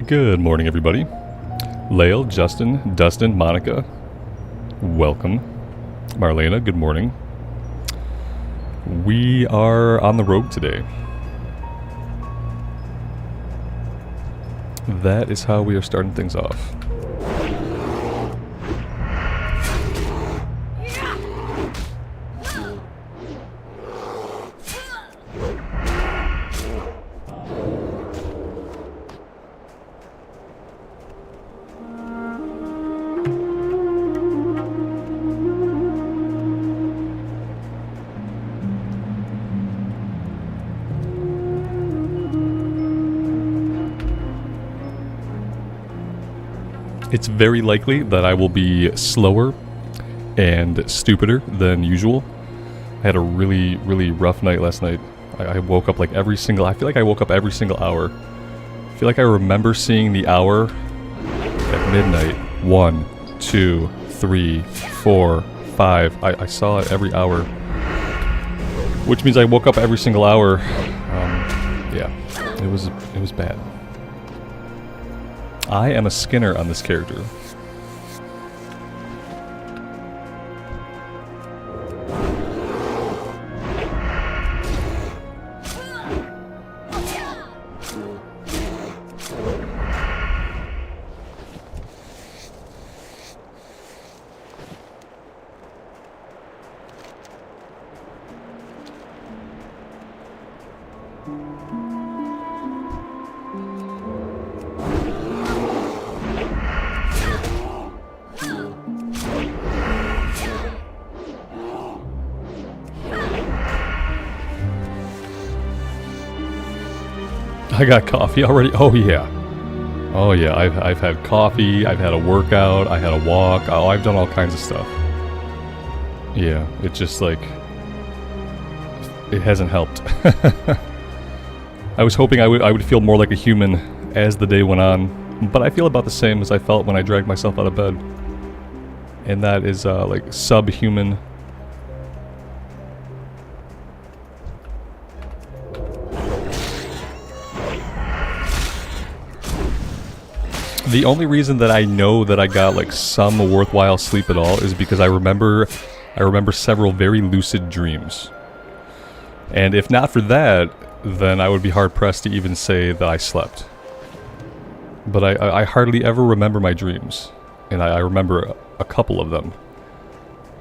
Good morning, everybody. Lael, Justin, Dustin, Monica, welcome. Marlena, good morning. We are on the road today. That is how we are starting things off. It's very likely that I will be slower and stupider than usual. I had a really, really rough night last night. I woke up like I feel like I woke up every single hour. I feel like I remember seeing the hour at midnight. 1, 2, 3, 4, 5. I saw it every hour. Which means I woke up every single hour. Yeah, it was bad. I am a Skinner on this character. I got coffee already? Oh yeah. Oh yeah, I've had coffee, I've had a workout, I had a walk, oh, I've done all kinds of stuff. Yeah, it just like... it hasn't helped. I was hoping I would feel more like a human as the day went on, but I feel about the same as I felt when I dragged myself out of bed. And that is like subhuman. The only reason that I know that I got like some worthwhile sleep at all is because I remember several very lucid dreams. And if not for that, then I would be hard pressed to even say that I slept. But I hardly ever remember my dreams, and I remember a couple of them.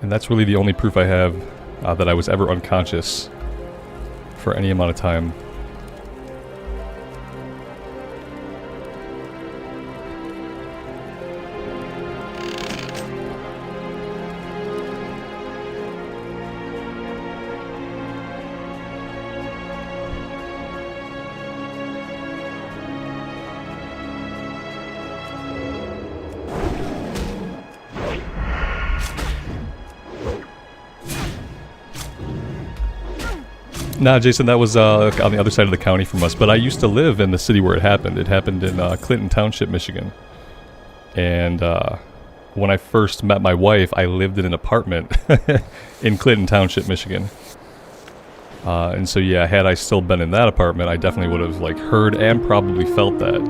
And that's really the only proof I have that I was ever unconscious for any amount of time. Nah, Jason, that was on the other side of the county from us, but I used to live in the city where it happened. It happened in Clinton Township, Michigan. And when I first met my wife, I lived in an apartment in Clinton Township, Michigan. And so yeah, had I still been in that apartment, I definitely would have like heard and probably felt that.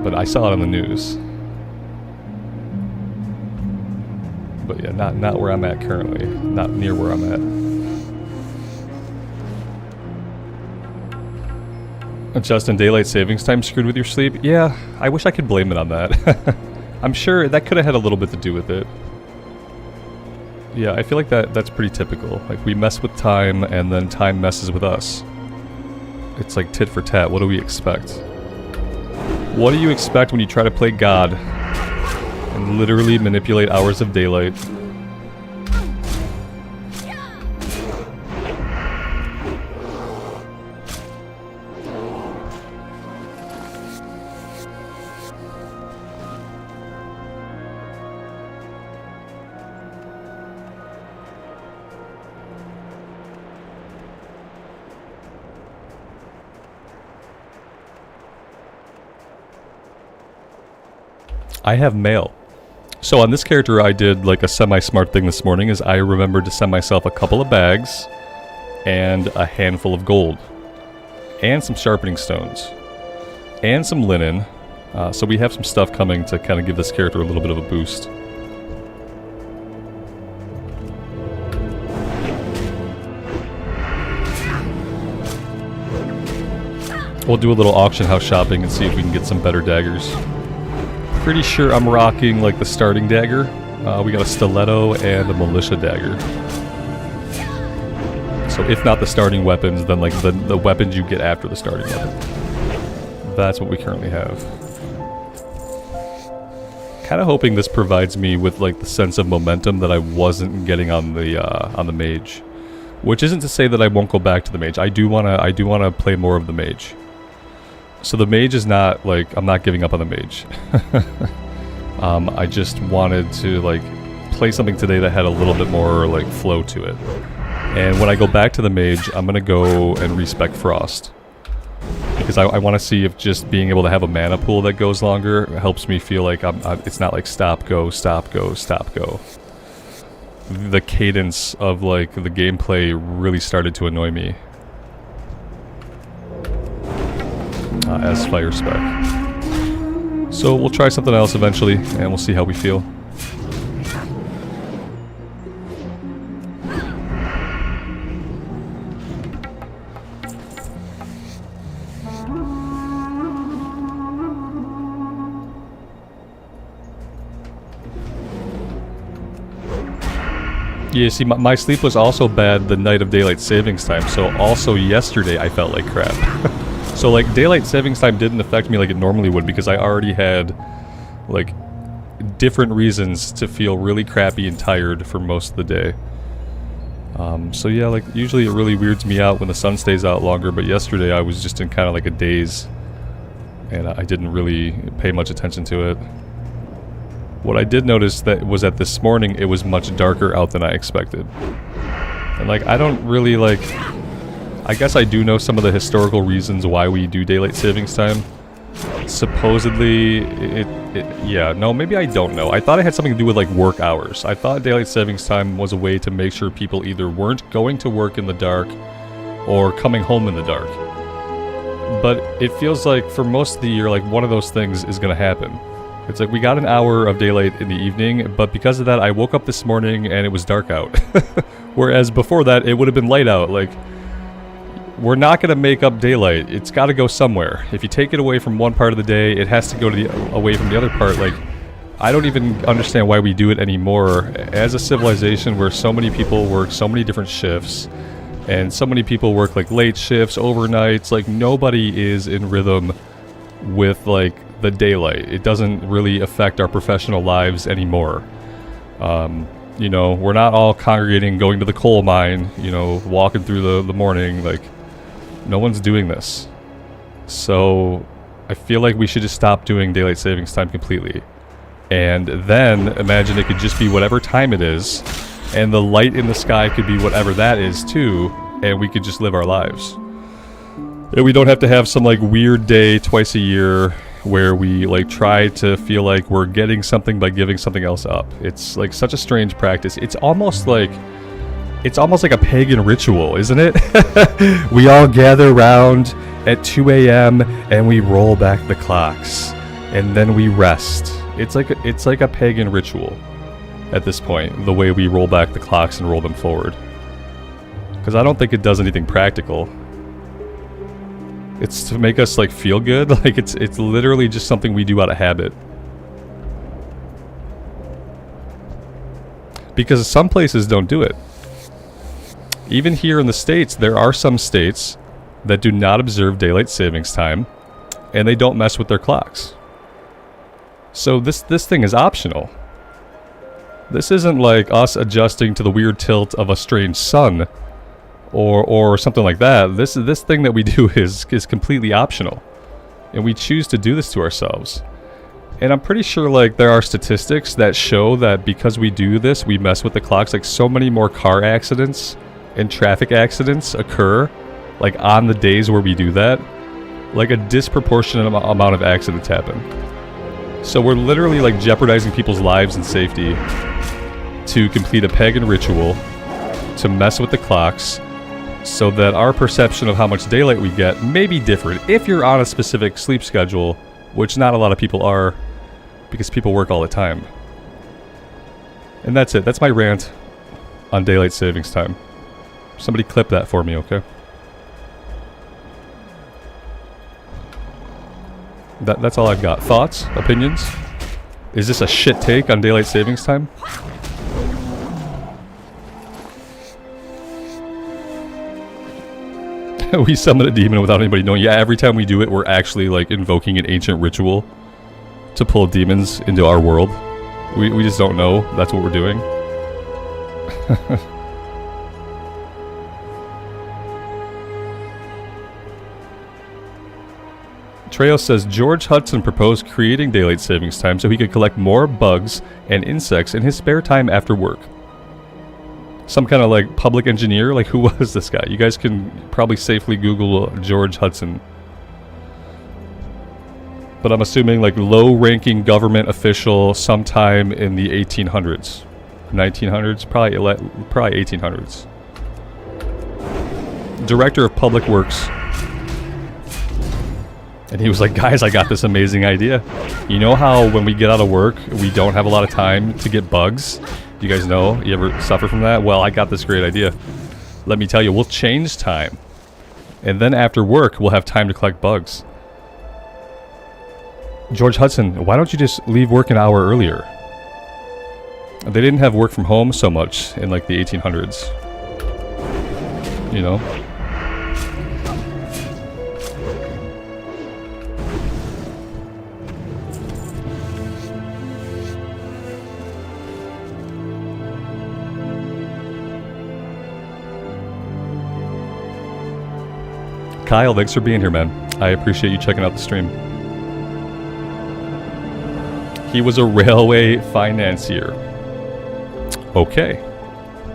But I saw it on the news. But yeah, not where I'm at currently. Not near where I'm at. Justin, daylight savings time screwed with your sleep? Yeah, I wish I could blame it on that. I'm sure that could have had a little bit to do with it. Yeah, I feel like that's pretty typical. Like, we mess with time, and then time messes with us. It's like tit for tat. What do we expect? What do you expect when you try to play God and literally manipulate hours of daylight? I have mail. So on this character, I did like a semi-smart thing this morning, is I remembered to send myself a couple of bags and a handful of gold and some sharpening stones and some linen. So we have some stuff coming to kind of give this character a little bit of a boost. We'll do a little auction house shopping and see if we can get some better daggers. Pretty sure I'm rocking like the starting dagger. We got a stiletto and a militia dagger. So if not the starting weapons, then like the weapons you get after the starting weapon. That's what we currently have. Kind of hoping this provides me with like the sense of momentum that I wasn't getting on the mage. Which isn't to say that I won't go back to the mage. I do wanna play more of the mage. So the mage is not, like, I'm not giving up on the mage. I just wanted to, like, play something today that had a little bit more, like, flow to it. And when I go back to the mage, I'm gonna go and respec Frost. Because I want to see if just being able to have a mana pool that goes longer helps me feel like it's not like stop, go, stop, go, stop, go. The cadence of, like, the gameplay really started to annoy me. As fire spec. So we'll try something else eventually, and we'll see how we feel. Yeah, see, my sleep was also bad the night of daylight savings time, so also yesterday I felt like crap. So, like, daylight savings time didn't affect me like it normally would because I already had, like, different reasons to feel really crappy and tired for most of the day. So yeah, like, usually it really weirds me out when the sun stays out longer, but yesterday I was just in kind of like a daze, and I didn't really pay much attention to it. What I did notice was that this morning it was much darker out than I expected. And, like, I don't really, like... I guess I do know some of the historical reasons why we do daylight savings time. Supposedly, yeah, no, maybe I don't know. I thought it had something to do with, like, work hours. I thought daylight savings time was a way to make sure people either weren't going to work in the dark or coming home in the dark. But it feels like for most of the year, like, one of those things is gonna happen. It's like we got an hour of daylight in the evening, but because of that, I woke up this morning and it was dark out. Whereas before that, it would have been light out. Like, we're not going to make up daylight. It's got to go somewhere. If you take it away from one part of the day, it has to go to away from the other part. Like, I don't even understand why we do it anymore. As a civilization where so many people work so many different shifts, and so many people work, like, late shifts, overnights, like, nobody is in rhythm with, like, the daylight. It doesn't really affect our professional lives anymore. You know, we're not all congregating, going to the coal mine, you know, walking through the morning, like... No one's doing this. So I feel like we should just stop doing daylight savings time completely. And then imagine it could just be whatever time it is, and the light in the sky could be whatever that is too, and we could just live our lives. And we don't have to have some like weird day twice a year where we like try to feel like we're getting something by giving something else up. It's like such a strange practice. It's almost like a pagan ritual, isn't it? We all gather around at 2 a.m. and we roll back the clocks, and then we rest. It's like a pagan ritual at this point, the way we roll back the clocks and roll them forward. Because I don't think it does anything practical. It's to make us like feel good. Like it's literally just something we do out of habit. Because some places don't do it. Even here in the States, there are some states that do not observe daylight savings time, and they don't mess with their clocks. So this thing is optional. This isn't like us adjusting to the weird tilt of a strange sun, or something like that. This thing that we do is completely optional, and we choose to do this to ourselves. And I'm pretty sure like there are statistics that show that because we do this, we mess with the clocks. Like so many more car accidents and traffic accidents occur, like on the days where we do that. Like a disproportionate amount of accidents happen. So we're literally like jeopardizing people's lives and safety to complete a pagan ritual, to mess with the clocks, so that our perception of how much daylight we get may be different if you're on a specific sleep schedule, which not a lot of people are, because people work all the time. And that's it. That's my rant on daylight savings time. Somebody clip that for me, okay? That's all I've got. Thoughts? Opinions? Is this a shit take on daylight savings time? We summon a demon without anybody knowing. Yeah, every time we do it, we're actually like invoking an ancient ritual to pull demons into our world. We just don't know that's what we're doing. Trejo says George Hudson proposed creating daylight savings time so he could collect more bugs and insects in his spare time after work. Some kind of like public engineer? Like, who was this guy? You guys can probably safely Google George Hudson. But I'm assuming like low-ranking government official sometime in the 1800s. 1900s? Probably 1800s. Director of Public Works. And he was like, guys, I got this amazing idea. You know how when we get out of work, we don't have a lot of time to get bugs? You guys know? You ever suffer from that? Well, I got this great idea. Let me tell you, we'll change time. And then after work, we'll have time to collect bugs. George Hudson, why don't you just leave work an hour earlier? They didn't have work from home so much in like the 1800s. You know? Kyle, thanks for being here, man. I appreciate you checking out the stream. He was a railway financier. Okay.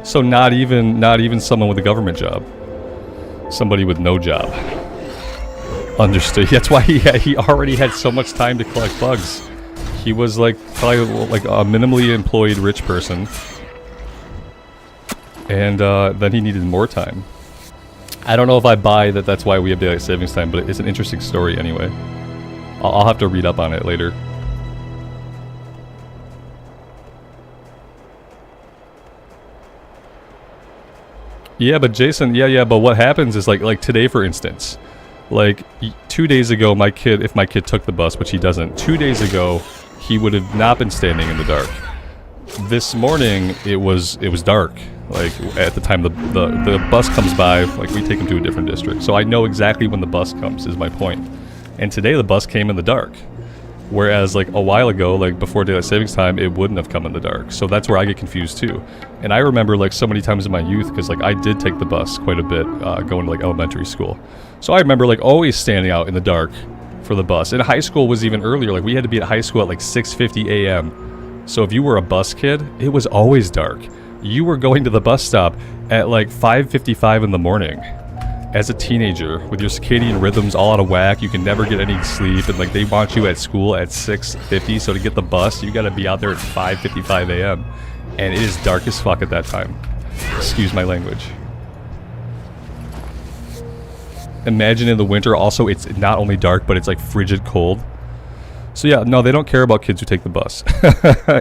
So not even someone with a government job. Somebody with no job. Understood. That's why he already had so much time to collect bugs. He was like probably like a minimally employed rich person. And then he needed more time. I don't know if I buy that that's why we have daylight savings time, but it's an interesting story anyway. I'll have to read up on it later. Yeah, but Jason, yeah, but what happens is like today, for instance, like 2 days ago, if my kid took the bus, which he doesn't, 2 days ago, he would have not been standing in the dark. This morning, it was dark. Like at the time the bus comes by, like we take him to a different district. So I know exactly when the bus comes, is my point. And today the bus came in the dark. Whereas like a while ago, like before daylight savings time, it wouldn't have come in the dark. So that's where I get confused too. And I remember like so many times in my youth, because like I did take the bus quite a bit going to like elementary school. So I remember like always standing out in the dark for the bus. And high school was even earlier. Like we had to be at high school at like 6:50 a.m. So if you were a bus kid, it was always dark. You were going to the bus stop at like 5:55 in the morning as a teenager with your circadian rhythms all out of whack. You can never get any sleep, and like they want you at school at 6:50. So to get the bus, you got to be out there at 5:55 a.m. and it is dark as fuck at that time. Excuse my language. Imagine in the winter also, it's not only dark, but it's like frigid cold. So yeah, no, they don't care about kids who take the bus.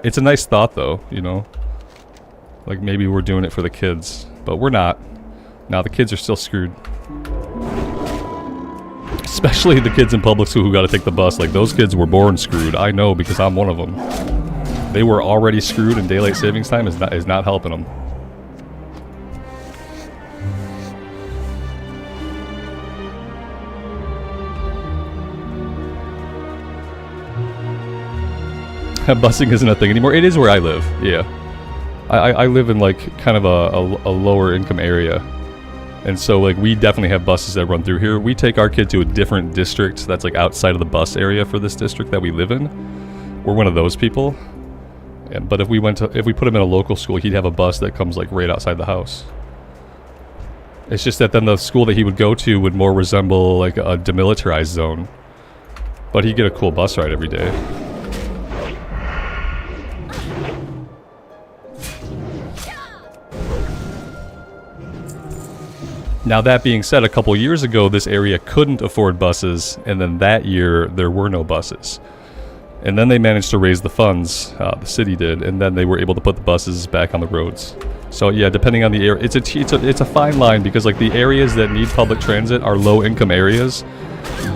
It's a nice thought though, you know. Like maybe we're doing it for the kids, but we're not. Now the kids are still screwed. Especially the kids in public school who got to take the bus. Like those kids were born screwed. I know because I'm one of them. They were already screwed, and daylight savings time is not helping them. Busing isn't a thing anymore. It is where I live. Yeah. I live in like kind of a lower income area, and so like we definitely have buses that run through here. We take our kid to a different district that's like outside of the bus area for this district that we live in. We're one of those people. But if we put him in a local school, he'd have a bus that comes like right outside the house. It's just that then the school that he would go to would more resemble like a demilitarized zone. But he'd get a cool bus ride every day. Now that being said, a couple years ago this area couldn't afford buses, and then that year there were no buses. And then they managed to raise the funds, the city did, and then they were able to put the buses back on the roads. So yeah, depending on the area, it's a fine line, because like the areas that need public transit are low income areas,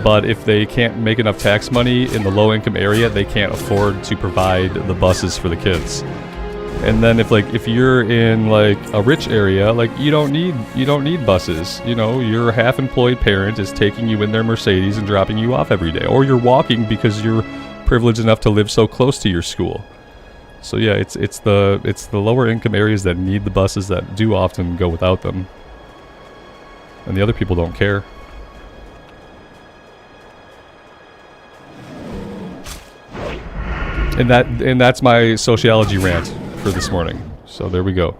but if they can't make enough tax money in the low income area, they can't afford to provide the buses for the kids. And then if you're in like a rich area, like you don't need buses. You know, your half-employed parent is taking you in their Mercedes and dropping you off every day, or you're walking because you're privileged enough to live so close to your school. So yeah, it's the lower income areas that need the buses that do often go without them, and the other people don't care. And that's my sociology rant for this morning. So there we go.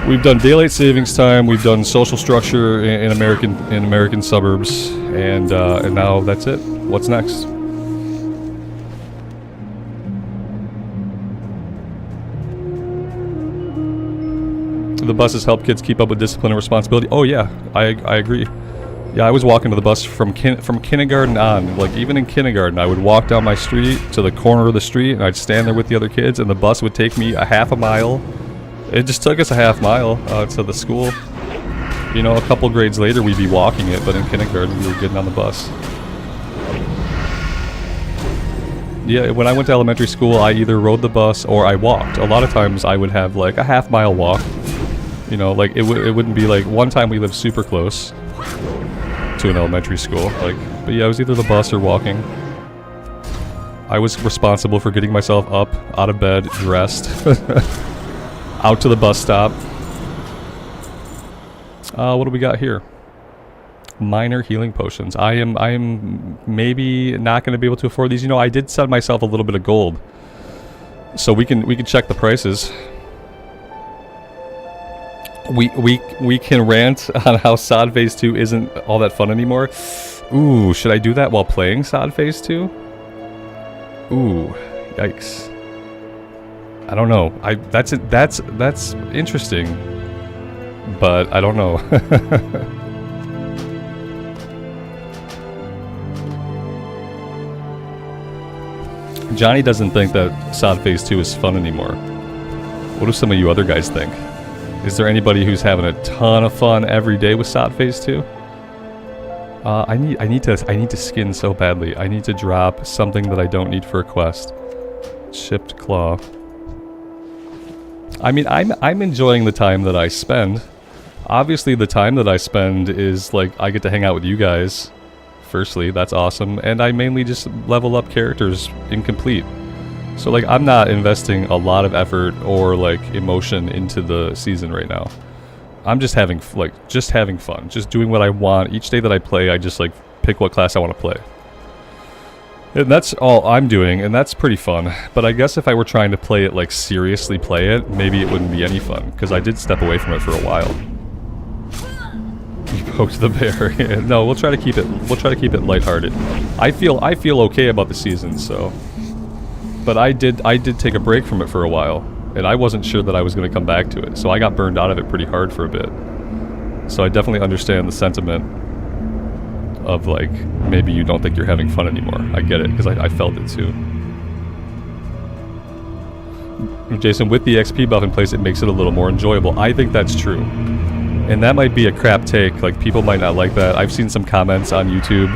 We've done daylight savings time. We've done social structure in American suburbs, and now that's it. What's next? The buses help kids keep up with discipline and responsibility. Oh yeah, I agree. Yeah, I was walking to the bus from kindergarten on. Like even in kindergarten, I would walk down my street to the corner of the street, and I'd stand there with the other kids, and the bus would take me a half a mile. It just took us a half mile to the school. You know, a couple grades later, we'd be walking it, but in kindergarten, we were getting on the bus. Yeah, when I went to elementary school, I either rode the bus or I walked. A lot of times, I would have like a half-mile walk. You know, like it wouldn't be like, one time we lived super close to an elementary school, like, but yeah, it was either the bus or walking. I was responsible for getting myself up, out of bed, dressed, out to the bus stop. What do we got here? Minor healing potions. I am maybe not going to be able to afford these. You know, I did send myself a little bit of gold, so we can check the prices. We can rant on how SOD Phase 2 isn't all that fun anymore. Ooh, should I do that while playing SOD Phase 2? Ooh, yikes. I don't know. That's interesting, but I don't know. Johnny doesn't think that SOD Phase 2 is fun anymore. What do some of you other guys think? Is there anybody who's having a ton of fun every day with SOD Phase 2? I need to skin so badly. I need to drop something that I don't need for a quest. Chipped claw. I mean, I'm enjoying the time that I spend. Obviously, the time that I spend is like I get to hang out with you guys. Firstly, that's awesome, and I mainly just level up characters incomplete. So like I'm not investing a lot of effort or like emotion into the season right now. I'm just having fun, just doing what I want. Each day that I play, I just like pick what class I want to play. And that's all I'm doing, and that's pretty fun. But I guess if I were trying to play it, like seriously play it, maybe it wouldn't be any fun, because I did step away from it for a while. You poked the bear. No, we'll try to keep it lighthearted. I feel okay about the season, so. But I did take a break from it for a while, and I wasn't sure that I was going to come back to it, so I got burned out of it pretty hard for a bit. So I definitely understand the sentiment of like, maybe you don't think you're having fun anymore. I get it, because I felt it too. Jason, with the XP buff in place, it makes it a little more enjoyable. I think that's true. And that might be a crap take, like people might not like that. I've seen some comments on YouTube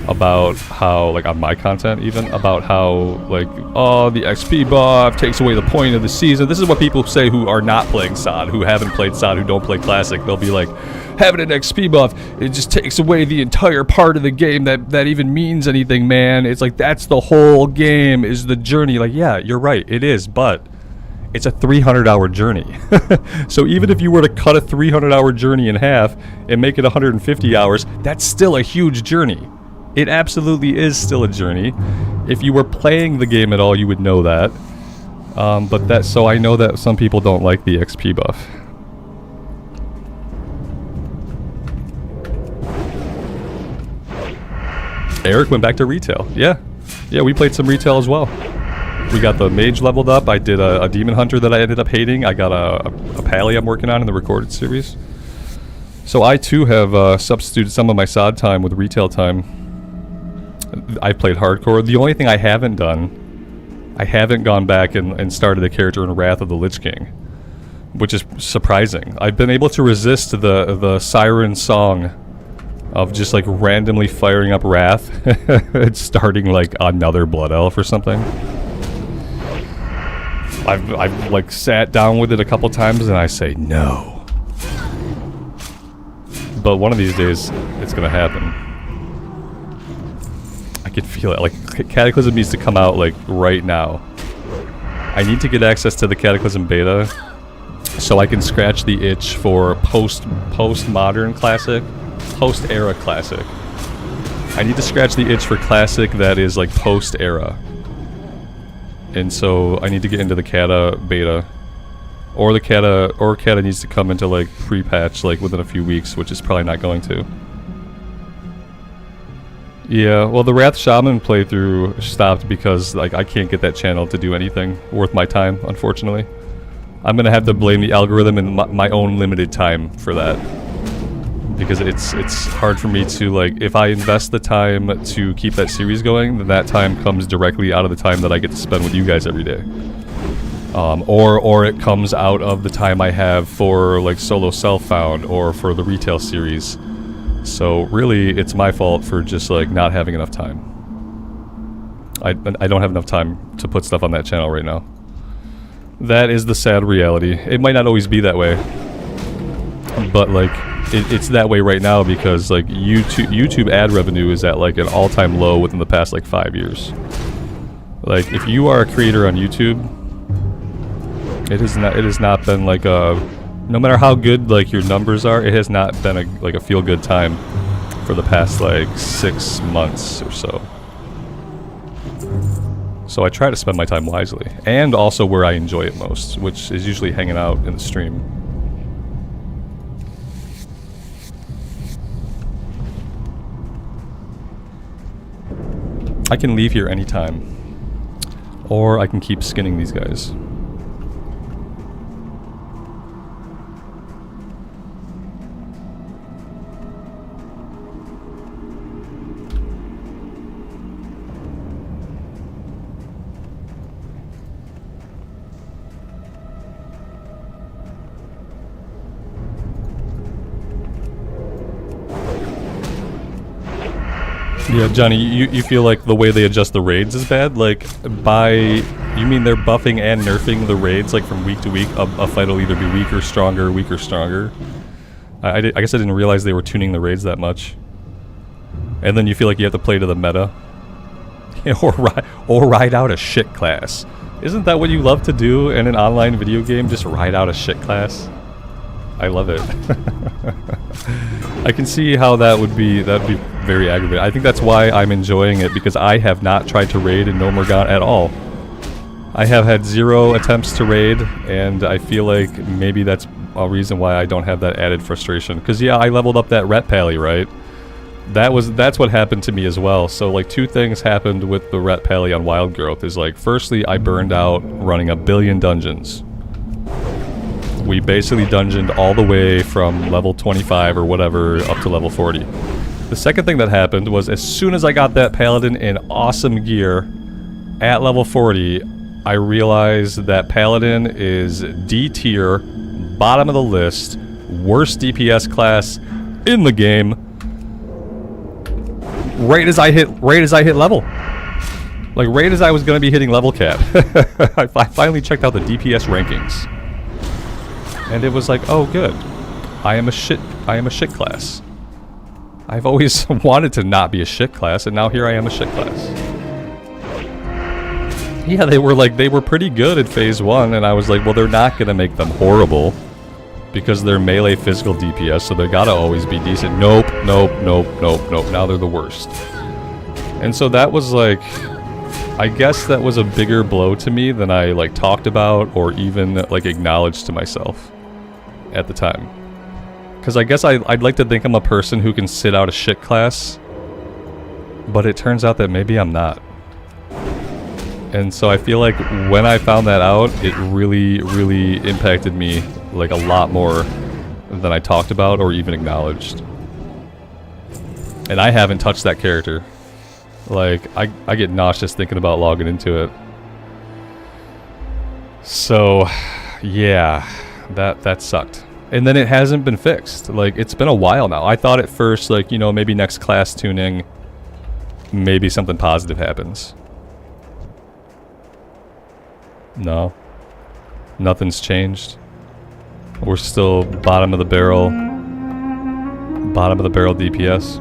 about how, like on my content even, about how like, oh, the XP buff takes away the point of the season. This is what people say who are not playing SOD, who haven't played SOD, who don't play Classic. They'll be like, having an XP buff, it just takes away the entire part of the game that even means anything, man. It's like, that's the whole game, is the journey. Like, yeah, you're right, it is, but it's a 300-hour journey. So even if you were to cut a 300-hour journey in half and make it 150 hours, that's still a huge journey. It absolutely is still a journey. If you were playing the game at all, you would know that. So I know that some people don't like the XP buff. Eric went back to retail. Yeah, we played some retail as well. We got the mage leveled up. I did a demon hunter that I ended up hating. I got a pally I'm working on in the recorded series. So I too have substituted some of my SOD time with retail time. I played hardcore. The only thing I haven't done, I haven't gone back and started a character in Wrath of the Lich King, which is surprising. I've been able to resist the siren song of just like randomly firing up Wrath and starting like another Blood Elf or something. I've like sat down with it a couple times and I say no. But one of these days, it's gonna happen. I can feel it. Like, Cataclysm needs to come out, like, right now. I need to get access to the Cataclysm beta so I can scratch the itch for post-modern classic, post-era classic. I need to scratch the itch for classic that is, like, post-era. And so, I need to get into the Cata beta. Or Cata needs to come into like pre-patch like within a few weeks, which is probably not going to. Yeah, well the Wrath Shaman playthrough stopped because like I can't get that channel to do anything worth my time, unfortunately. I'm gonna have to blame the algorithm and my own limited time for that. Because it's hard for me to like, if I invest the time to keep that series going, then that time comes directly out of the time that I get to spend with you guys every day. Or it comes out of the time I have for like solo self-found or for the retail series. So really, it's my fault for just like not having enough time. I don't have enough time to put stuff on that channel right now. That is the sad reality. It might not always be that way, but like it's that way right now because like YouTube ad revenue is at like an all-time low within the past like 5 years. Like if you are a creator on YouTube, it has not been like a, no matter how good like your numbers are, it has not been a like a feel-good time for the past like 6 months or so. So I try to spend my time wisely, and also where I enjoy it most, which is usually hanging out in the stream. I can leave here anytime, or I can keep skinning these guys. Yeah, Johnny, you feel like the way they adjust the raids is bad? Like, you mean they're buffing and nerfing the raids, like, from week to week? A fight will either be weaker, stronger, weaker, stronger. I guess I didn't realize they were tuning the raids that much. And then you feel like you have to play to the meta. or ride out a shit class. Isn't that what you love to do in an online video game? Just ride out a shit class? I love it. I can see how that'd be very aggravating. I think that's why I'm enjoying it, because I have not tried to raid in No Morgana at all. I have had 0 attempts to raid, and I feel like maybe that's a reason why I don't have that added frustration. Because yeah, I leveled up that Ret Pally, right? That's what happened to me as well. So like 2 things happened with the Ret Pally on Wild Growth. Is like, firstly, I burned out running 1 billion dungeons. We basically dungeoned all the way from level 25 or whatever up to level 40. The second thing that happened was, as soon as I got that Paladin in awesome gear at level 40, I realized that Paladin is D tier, bottom of the list, worst DPS class in the game. Right as I hit level. Like right as I was gonna be hitting level cap. I finally checked out the DPS rankings. And it was like, oh good, I am a shit class. I've always wanted to not be a shit class, and now here I am a shit class. Yeah, they were pretty good at phase 1, and I was like, well, they're not gonna make them horrible because they're melee physical DPS, so they gotta always be decent. Nope. Now they're the worst. And so that was like, I guess that was a bigger blow to me than I like talked about or even like acknowledged to myself at the time. Because I guess I'd like to think I'm a person who can sit out a shit class, but it turns out that maybe I'm not. And so I feel like when I found that out, it really, really impacted me like a lot more than I talked about or even acknowledged. And I haven't touched that character. Like, I get nauseous thinking about logging into it. So, yeah, that sucked. And then it hasn't been fixed. Like, it's been a while now. I thought at first, like, you know, maybe next class tuning, maybe something positive happens. No. Nothing's changed. We're still bottom of the barrel DPS.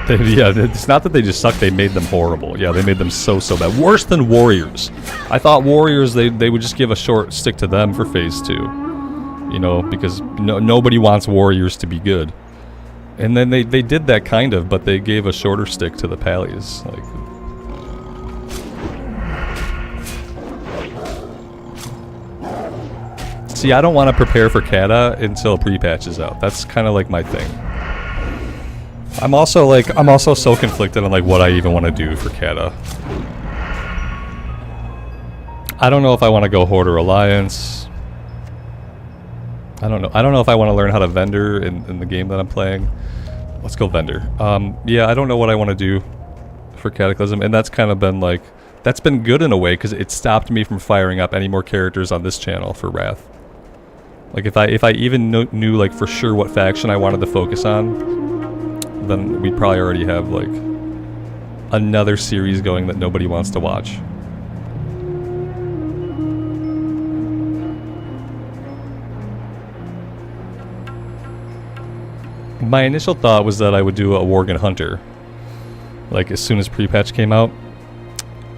Yeah, it's not that they just suck, they made them horrible. Yeah, they made them so bad. Worse than warriors. I thought warriors, they would just give a short stick to them for phase 2. You know, because nobody wants warriors to be good. And then they did that kind of, but they gave a shorter stick to the pallies. Like, see, I don't want to prepare for Cata until pre-patch is out. That's kind of like my thing. I'm also so conflicted on like what I even want to do for Cata. I don't know if I want to go Horde or Alliance. I don't know if I want to learn how to vendor in the game that I'm playing. Let's go vendor. Yeah, I don't know what I want to do for Cataclysm, and that's kind of been like, that's been good in a way because it stopped me from firing up any more characters on this channel for Wrath. Like if I even knew like for sure what faction I wanted to focus on, then we'd probably already have like another series going that nobody wants to watch. My initial thought was that I would do a Worgen Hunter, like as soon as pre-patch came out,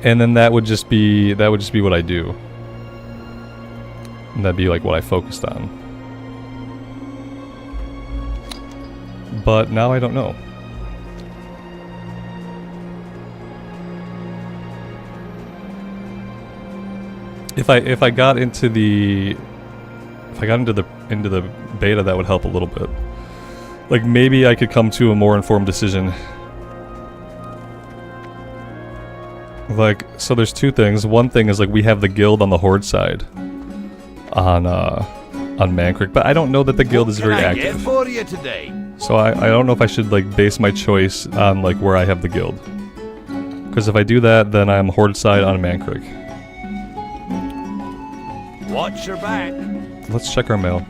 and then that would just be what I do. And that'd be like what I focused on. But now I don't know. If I got into the beta, that would help a little bit. Like maybe I could come to a more informed decision. Like, so there's two things. One thing is like we have the guild on the Horde side on Mankrik, but I don't know that the guild is very active. For you today? So I don't know if I should like base my choice on like where I have the guild. Because if I do that, then I'm Horde side on Mankrik. Watch your back. Let's check our mail.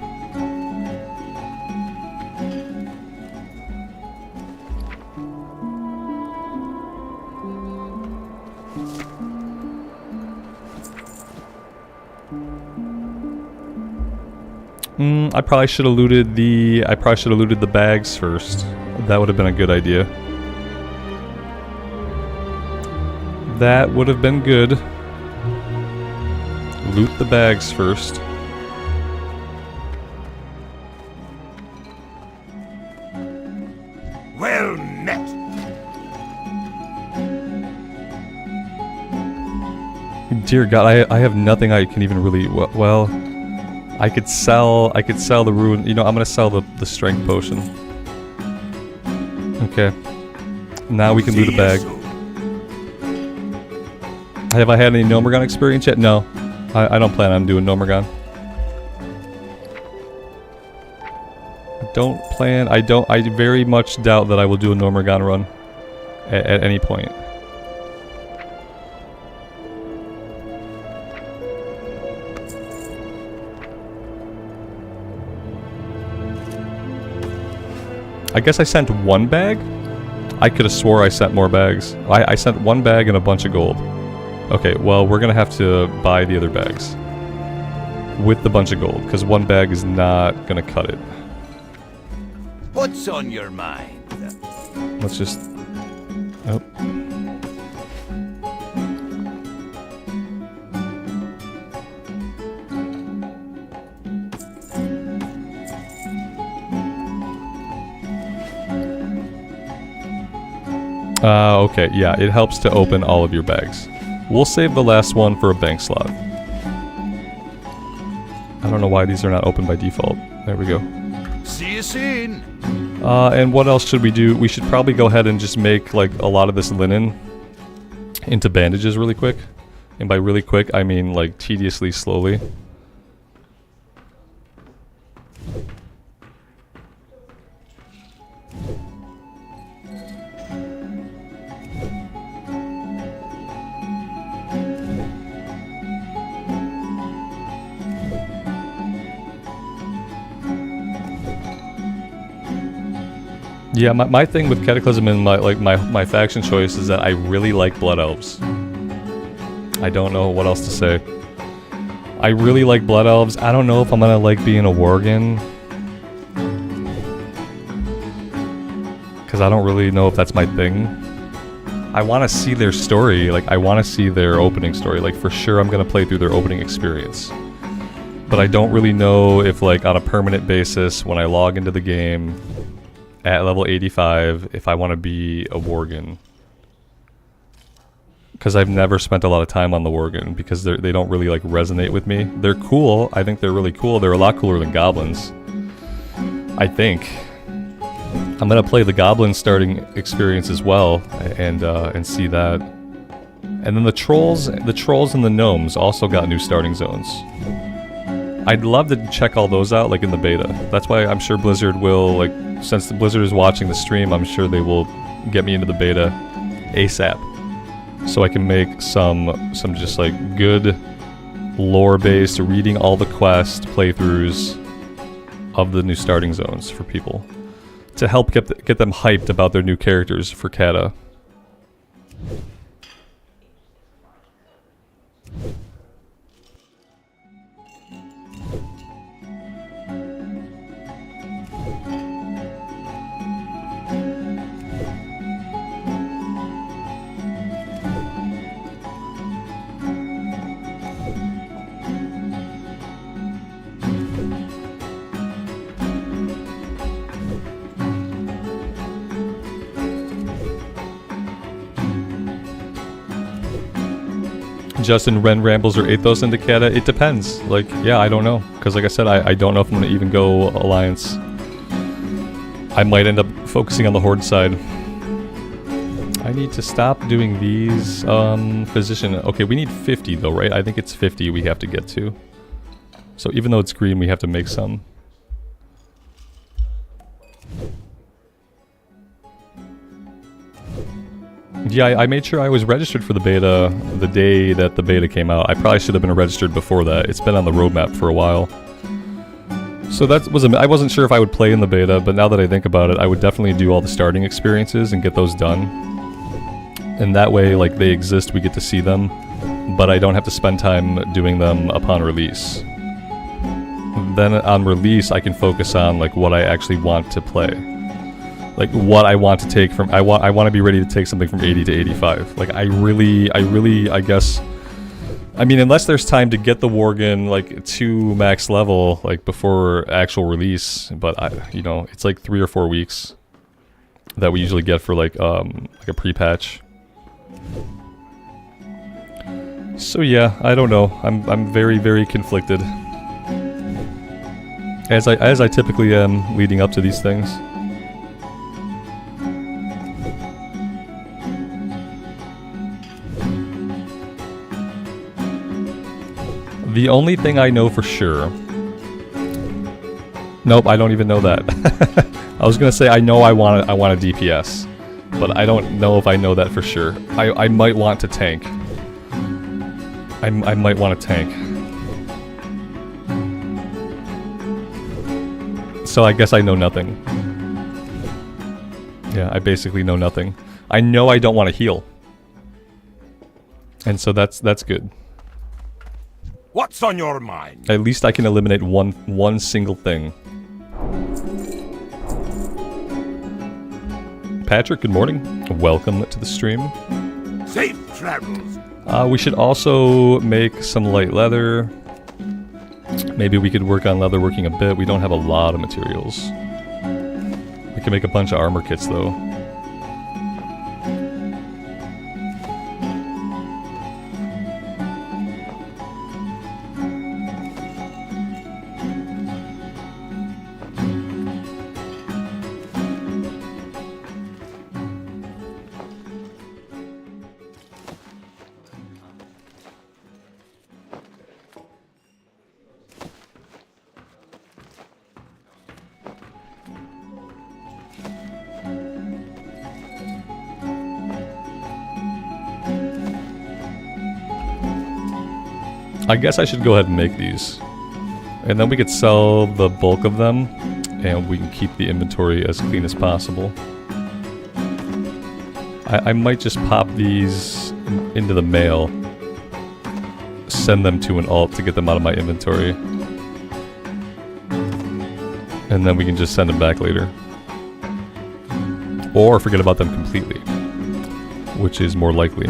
I probably should have looted the bags first. That would have been a good idea. That would have been good. Loot the bags first. Well met. Dear God, I have nothing I can even really well. I could sell the rune. You know, I'm gonna sell the strength potion. Okay. Now we can loot a bag. Have I had any Nomergon experience yet? No. I don't plan on doing Nomergon. I very much doubt that I will do a Nomergon run at any point. I guess I sent one bag? I could have swore I sent more bags. I sent one bag and a bunch of gold. Okay, well, we're gonna have to buy the other bags. With the bunch of gold, because one bag is not gonna cut it. What's on your mind? Let's just... Oh. Okay, yeah, it helps to open all of your bags. We'll save the last one for a bank slot. I don't know why these are not open by default. There we go. See you soon. And what else should we do? We should probably go ahead and just make like a lot of this linen into bandages really quick. And by really quick, I mean like tediously slowly. Yeah, my thing with Cataclysm and my faction choice is that I really like Blood Elves. I don't know what else to say. I really like Blood Elves. I don't know if I'm gonna like being a Worgen. Because I don't really know if that's my thing. I want to see their story. Like, I want to see their opening story. Like, for sure I'm gonna play through their opening experience. But I don't really know if, like, on a permanent basis, when I log into the game at level 85, if I want to be a Worgen. Because I've never spent a lot of time on the Worgen, because they don't really, like, resonate with me. They're cool. I think they're really cool. They're a lot cooler than Goblins. I think. I'm gonna play the Goblin starting experience as well, and see that. And then the Trolls and the Gnomes also got new starting zones. I'd love to check all those out, like, in the beta. That's why I'm sure Blizzard will, like, since Blizzard is watching the stream, I'm sure they will get me into the beta ASAP. So I can make some just, like, good lore-based, reading all the quest playthroughs of the new starting zones for people. To help get them hyped about their new characters for Cata. Justin, Ren Rambles or Athos into Cata? It depends. Like, yeah, I don't know. Because like I said, I don't know if I'm going to even go Alliance. I might end up focusing on the Horde side. I need to stop doing these. Physician. Okay, we need 50 though, right? I think it's 50 we have to get to. So even though it's green, we have to make some. Yeah, I made sure I was registered for the beta the day that the beta came out. I probably should have been registered before that. It's been on the roadmap for a while. So I wasn't sure if I would play in the beta, but now that I think about it, I would definitely do all the starting experiences and get those done. And that way, like, they exist, we get to see them, but I don't have to spend time doing them upon release. Then on release, I can focus on, like, what I actually want to play. Like, what I want to take from... I want to be ready to take something from 80 to 85. Like, I guess... I mean, unless there's time to get the Worgen, like, to max level, like, before actual release. But, you know, it's like 3 or 4 weeks that we usually get for, like a pre-patch. So, yeah, I don't know. I'm very, very conflicted. As I typically am leading up to these things. The only thing I know for sure... Nope, I don't even know that. I was gonna say I know I want a DPS, but I don't know if I know that for sure. I might want to tank. I might want to tank. So I guess I know nothing. Yeah, I basically know nothing. I know I don't want to heal. And so that's good. What's on your mind? At least I can eliminate one single thing. Patrick, good morning. Welcome to the stream. Safe travels. We should also make some light leather. Maybe we could work on leatherworking a bit. We don't have a lot of materials. We can make a bunch of armor kits though. I guess I should go ahead and make these. And then we could sell the bulk of them and we can keep the inventory as clean as possible. I might just pop these into the mail, send them to an alt to get them out of my inventory, and then we can just send them back later. Or forget about them completely, which is more likely.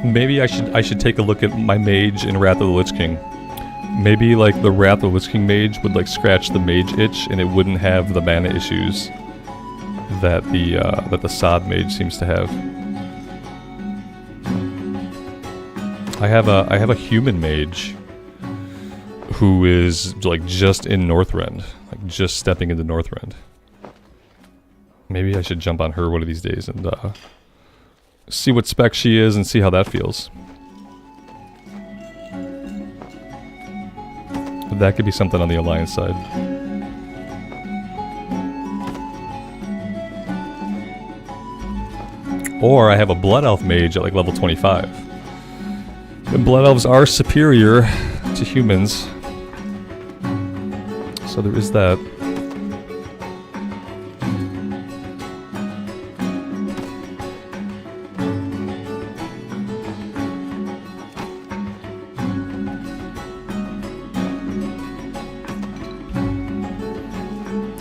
Maybe I should take a look at my mage in Wrath of the Lich King. Maybe like the Wrath of the Lich King mage would like scratch the mage itch, and it wouldn't have the mana issues that the Sod mage seems to have. I have a human mage who is like just in Northrend, like just stepping into Northrend. Maybe I should jump on her one of these days and see what spec she is and see how that feels. That could be something on the Alliance side. Or I have a Blood Elf mage at like level 25. And Blood Elves are superior to humans. So there is that.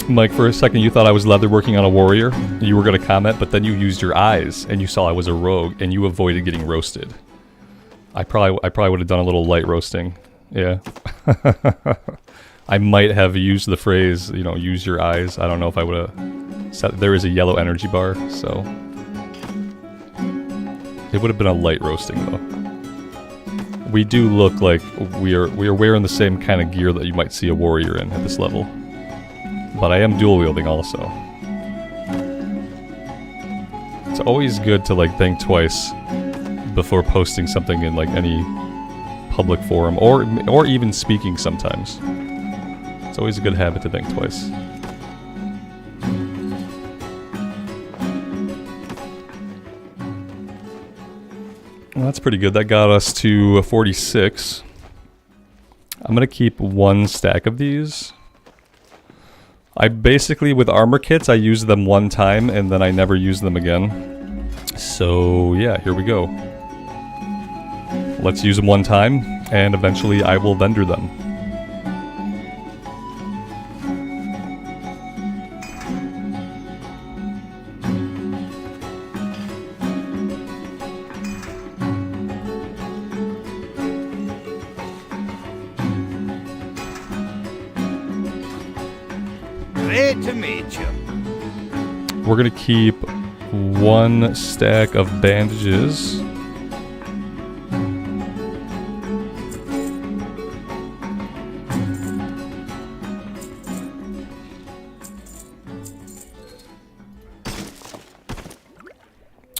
Mike, for a second you thought I was leatherworking on a warrior. You were going to comment, but then you used your eyes and you saw I was a rogue and you avoided getting roasted. I probably would have done a little light roasting. Yeah. I might have used the phrase, you know, use your eyes. I don't know if I would have said. There is a yellow energy bar, so it would have been a light roasting though. We do look like we are wearing the same kind of gear that you might see a warrior in at this level. But I am dual wielding also. It's always good to like think twice before posting something in like any public forum or even speaking sometimes. It's always a good habit to think twice. Well, that's pretty good. That got us to 46. I'm gonna keep one stack of these. I basically, with armor kits, I use them one time and then I never use them again. So yeah, here we go. Let's use them one time and eventually I will vendor them. Great to meet you. We're gonna keep one stack of bandages.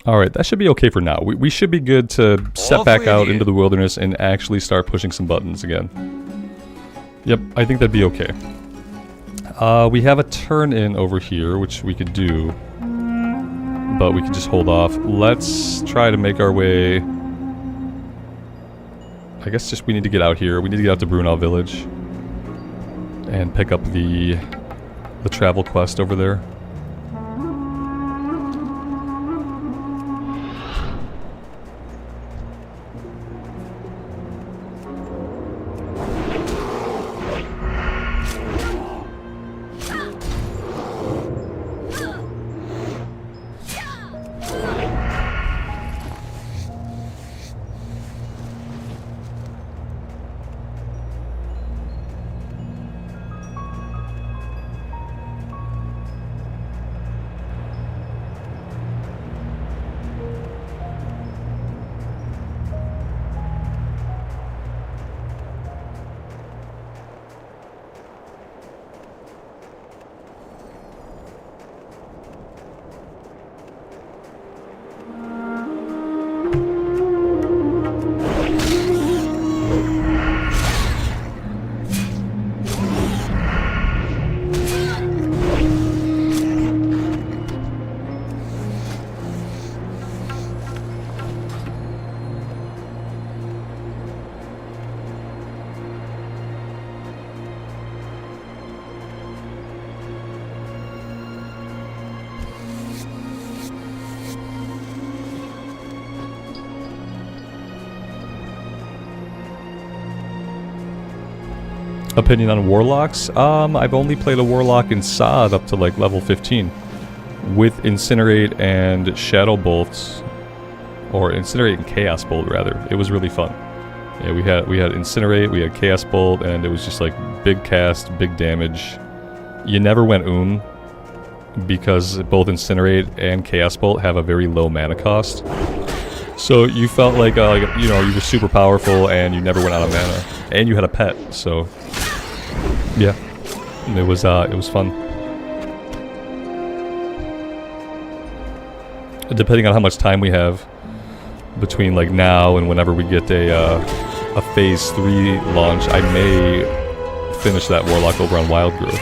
Alright, that should be okay for now. We should be good to step back out into the wilderness and actually start pushing some buttons again. Yep, I think that'd be okay. We have a turn in over here, which we could do, but we could just hold off. Let's try to make our way. I guess just we need to get out here. We need to get out to Bruna village and pick up the travel quest over there. Opinion on Warlocks? I've only played a Warlock in Sod up to like level 15. With Incinerate and Shadow Bolts. Or Incinerate and Chaos Bolt, rather. It was really fun. Yeah, we had Incinerate, we had Chaos Bolt, and it was just like big cast, big damage. You never went because both Incinerate and Chaos Bolt have a very low mana cost. So you felt like you know, you were super powerful and you never went out of mana. And you had a pet, so yeah. It was fun. Depending on how much time we have between like now and whenever we get a phase 3 launch, I may finish that Warlock over on Wild Growth.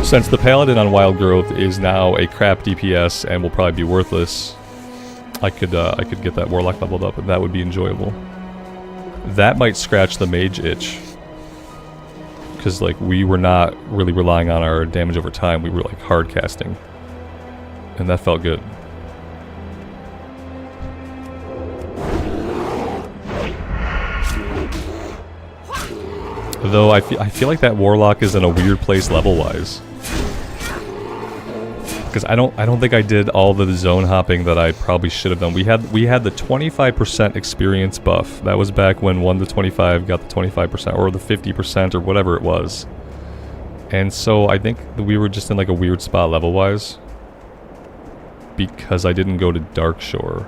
Since the Paladin on Wild Growth is now a crap DPS and will probably be worthless, I could get that Warlock leveled up, and that would be enjoyable. That might scratch the mage itch, because like we were not really relying on our damage over time. We were like hard casting, and that felt good. Though I feel like that Warlock is in a weird place level-wise. Because I don't think I did all the zone hopping that I probably should have done. We had the 25% experience buff. That was back when 1 to 25 got the 25%, or the 50%, or whatever it was. And so I think that we were just in like a weird spot level-wise. Because I didn't go to Darkshore.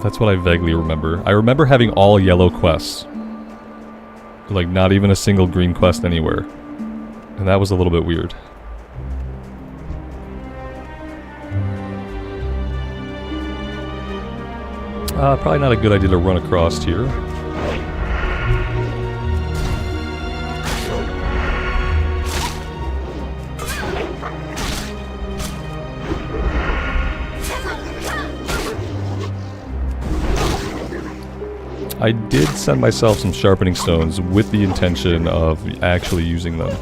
That's what I vaguely remember. I remember having all yellow quests. Like, not even a single green quest anywhere. And that was a little bit weird. Probably not a good idea to run across here. I did send myself some sharpening stones with the intention of actually using them.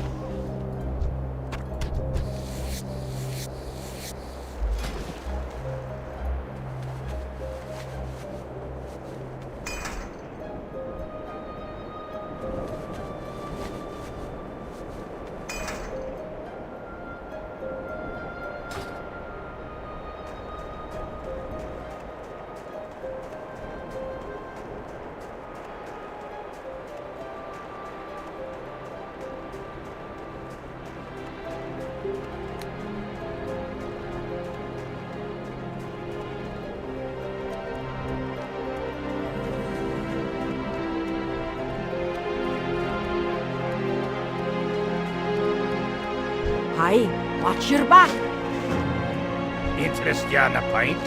Hi, watch your back. Interest you on a pint?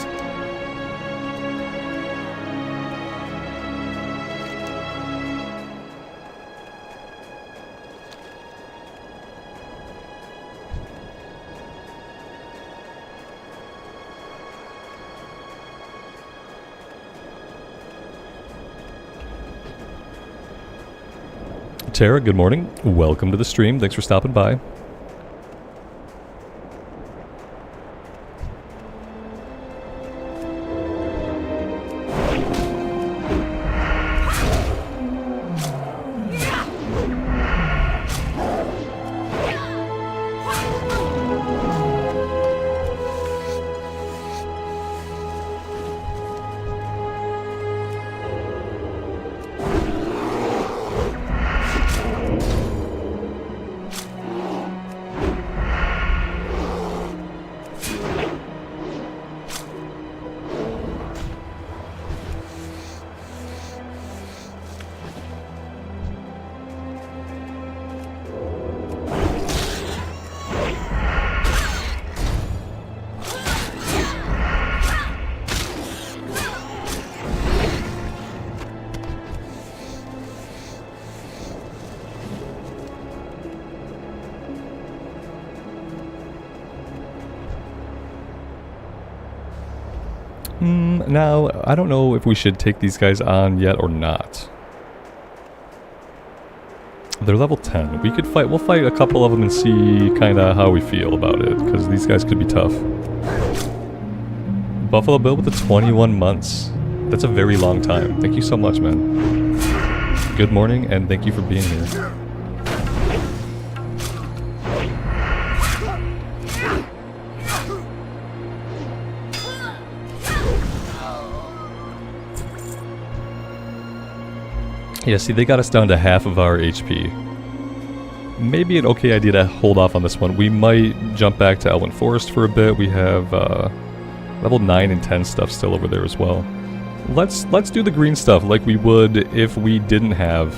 Tara, good morning. Welcome to the stream. Thanks for stopping by. Now, I don't know if we should take these guys on yet or not. They're level 10. We'll fight a couple of them and see kinda how we feel about it, because these guys could be tough. Buffalo Bill with the 21 months. That's a very long time. Thank you so much, man. Good morning, and thank you for being here. Yeah, see, they got us down to half of our HP. Maybe an okay idea to hold off on this one. We might jump back to Elwyn Forest for a bit. We have level 9 and 10 stuff still over there as well. Let's do the green stuff like we would if we didn't have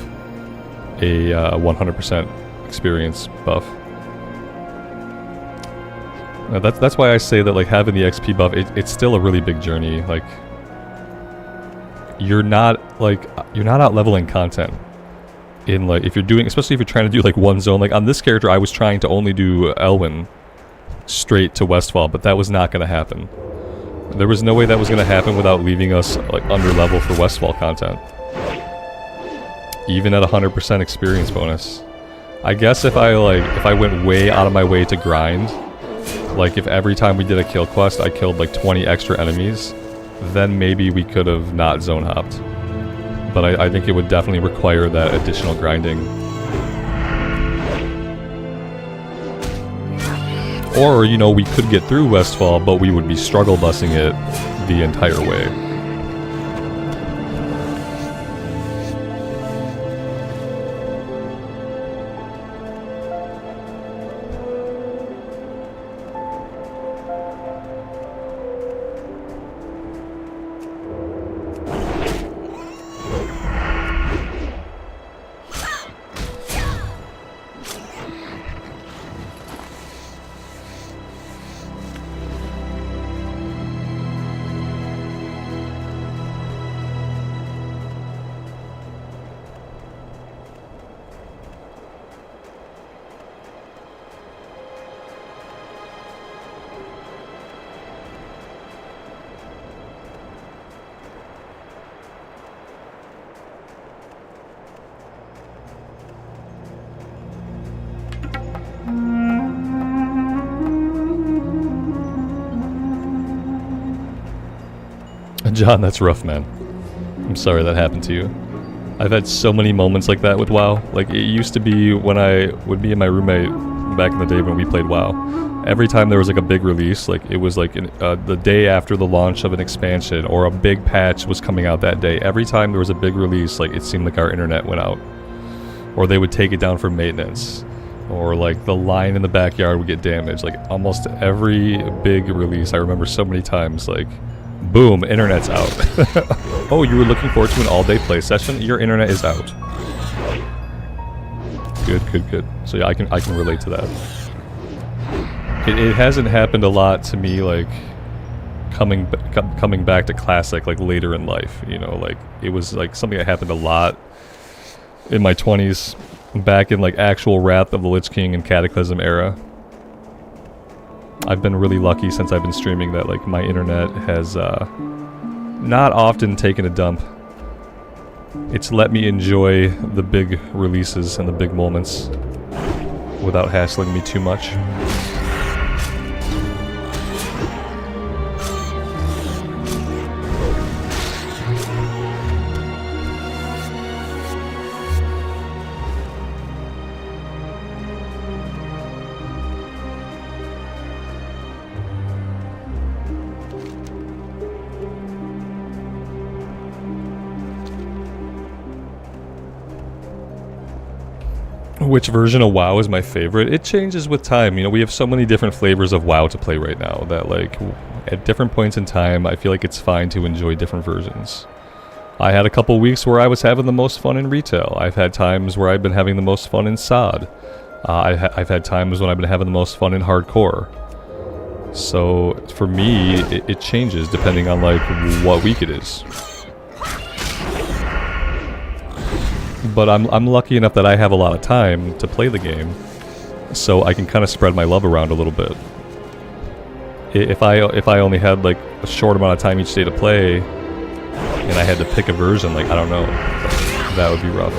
a 100% experience buff. Now that's why I say that like having the XP buff, it's still a really big journey. Like you're not out leveling content in like if you're doing, especially if you're trying to do like one zone. Like on this character, I was trying to only do Elwyn straight to Westfall, but that was not going to happen. There was no way that was going to happen without leaving us like under level for Westfall content, even at 100% experience bonus. I guess if I went way out of my way to grind, like if every time we did a kill quest I killed like 20 extra enemies, then maybe we could have not zone hopped. But I think it would definitely require that additional grinding. Or, you know, we could get through Westfall, but we would be struggle busing it the entire way. John, that's rough, man. I'm sorry that happened to you. I've had so many moments like that with WoW. Like, it used to be when I would be in my roommate back in the day when we played WoW. Every time there was like a big release, like it was like the day after the launch of an expansion or a big patch was coming out that day. Every time there was a big release, like it seemed like our internet went out. Or they would take it down for maintenance. Or like the line in the backyard would get damaged. Like almost every big release, I remember so many times, like, boom, internet's out. Oh, you were looking forward to an all-day play session? Your internet is out. Good, good, good. So yeah, I can relate to that. It hasn't happened a lot to me, like coming back to Classic like later in life. You know, like it was like something that happened a lot in my 20s, back in like actual Wrath of the Lich King and Cataclysm era. I've been really lucky since I've been streaming that like my internet has not often taken a dump. It's let me enjoy the big releases and the big moments without hassling me too much. Which version of WoW is my favorite? It changes with time. You know, we have so many different flavors of WoW to play right now that, like, at different points in time, I feel like it's fine to enjoy different versions. I had a couple weeks where I was having the most fun in retail. I've had times where I've been having the most fun in SOD. I've had times when I've been having the most fun in hardcore. So, for me, it changes depending on, like, what week it is. But I'm lucky enough that I have a lot of time to play the game, so I can kind of spread my love around a little bit. If I only had like a short amount of time each day to play, and I had to pick a version, like I don't know, that would be rough.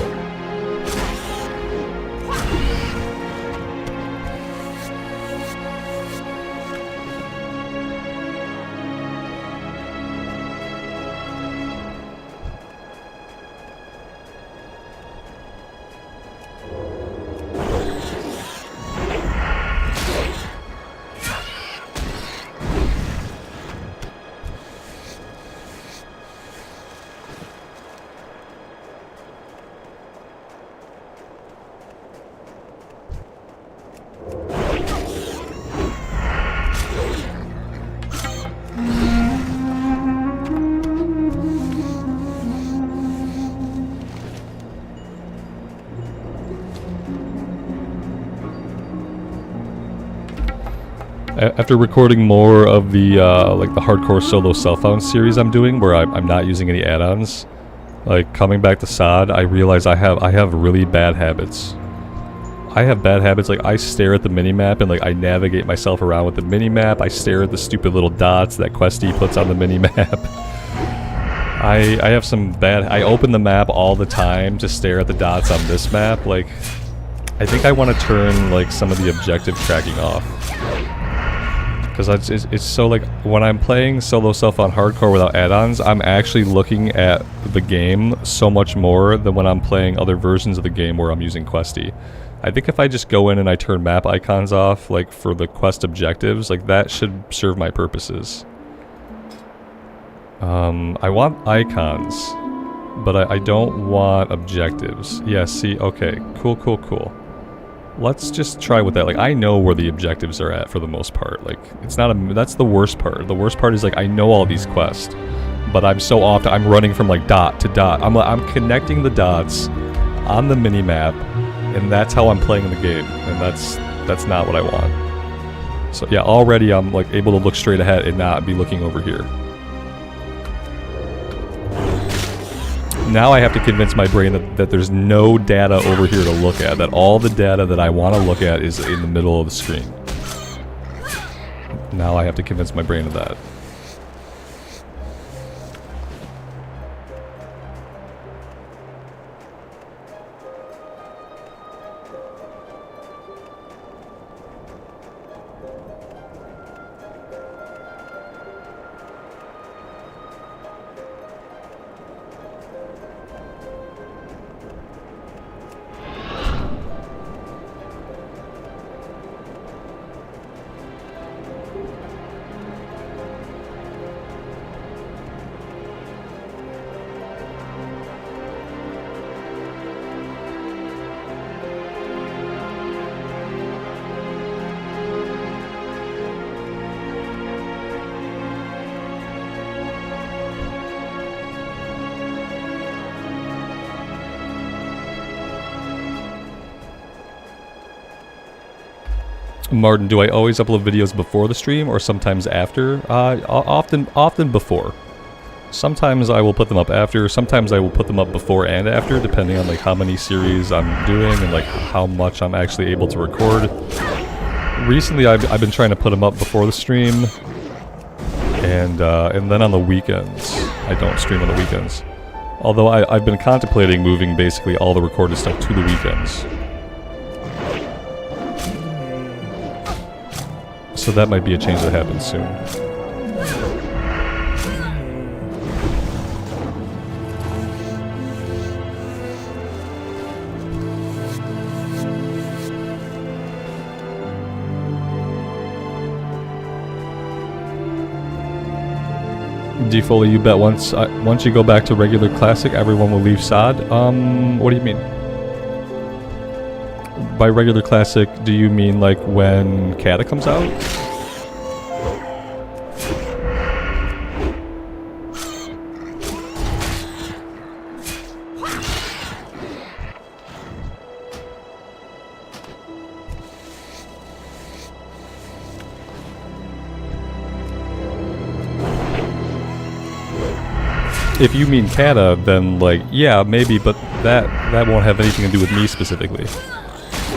After recording more of the like the hardcore solo self-found series I'm doing, where I'm not using any add-ons, like coming back to SOD, I realize I have really bad habits. I have bad habits, like I stare at the minimap and like I navigate myself around with the minimap. I stare at the stupid little dots that Questy puts on the minimap. I have some bad, I open the map all the time to stare at the dots on this map. Like, I think I want to turn like some of the objective tracking off. Because it's so like, when I'm playing solo self on hardcore without add-ons, I'm actually looking at the game so much more than when I'm playing other versions of the game where I'm using Questy. I think if I just go in and I turn map icons off, like for the quest objectives, like that should serve my purposes. I want icons, but I don't want objectives. Yeah, see, okay, cool. Let's just try with that. Like, I know where the objectives are at for the most part. Like, it's not a, that's the worst part. The worst part is like, I know all these quests, but I'm so often, I'm running from like dot to dot. I'm connecting the dots on the mini-map, and that's how I'm playing the game, and that's not what I want. So yeah, already I'm like able to look straight ahead and not be looking over here. Now I have to convince my brain that there's no data over here to look at, that all the data that I want to look at is in the middle of the screen. Now I have to convince my brain of that. Martin, do I always upload videos before the stream or sometimes after? Often before. Sometimes I will put them up after, sometimes I will put them up before and after, depending on like how many series I'm doing and like how much I'm actually able to record. Recently I've been trying to put them up before the stream, and then on the weekends. I don't stream on the weekends. Although I've been contemplating moving basically all the recorded stuff to the weekends. So that might be a change that happens soon. D-Foley, you bet once you go back to regular classic, everyone will leave SOD? What do you mean? By regular classic, do you mean like when Cata comes out? If you mean Cata, then like, yeah, maybe, but that won't have anything to do with me specifically.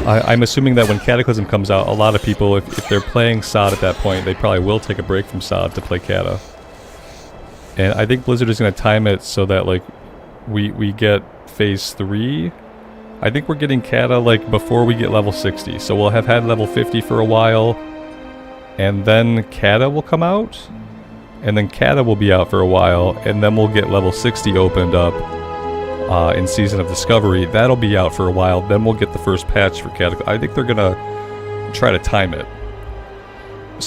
I'm assuming that when Cataclysm comes out, a lot of people, if they're playing SOD at that point, they probably will take a break from SOD to play Cata. And I think Blizzard is going to time it so that like we get phase 3. I think we're getting Cata like before we get level 60. So we'll have had level 50 for a while, and then Cata will come out, and then Cata will be out for a while, and then we'll get level 60 opened up. In Season of Discovery, that'll be out for a while, then we'll get the first patch for Cataclysm. I think they're gonna try to time it.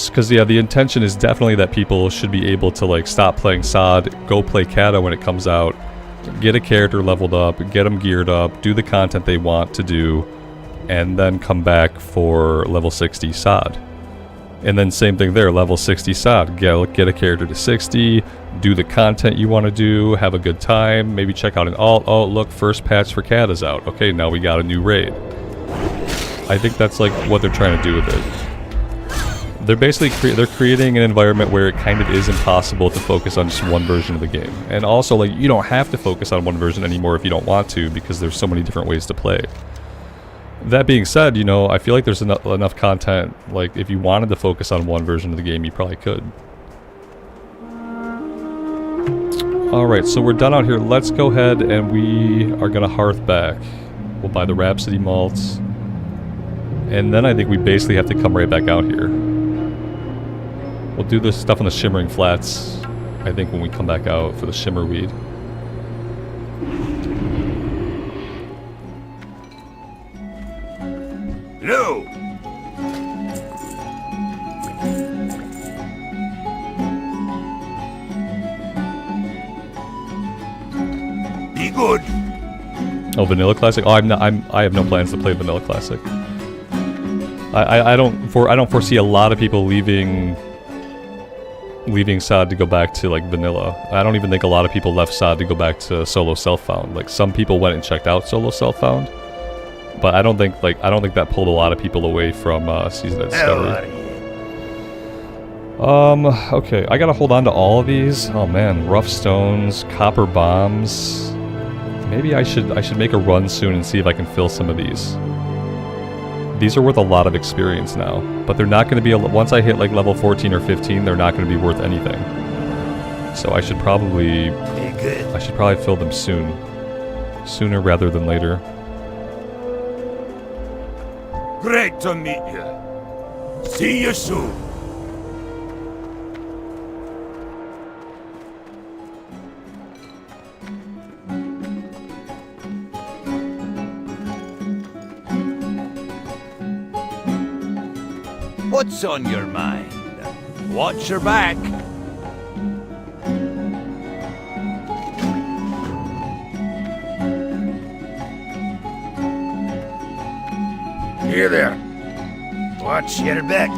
Because, yeah, the intention is definitely that people should be able to, like, stop playing SOD, go play Cata when it comes out, get a character leveled up, get them geared up, do the content they want to do, and then come back for level 60 SOD. And then same thing there, level 60 SOD, get a character to 60, do the content you want to do, have a good time, maybe check out an alt. Oh, look, first patch for Cata's out. Okay, now we got a new raid. I think that's like what they're trying to do with it. they're basically they're creating an environment where it kind of is impossible to focus on just one version of the game. And also, like, you don't have to focus on one version anymore if you don't want to, because there's so many different ways to play. That being said, you know, I feel like there's enough content, like, if you wanted to focus on one version of the game, you probably could. Alright, so we're done out here. Let's go ahead and we are going to hearth back. We'll buy the Rhapsody malts. And then I think we basically have to come right back out here. We'll do this stuff on the Shimmering Flats, I think, when we come back out for the Shimmerweed. No! Be good. Oh, Vanilla Classic? Oh, I have no plans to play Vanilla Classic. I don't foresee a lot of people leaving SOD to go back to, like, Vanilla. I don't even think a lot of people left SOD to go back to Solo Self-Found. Like, some people went and checked out Solo Self-Found, but I don't think that pulled a lot of people away from Season of Discovery. Okay, I gotta hold on to all of these. Oh man, rough stones, copper bombs. Maybe I should make a run soon and see if I can fill some of these. These are worth a lot of experience now, but they're not going to be, once I hit like level 14 or 15, they're not going to be worth anything. So I should probably fill them soon. Sooner rather than later. Great to meet you. See you soon. What's on your mind? Watch your back. Here there. Watch your back.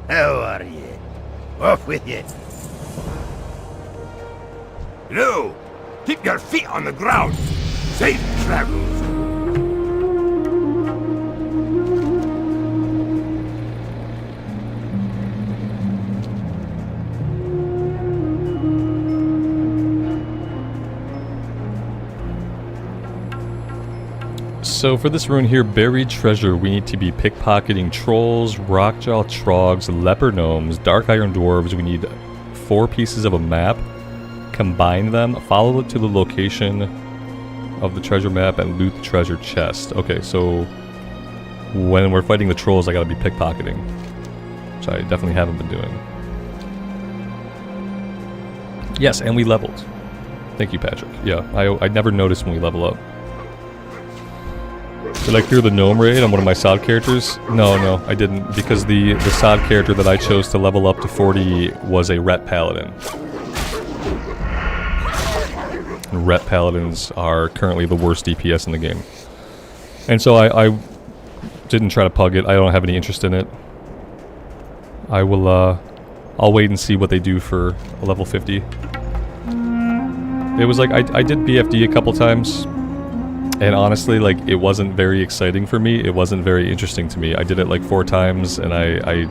How are you? Off with you. No! Keep your feet on the ground! Safe travels! So for this rune here, buried treasure, we need to be pickpocketing trolls, rockjaw trogs, leper gnomes, dark iron dwarves. We need 4 pieces of a map, combine them, follow it to the location of the treasure map, and loot the treasure chest. Okay, so when we're fighting the trolls, I gotta be pickpocketing, which I definitely haven't been doing. Yes, and we leveled. Thank you, Patrick. Yeah, I never noticed when we level up. Did I clear the gnome raid on one of my SOD characters? No, I didn't, because the SOD character that I chose to level up to 40 was a Ret Paladin. And Ret Paladins are currently the worst DPS in the game. And so I didn't try to pug it. I don't have any interest in it. I'll wait and see what they do for a level 50. It was like, I did BFD a couple times. And honestly, like, it wasn't very exciting for me. It wasn't very interesting to me. I did it like 4 times, and I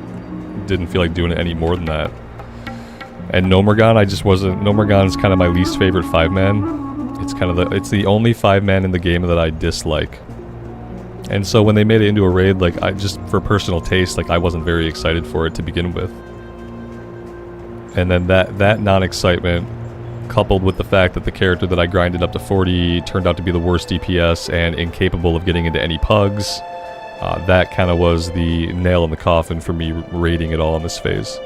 didn't feel like doing it any more than that. And Nomergon, I just wasn't. Nomergon's kind of my least favorite 5-man. It's the only 5-man in the game that I dislike. And so when they made it into a raid, like, I just, for personal taste, like, I wasn't very excited for it to begin with. And then that non-excitement, coupled with the fact that the character that I grinded up to 40 turned out to be the worst DPS and incapable of getting into any pugs, that kind of was the nail in the coffin for me raiding it all in this phase.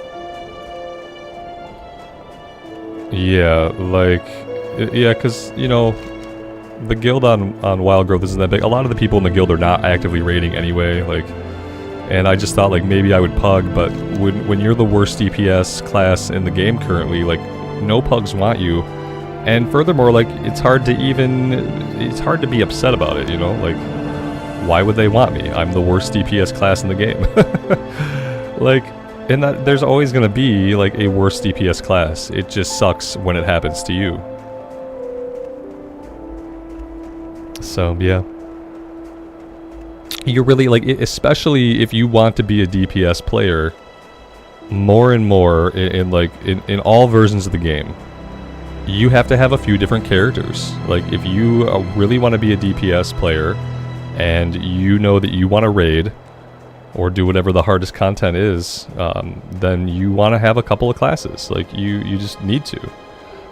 Yeah, like, yeah, because, you know, the guild on Wild Growth isn't that big. A lot of the people in the guild are not actively raiding anyway, like, and I just thought, like, maybe I would pug, but when you're the worst DPS class in the game currently, like, no pugs want you. And furthermore, like, it's hard to be upset about it, you know? Like, why would they want me? I'm the worst DPS class in the game. Like, and that there's always going to be, like, a worse DPS class. It just sucks when it happens to you. So, yeah. You're really, like, especially if you want to be a DPS player, more and more in all versions of the game, you have to have a few different characters. Like, if you really want to be a DPS player, and you know that you want to raid, or do whatever the hardest content is, then you want to have a couple of classes. Like, you just need to.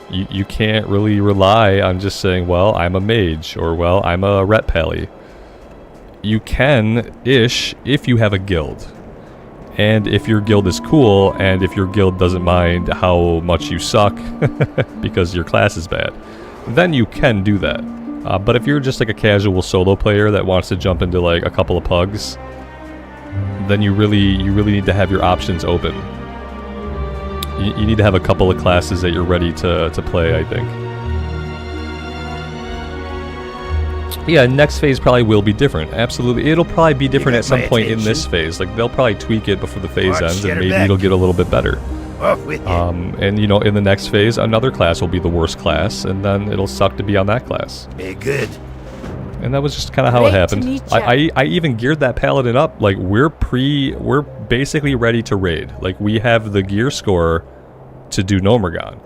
You can't really rely on just saying, well, I'm a mage, or, well, I'm a ret pally. You can-ish if you have a guild. And if your guild is cool, and if your guild doesn't mind how much you suck because your class is bad, then you can do that. But if you're just like a casual solo player that wants to jump into like a couple of pugs, then you really need to have your options open. You need to have a couple of classes that you're ready to play, I think. Yeah, next phase probably will be different. Absolutely. It'll probably be different at some point in this phase. Like, they'll probably tweak it before the phase ends, and maybe it'll get a little bit better. And, you know, in the next phase, another class will be the worst class, and then it'll suck to be on that class. Be good. And that was just kind of how it happened. I even geared that Paladin up. Like, we're basically ready to raid. Like, we have the gear score to do Nomergon.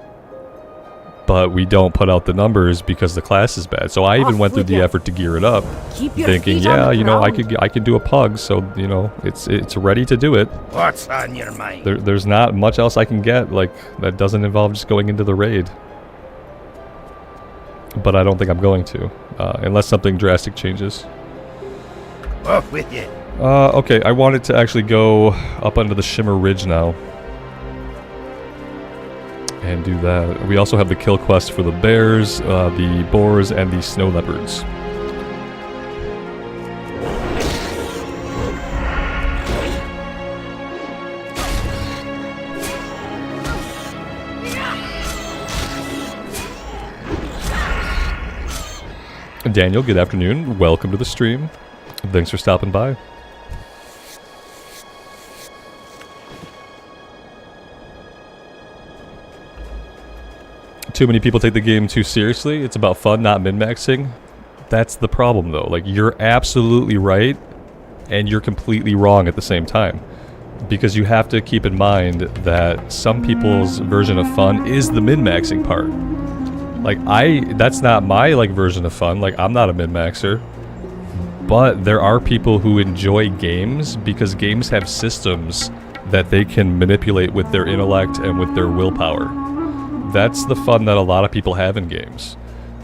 But we don't put out the numbers because the class is bad. So I even went through the effort to gear it up, thinking, yeah, you know, I could do a pug, so, you know, it's ready to do it. What's on your mind? There's not much else I can get, like, that doesn't involve just going into the raid. But I don't think I'm going to, unless something drastic changes. Off with you. Okay, I wanted to actually go up onto the Shimmer Ridge now. And do that. We also have the kill quest for the bears, the boars, and the snow leopards. Daniel, good afternoon. Welcome to the stream. Thanks for stopping by. Too many people take the game too seriously. It's about fun, not min-maxing. That's the problem, though. Like, you're absolutely right, and you're completely wrong at the same time. Because you have to keep in mind that some people's version of fun is the min-maxing part. Like, that's not my, like, version of fun. Like, I'm not a min-maxer. But there are people who enjoy games because games have systems that they can manipulate with their intellect and with their willpower. That's the fun that a lot of people have in games,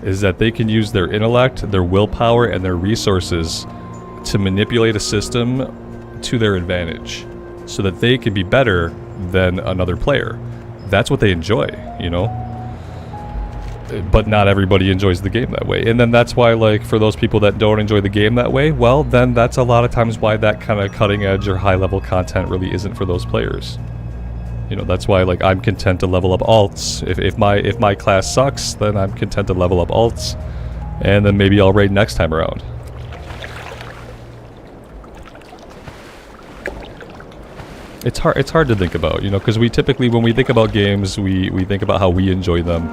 is that they can use their intellect, their willpower, and their resources to manipulate a system to their advantage so that they can be better than another player. That's what they enjoy, you know? But not everybody enjoys the game that way. And then that's why, like, for those people that don't enjoy the game that way, well, then that's a lot of times why that kind of cutting edge or high level content really isn't for those players. You know, that's why, like, I'm content to level up alts. If my class sucks, then I'm content to level up alts, and then maybe I'll raid next time around. It's hard to think about, you know, because we typically, when we think about games, we think about how we enjoy them,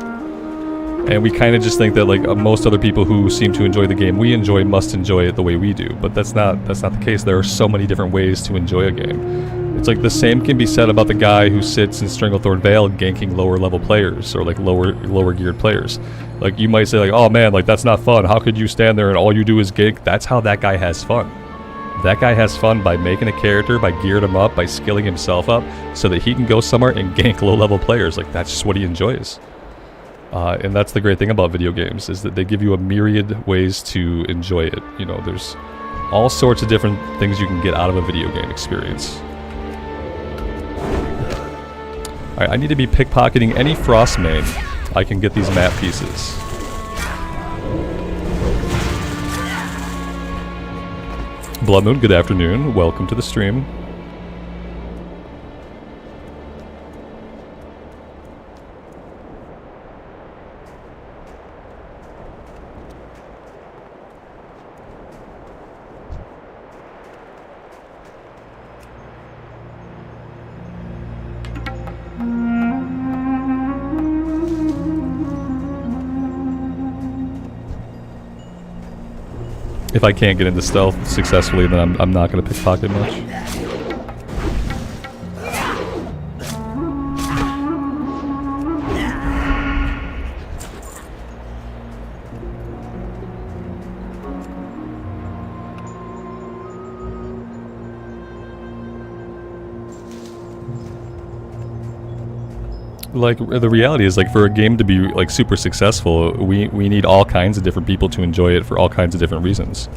and we kind of just think that, like, most other people who seem to enjoy the game we enjoy must enjoy it the way we do. But that's not the case. There are so many different ways to enjoy a game. It's like the same can be said about the guy who sits in Stranglethorn Vale ganking lower level players or like lower geared players. Like you might say like, oh man, like that's not fun. How could you stand there and all you do is gank? That's how that guy has fun. That guy has fun by making a character, by gearing him up, by skilling himself up so that he can go somewhere and gank low level players. Like that's just what he enjoys. And that's the great thing about video games is that they give you a myriad ways to enjoy it. You know, there's all sorts of different things you can get out of a video game experience. Alright, I need to be pickpocketing any Frostmane I can get these map pieces. Blood Moon, good afternoon. Welcome to the stream. If I can't get into stealth successfully, then I'm not going to pickpocket much. Like, the reality is, like, for a game to be, like, super successful, we need all kinds of different people to enjoy it for all kinds of different reasons.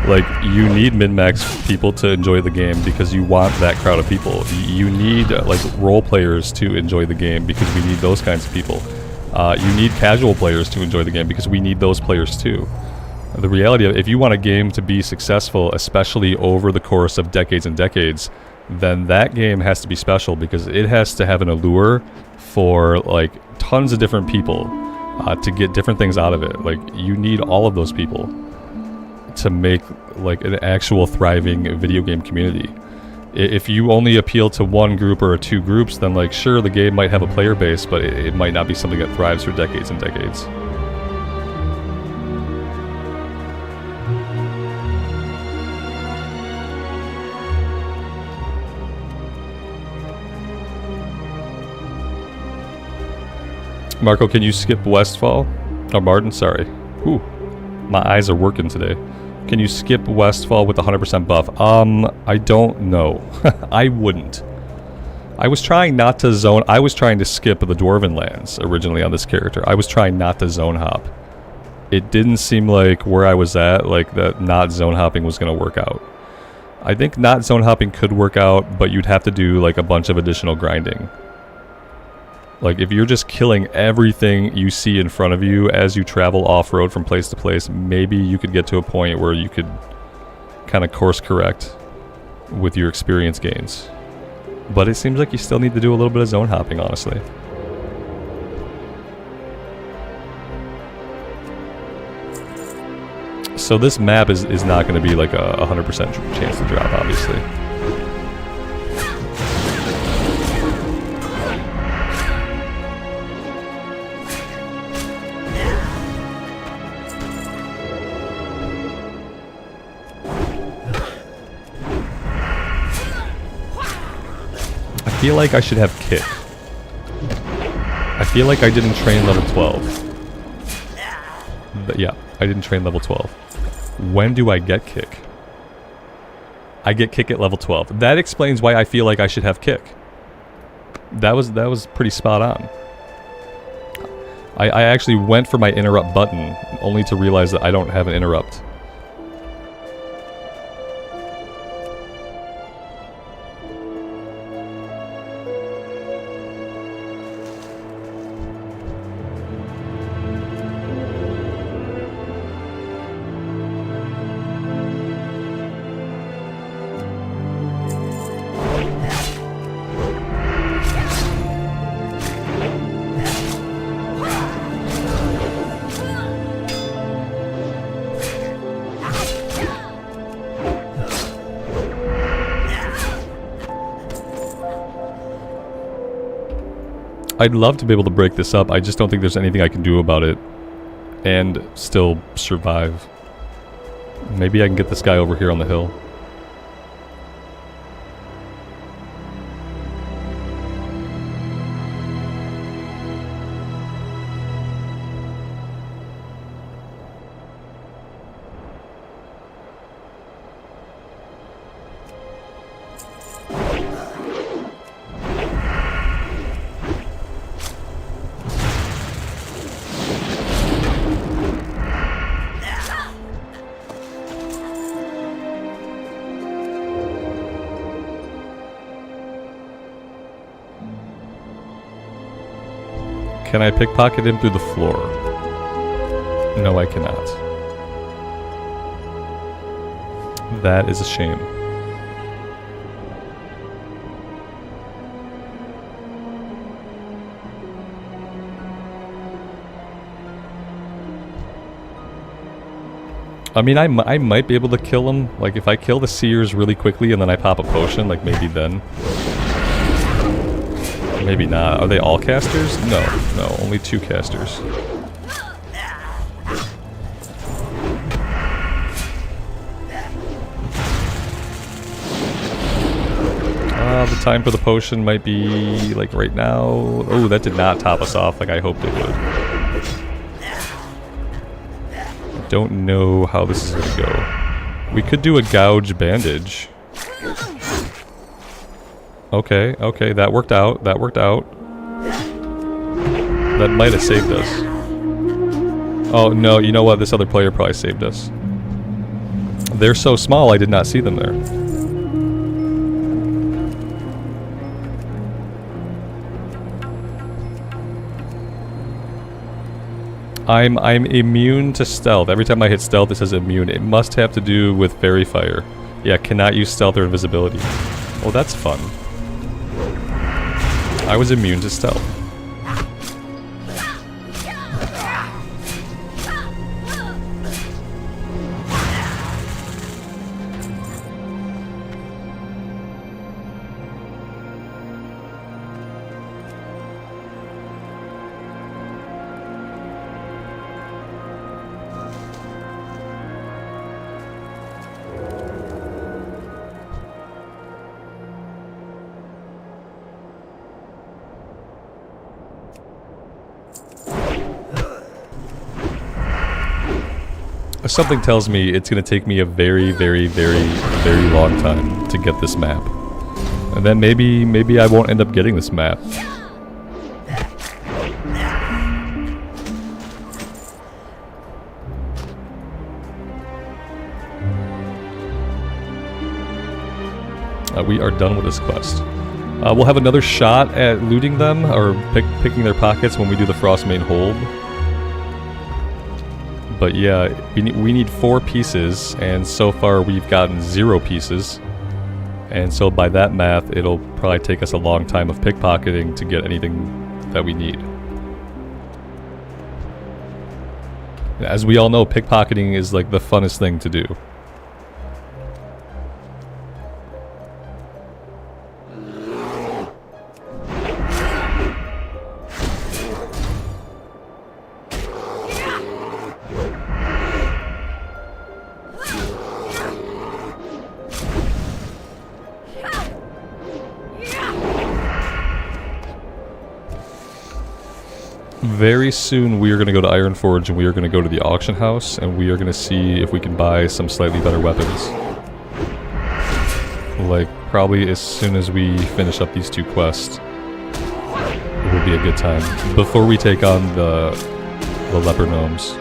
Like, you need min-max people to enjoy the game because you want that crowd of people. You need, like, role players to enjoy the game because we need those kinds of people. You need casual players to enjoy the game because we need those players too. The reality of, if you want a game to be successful, especially over the course of decades and decades, then that game has to be special because it has to have an allure for like tons of different people to get different things out of it. Like you need all of those people to make like an actual thriving video game community. If you only appeal to one group or two groups, then like sure the game might have a player base, but it might not be something that thrives for decades and decades. Marco, can you skip Westfall? Oh, Martin, sorry. Ooh, my eyes are working today. Can you skip Westfall with 100% buff? I don't know. I wouldn't. I was trying not to zone. I was trying to skip the Dwarven lands originally on this character. I was trying not to zone hop. It didn't seem like where I was at, like that not zone hopping was going to work out. I think not zone hopping could work out, but you'd have to do like a bunch of additional grinding. Like, if you're just killing everything you see in front of you as you travel off-road from place to place, maybe you could get to a point where you could kind of course correct with your experience gains. But it seems like you still need to do a little bit of zone hopping, honestly. So this map is not going to be like a 100% chance to drop, obviously. I feel like I should have kick. I feel like I didn't train level 12. But yeah, I didn't train level 12. When do I get kick? I get kick at level 12. That explains why I feel like I should have kick. That was pretty spot on. I actually went for my interrupt button, only to realize that I don't have an interrupt. I'd love to be able to break this up, I just don't think there's anything I can do about it and still survive. Maybe I can get this guy over here on the hill. Can I pickpocket him through the floor? No, I cannot. That is a shame. I mean, I might be able to kill him. Like, if I kill the seers really quickly and then I pop a potion, like, maybe then. Maybe not. Are they all casters? No, no, only 2 casters. The time for the potion might be, like, right now. Oh, that did not top us off like I hoped it would. Don't know how this is gonna go. We could do a gouge bandage. Okay, okay, that worked out. That worked out. That might have saved us. Oh, no, you know what? This other player probably saved us. They're so small, I did not see them there. I'm immune to stealth. Every time I hit stealth, it says immune. It must have to do with fairy fire. Yeah, cannot use stealth or invisibility. Well, that's fun. I was immune to stealth. Something tells me it's going to take me a very, very, very, very long time to get this map. And then maybe I won't end up getting this map. We are done with this quest. We'll have another shot at looting them, or picking their pockets when we do the Frostmane Hold. But yeah, we need 4 pieces, and so far we've gotten 0 pieces. And so by that math, it'll probably take us a long time of pickpocketing to get anything that we need. As we all know, pickpocketing is like the funnest thing to do. Very soon we are going to go to Ironforge and we are going to go to the auction house and we are going to see if we can buy some slightly better weapons. Like, probably as soon as we finish up these 2 quests, it will be a good time. Before we take on the leper gnomes.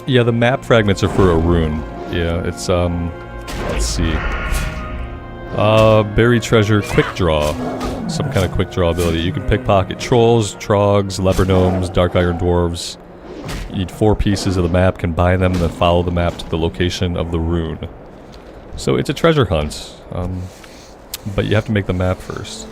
Yeah, the map fragments are for a rune. Yeah, it's, let's see. Buried treasure, quick draw. Some kind of quick draw ability. You can pickpocket trolls, trogs, leper gnomes, dark iron dwarves. You need 4 pieces of the map, combine them, and then follow the map to the location of the rune. So it's a treasure hunt, but you have to make the map first.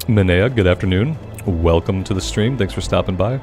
Minea, good afternoon. Welcome to the stream. Thanks for stopping by.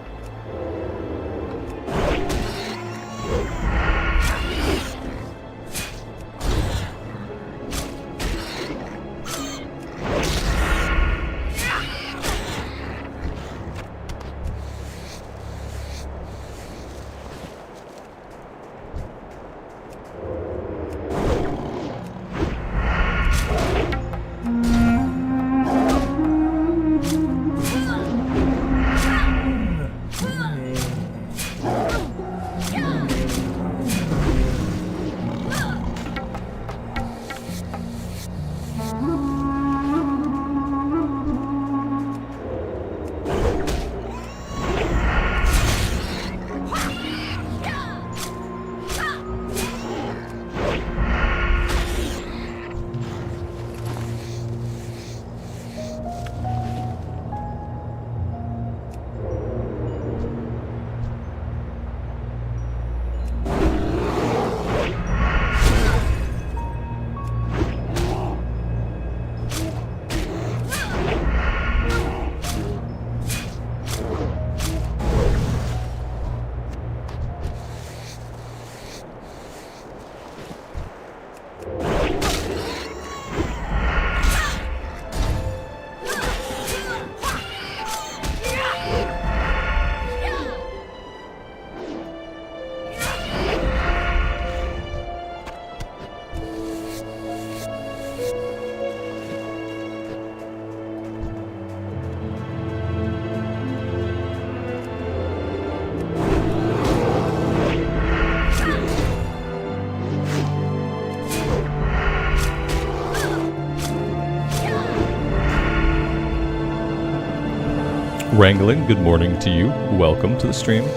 Wrangling, good morning to you. Welcome to the stream.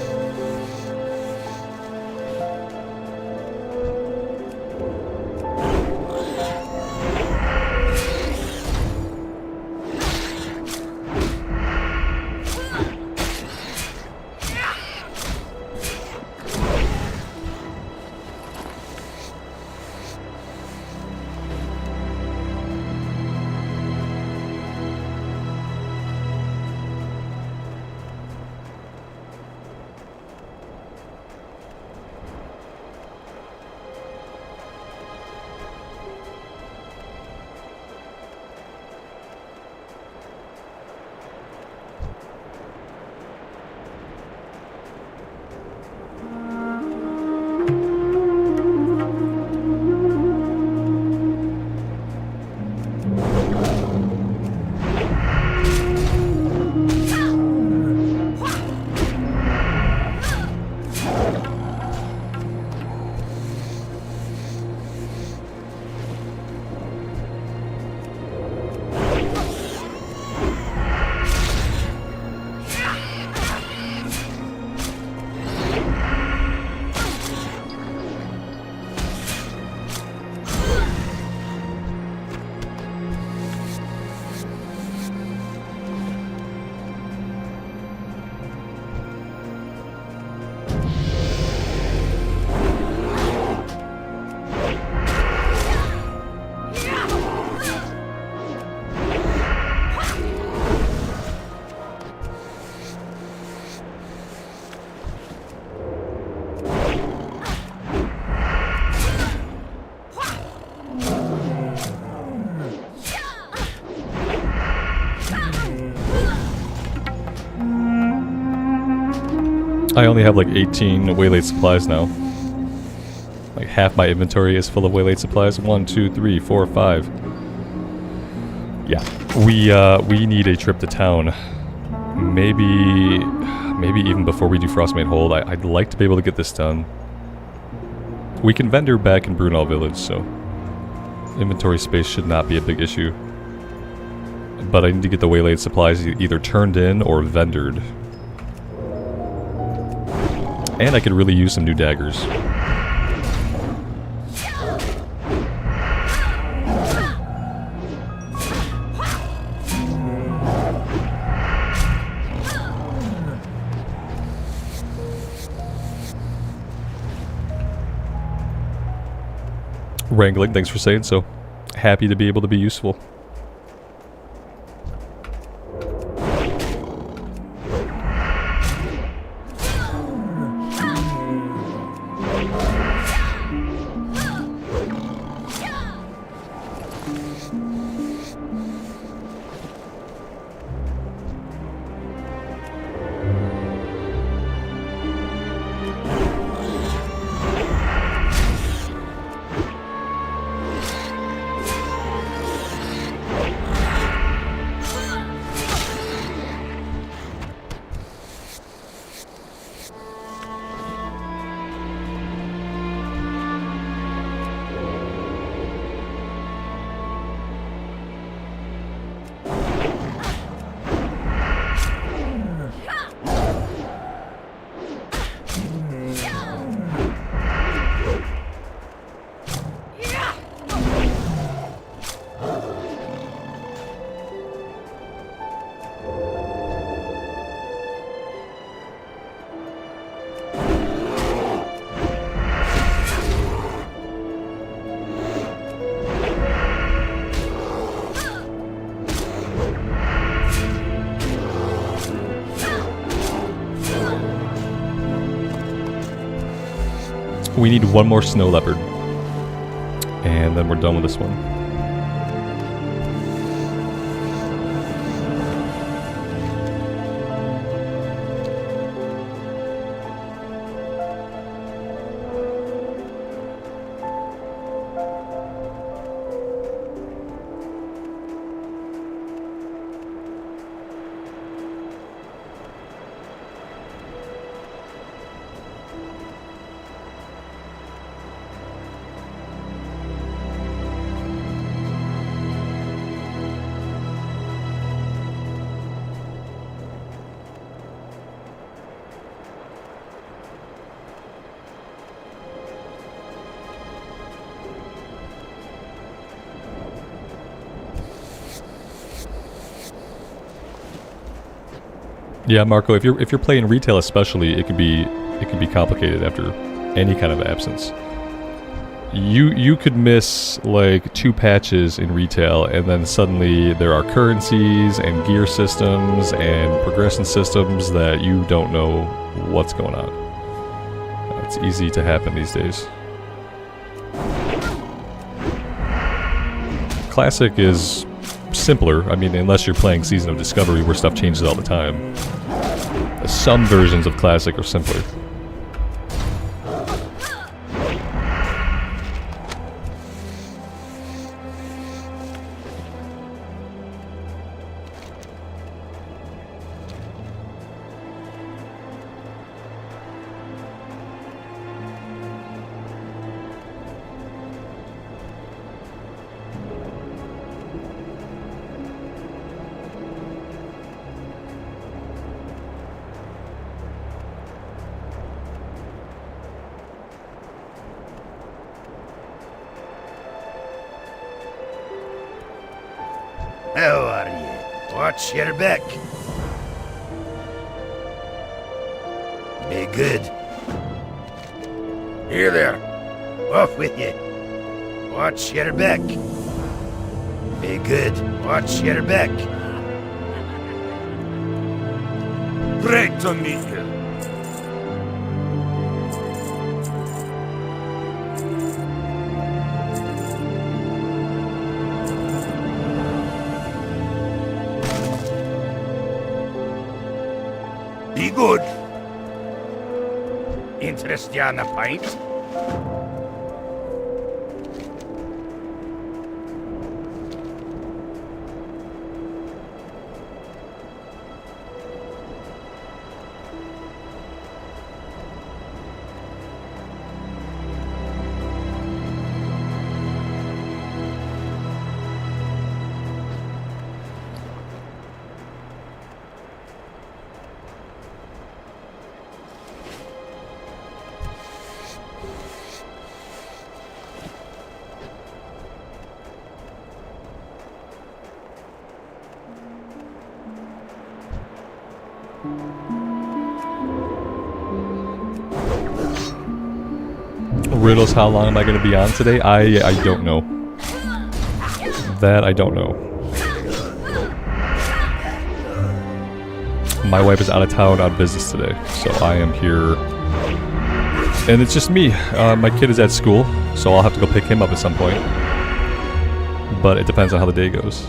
I only have like 18 waylaid supplies now. Like half my inventory is full of waylaid supplies. 1, 2, 3, 4, 5. Yeah, we need a trip to town. Maybe even before we do Frostmane Hold. I'd like to be able to get this done. We can vendor back in Bruna Village, so inventory space should not be a big issue. But I need to get the waylaid supplies either turned in or vendored. And I could really use some new daggers. Wrangling, thanks for saying so. Happy to be able to be useful. We need one more snow leopard. And then we're done with this one. Yeah, Marco, if you're playing retail especially, it can be complicated after any kind of absence. You could miss like 2 patches in retail, and then suddenly there are currencies and gear systems and progression systems that you don't know what's going on. It's easy to happen these days. Classic is simpler. I mean, unless you're playing Season of Discovery where stuff changes all the time. Some versions of Classic are simpler. How are you? Watch your back. Be good. Here there. Off with you. Watch your back. Be good. Watch your back. Great to meet you. Be good. interest you on a pint? Riddles, how long am I going to be on today? I don't know. That I don't know. My wife is out of town on business today, so I am here. And it's just me. My kid is at school, so I'll have to go pick him up at some point. But it depends on how the day goes.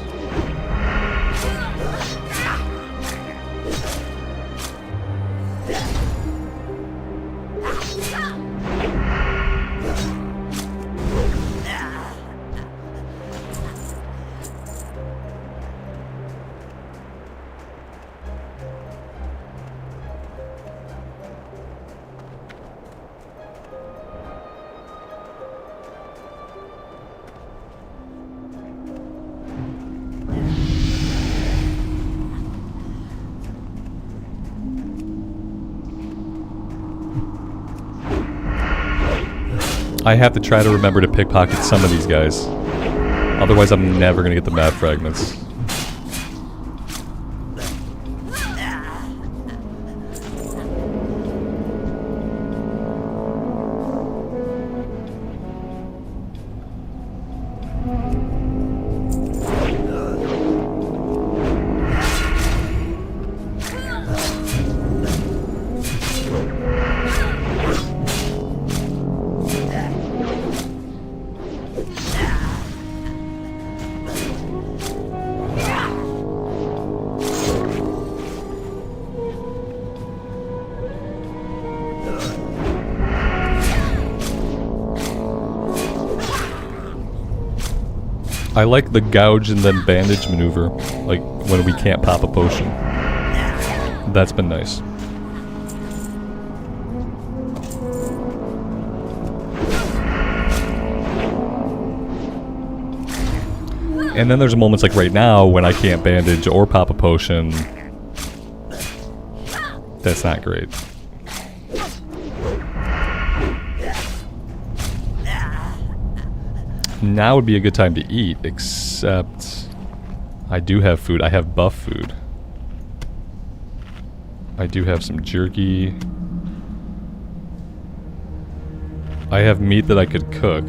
I have to try to remember to pickpocket some of these guys. Otherwise I'm never gonna get the map fragments. I like the gouge and then bandage maneuver, like when we can't pop a potion. That's been nice. And then there's moments like right now when I can't bandage or pop a potion. That's not great. Now would be a good time to eat, except I do have food. I have buff food. I do have some jerky. I have meat that I could cook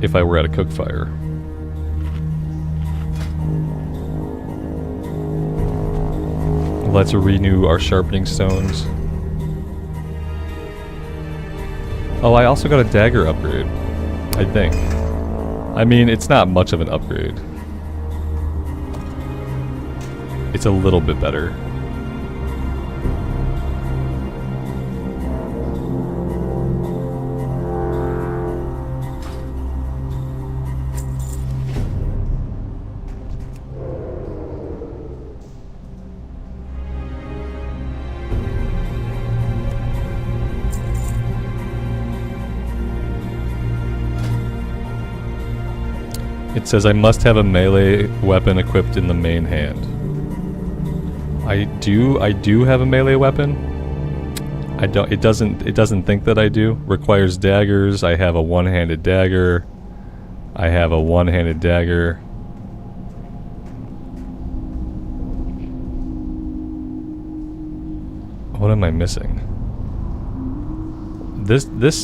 if I were at a cook fire. Let's renew our sharpening stones. Oh, I also got a dagger upgrade. I think. I mean, it's not much of an upgrade. It's a little bit better. It says I must have a melee weapon equipped in the main hand. I do have a melee weapon. It doesn't think that I do. Requires daggers. I have a one-handed dagger. I have a one-handed dagger. What am I missing?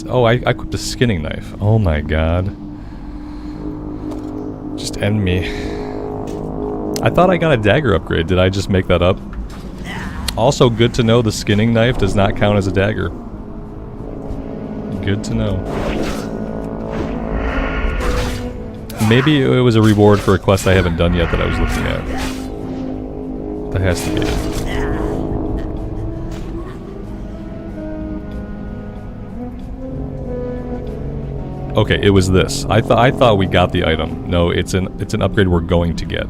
Oh, I equipped a skinning knife. Oh my god. Just end me. I thought I got a dagger upgrade. Did I just make that up? Also, good to know the skinning knife does not count as a dagger. Good to know. Maybe it was a reward for a quest I haven't done yet that I was looking at. That has to be it. Okay, it was this. I thought we got the item. No, it's an upgrade we're going to get.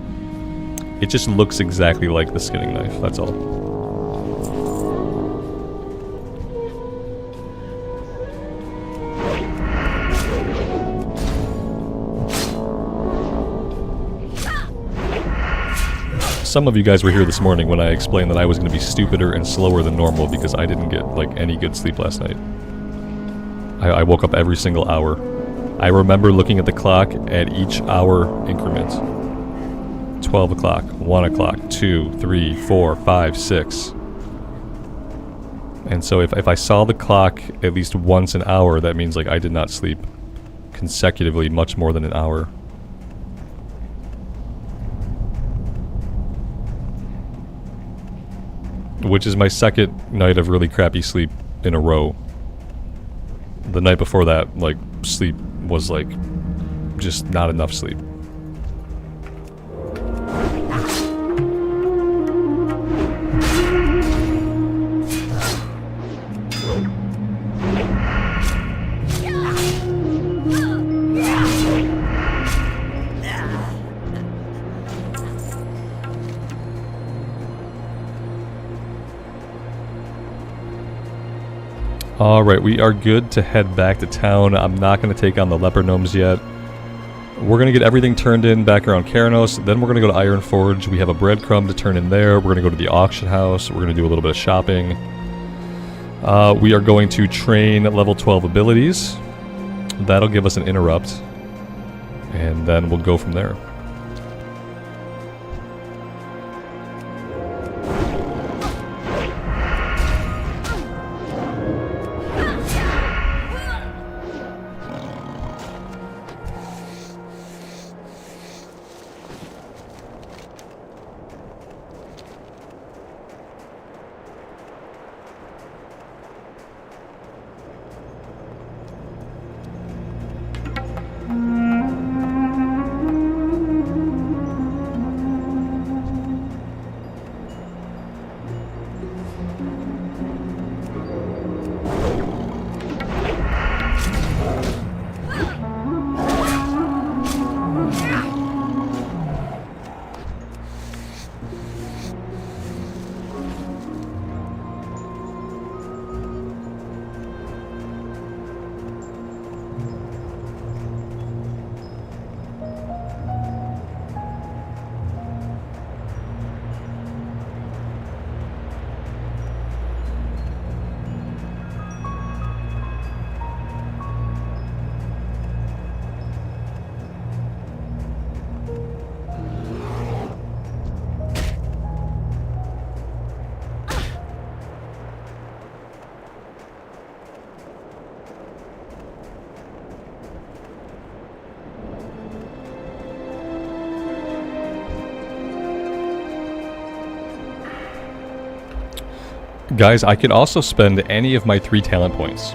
It just looks exactly like the skinning knife, that's all. Some of you guys were here this morning when I explained that I was going to be stupider and slower than normal because I didn't get, like, any good sleep last night. I woke up every single hour. I remember looking at the clock at each hour increment. 12 o'clock, 1 o'clock, 2, 3, 4, 5, 6. And so if I saw the clock at least once an hour, that means like I did not sleep consecutively much more than an hour. Which is my second night of really crappy sleep in a row. The night before that, like, sleep was like just not enough sleep. Alright, we are good to head back to town. I'm not going to take on the leper gnomes yet. We're going to get everything turned in back around Karanos, then we're going to go to Ironforge. We have a breadcrumb to turn in there. We're going to go to the auction house. We're going to do a little bit of shopping. We are going to train level 12 abilities. That'll give us an interrupt. And then we'll go from there. Guys, I can also spend any of my 3 talent points.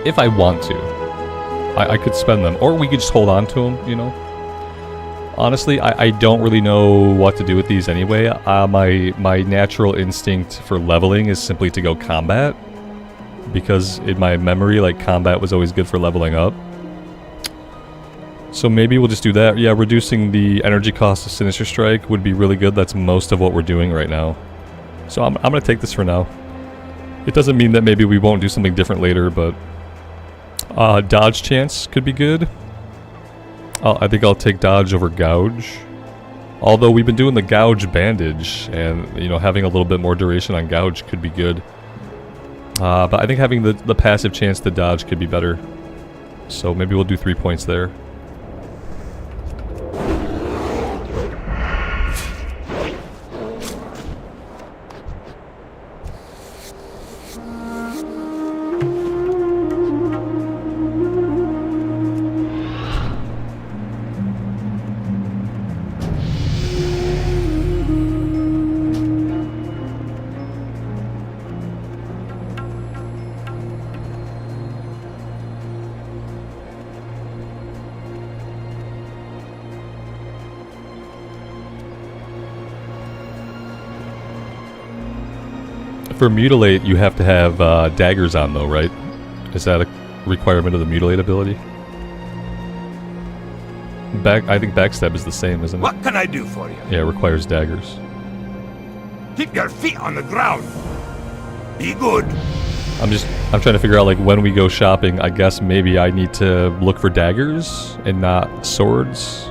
If I want to. I could spend them. Or we could just hold on to them, you know? Honestly, I don't really know what to do with these anyway. My natural instinct for leveling is simply to go combat. Because in my memory, like, combat was always good for leveling up. So maybe we'll just do that. Yeah, reducing the energy cost of Sinister Strike would be really good. That's most of what we're doing right now. So I'm going to take this for now. It doesn't mean that maybe we won't do something different later, but... dodge chance could be good. I think I'll take dodge over gouge. Although we've been doing the gouge bandage, and, you know, having a little bit more duration on gouge could be good. But I think having the passive chance to dodge could be better. So maybe we'll do 3 points there. For Mutilate, you have to have daggers on, though, right? Is that a requirement of the Mutilate ability? I think backstab is the same, isn't it? What can I do for you? Yeah, it requires daggers. Keep your feet on the ground. Be good. I'm trying to figure out like when we go shopping. I guess maybe I need to look for daggers and not swords.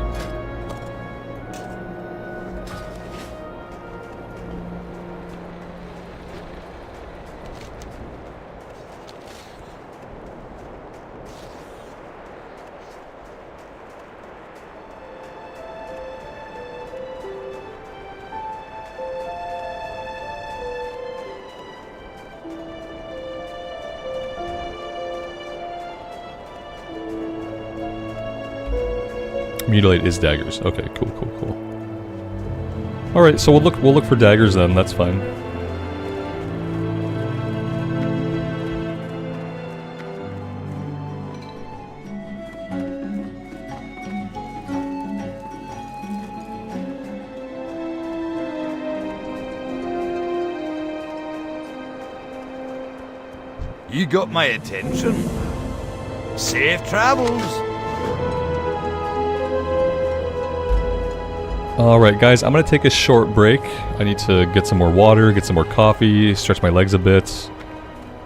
Mutilate is daggers. Okay, cool. All right, so we'll look for daggers then. That's fine. You got my attention. Safe travels. Alright guys, I'm going to take a short break. I need to get some more water, get some more coffee, stretch my legs a bit,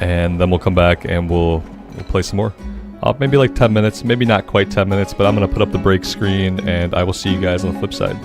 and then we'll come back and we'll play some more. Maybe like 10 minutes, maybe not quite 10 minutes, but I'm going to put up the break screen and I will see you guys on the flip side.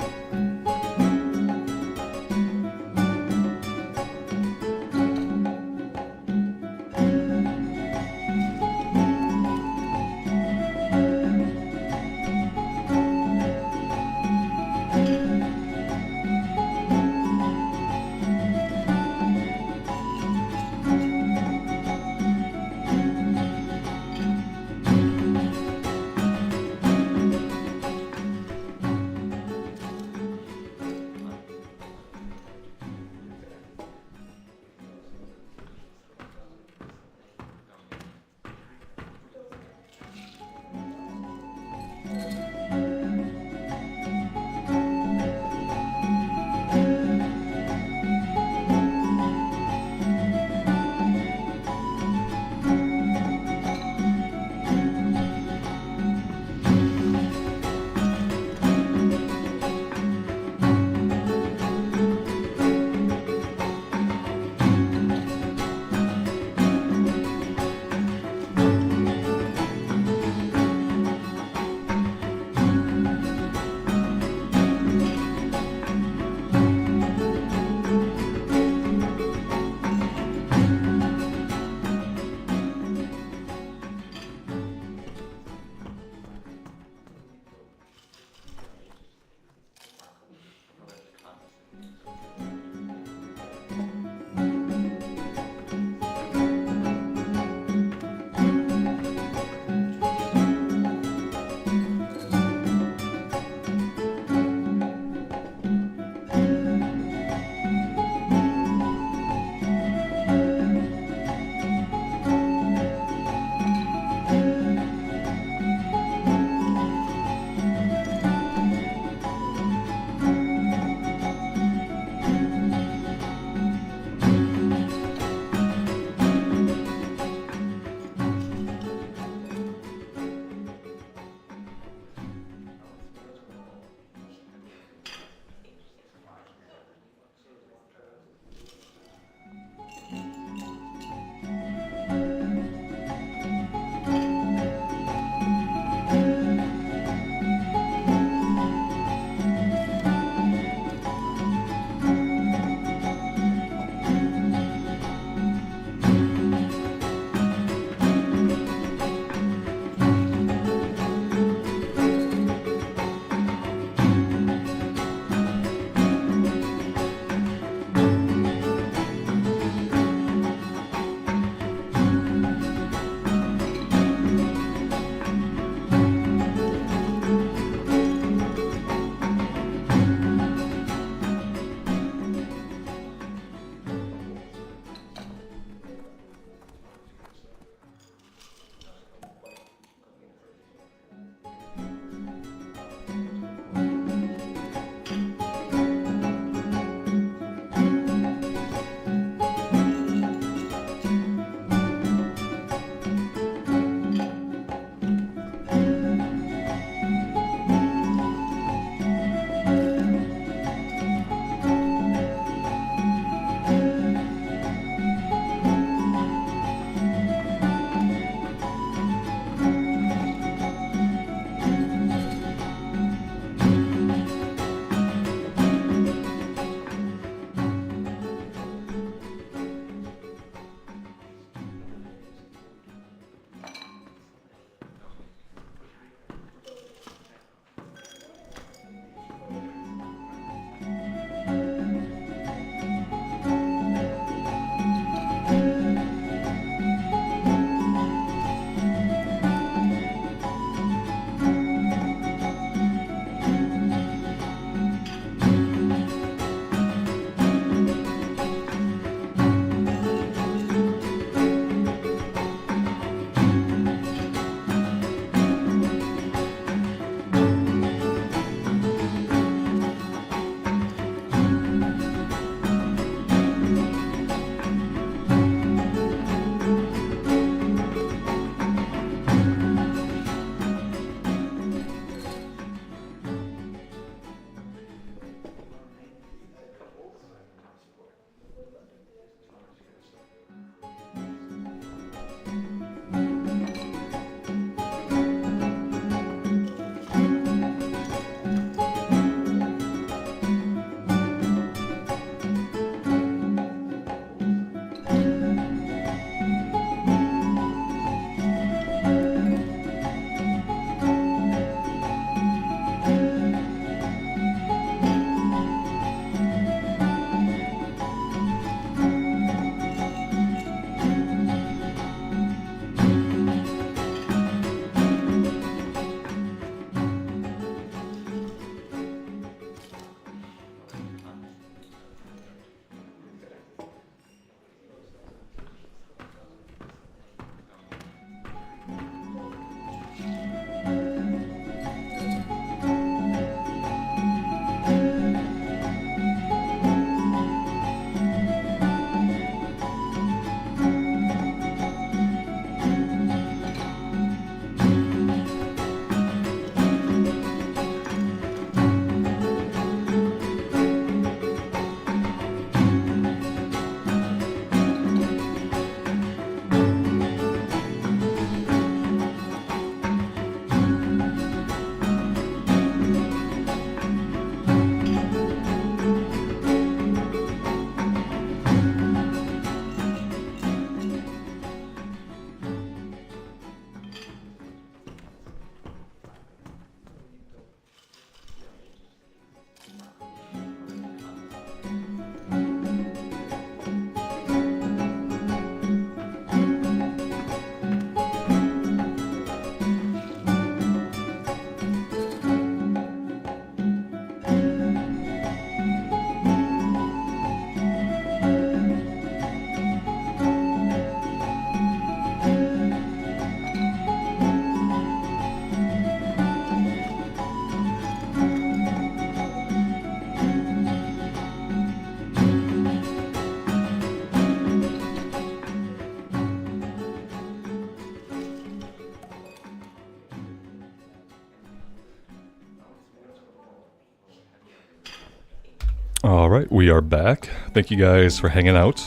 Alright, we are back. Thank you guys for hanging out.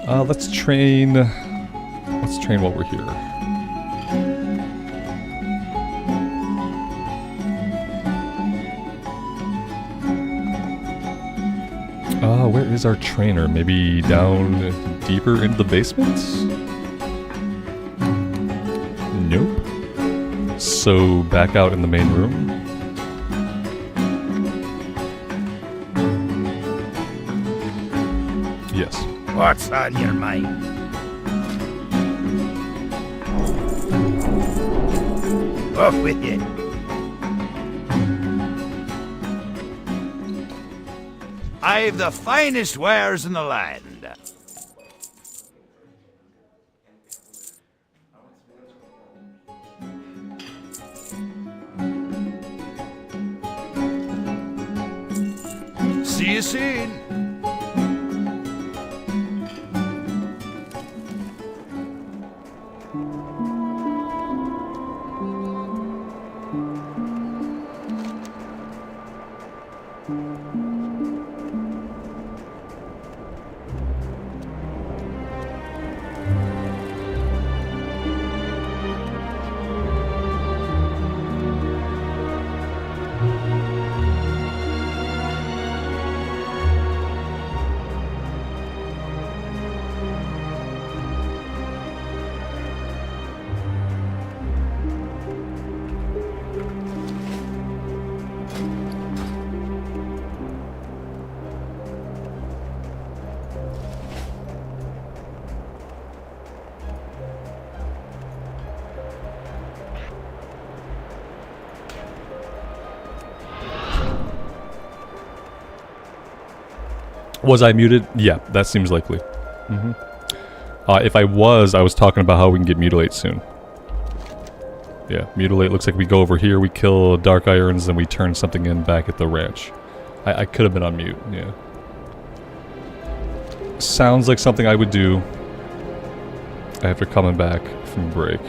Let's train while we're here. Where is our trainer? Maybe down deeper into the basement? Nope. So back out in the main room. Yes. What's on your mind? Off with you. I've the finest wares in the land. See you soon. Was I muted? Yeah, that seems likely. If I was talking about how we can get Mutilate soon. Yeah, Mutilate looks like we go over here, we kill Dark Irons, then we turn something in back at the ranch. I could have been on mute, yeah. Sounds like something I would do after coming back from break.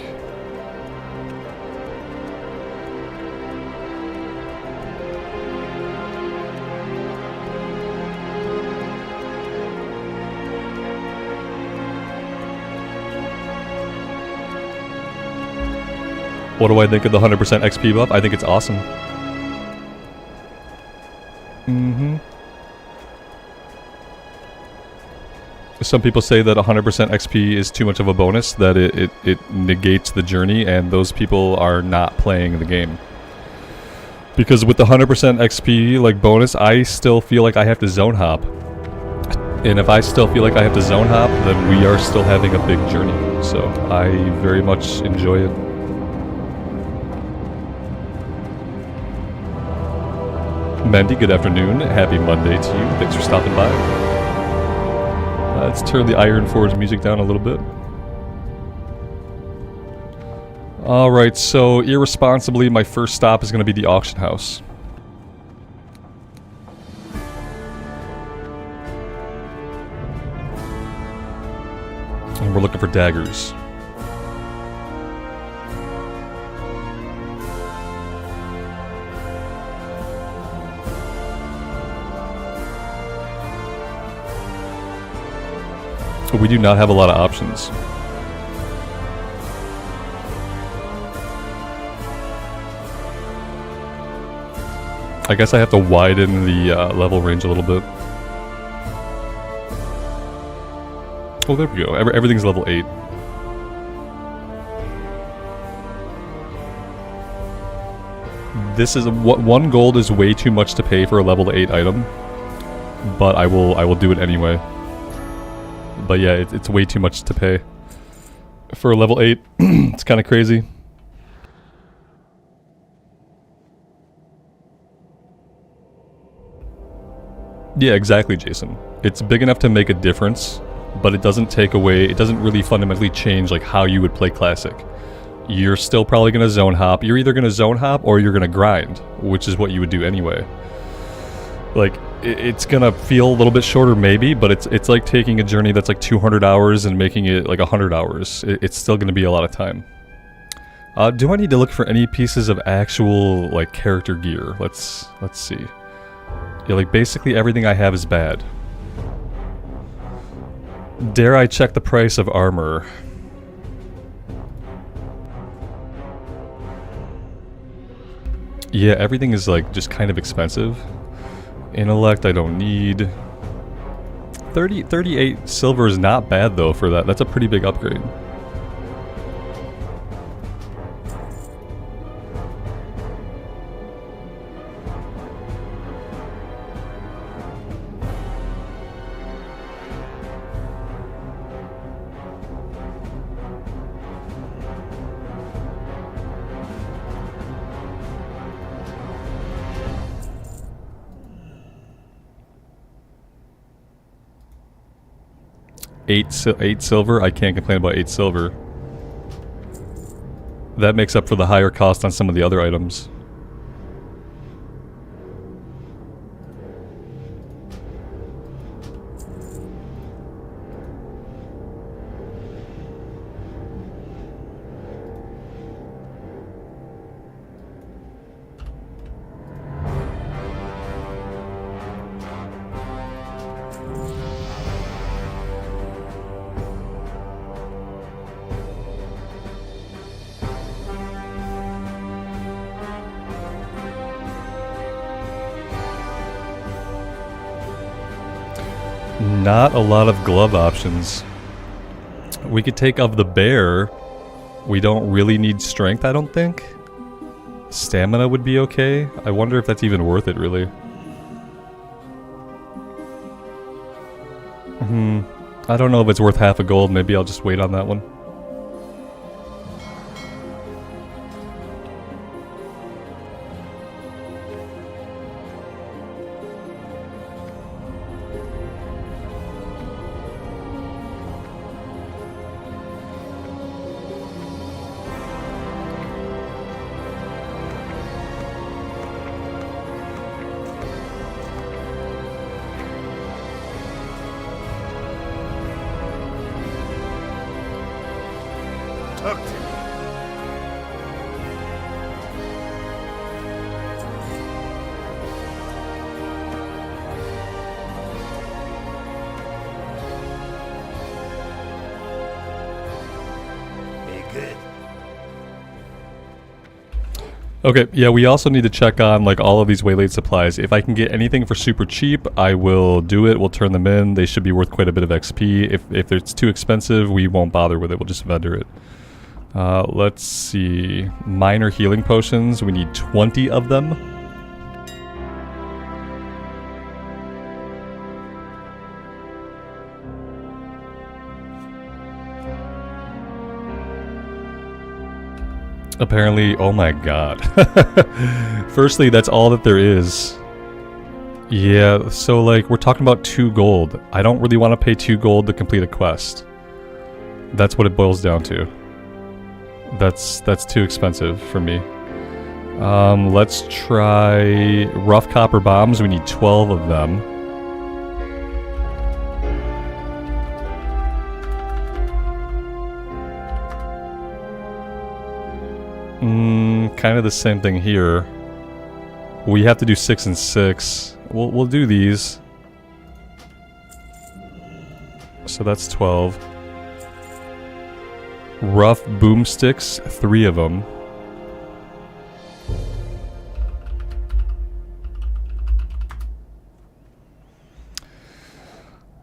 What do I think of the 100% XP buff? I think it's awesome. Some people say that 100% XP is too much of a bonus, that it negates the journey, and those people are not playing the game. Because with the 100% XP like bonus, I still feel like I have to zone hop. And if I still feel like I have to zone hop, then we are still having a big journey. So I very much enjoy it. Mandy, good afternoon. Happy Monday to you. Thanks for stopping by. Let's turn the Iron Forge music down a little bit. Alright, so irresponsibly, my first stop is going to be the auction house. And we're looking for daggers. We do not have a lot of options. I guess I have to widen the level range a little bit. Oh, there we go. Everything's level 8. This is one gold is way too much to pay for a level 8 item, but I will do it anyway. But yeah, it's way too much to pay for a level 8. It's kind of crazy. Yeah, exactly, Jason. It's big enough to make a difference, but it doesn't take away, it doesn't really fundamentally change like how you would play Classic. You're still probably going to zone hop. You're either going to zone hop or you're going to grind, which is what you would do anyway. Like, it's gonna feel a little bit shorter maybe, but it's like taking a journey that's like 200 hours and making it like 100 hours. It's still gonna be a lot of time. Do I need to look for any pieces of actual like character gear? Let's see. Yeah, like basically everything I have is bad. Dare I check the price of armor? Yeah, everything is like just kind of expensive. Intellect I don't need. 38 silver is not bad though for that. That's a pretty big upgrade. Eight silver? I can't complain about 8 silver. That makes up for the higher cost on some of the other items. Not a lot of glove options. We could take of the bear. We don't really need strength, I don't think. Stamina would be okay. I wonder if that's even worth it, really. I don't know if it's worth half a gold. Maybe I'll just wait on that one. Talk to me. Be good. Okay, yeah, we also need to check on like all of these waylaid supplies. If I can get anything for super cheap, I will do it. We'll turn them in. They should be worth quite a bit of XP. If it's too expensive, we won't bother with it. We'll just vendor it. Let's see. Minor healing potions. We need 20 of them. Apparently, oh my god. Firstly, that's all that there is. Yeah, so like, we're talking about 2 gold. I don't really want to pay 2 gold to complete a quest. That's what it boils down to. That's too expensive for me. Let's try rough copper bombs. We need 12 of them. Kind of the same thing here. We have to do 6 and 6. We'll do these. So that's 12. Rough boomsticks, 3 of them.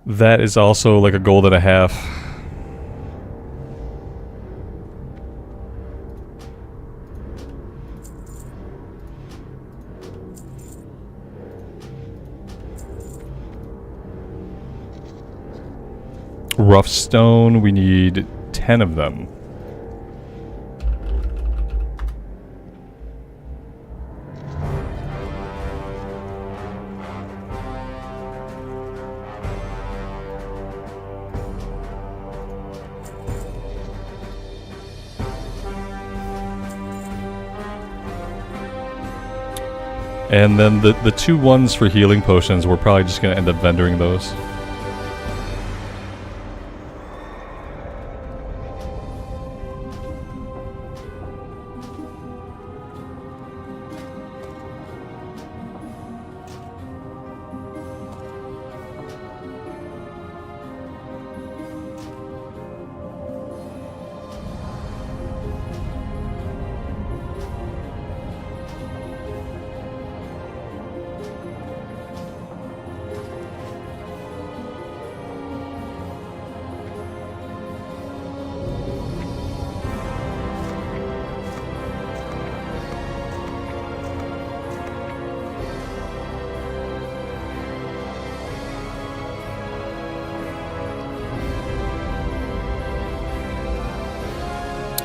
That is also like a gold and a half. Rough stone, we need 10 of them. And then the 2 ones for healing potions, we're probably just going to end up vendoring those.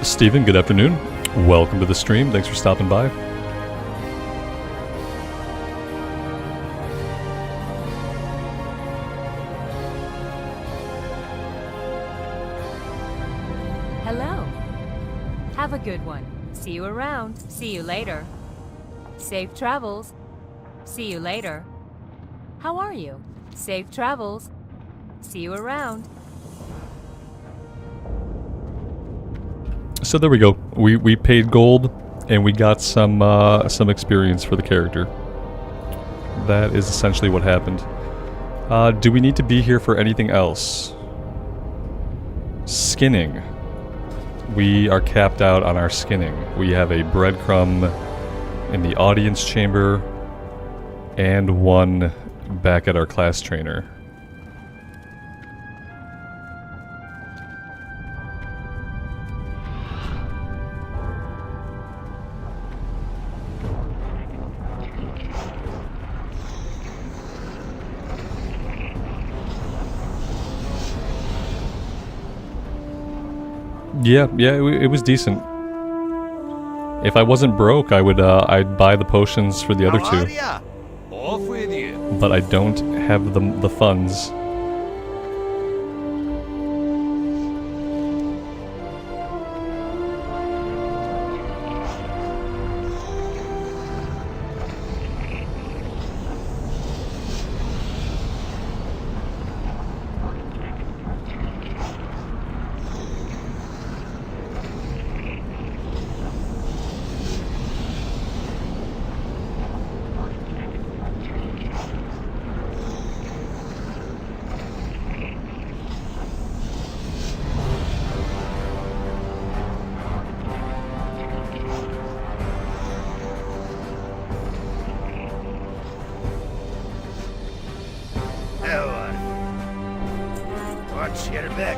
Steven, good afternoon. Welcome to the stream. Thanks for stopping by. Hello. Have a good one. See you around. See you later. Safe travels. See you later. How are you? Safe travels. See you around. So there we go. We paid gold, and we got some experience for the character. That is essentially what happened. Do we need to be here for anything else? Skinning. We are capped out on our skinning. We have a breadcrumb in the audience chamber, and one back at our class trainer. Yeah, it was decent. If I wasn't broke, I would I'd buy the potions for the other two. Off with you. But I don't have the funds. Watch your back.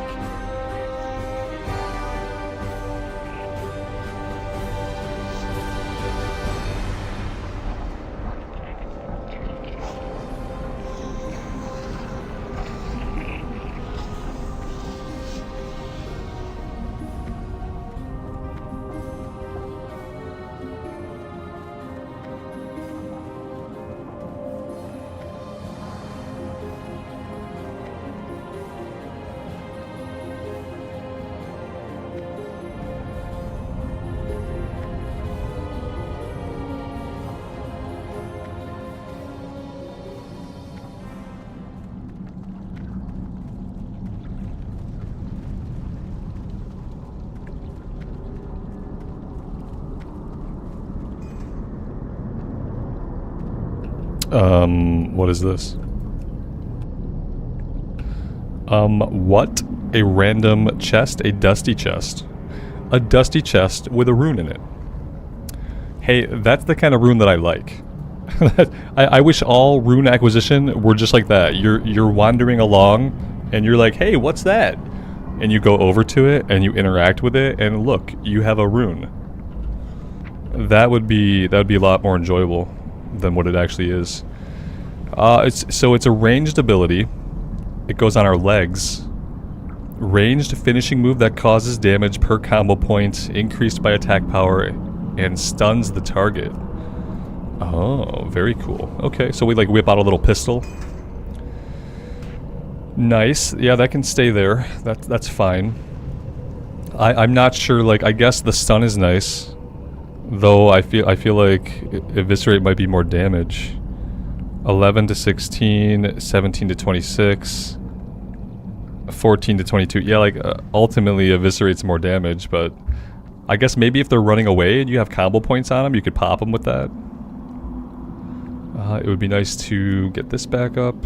What is this? What? A random chest? A dusty chest. A dusty chest with a rune in it. Hey, that's the kind of rune that I like. I wish all rune acquisition were just like that. You're wandering along, and you're like, hey, what's that? And you go over to it, and you interact with it, and look, you have a rune. That would be a lot more enjoyable than what it actually is. It's a ranged ability. It goes on our legs. Ranged finishing move that causes damage per combo point, increased by attack power, and stuns the target. Oh, very cool. Okay, so we like whip out a little pistol. Nice. Yeah, that can stay there. That's fine. I'm not sure. Like, I guess the stun is nice, though. I feel like eviscerate might be more damage. 11 to 16, 17 to 26, 14 to 22. Yeah, like ultimately eviscerates more damage, but I guess maybe if they're running away and you have combo points on them, you could pop them with that. It would be nice to get this back up.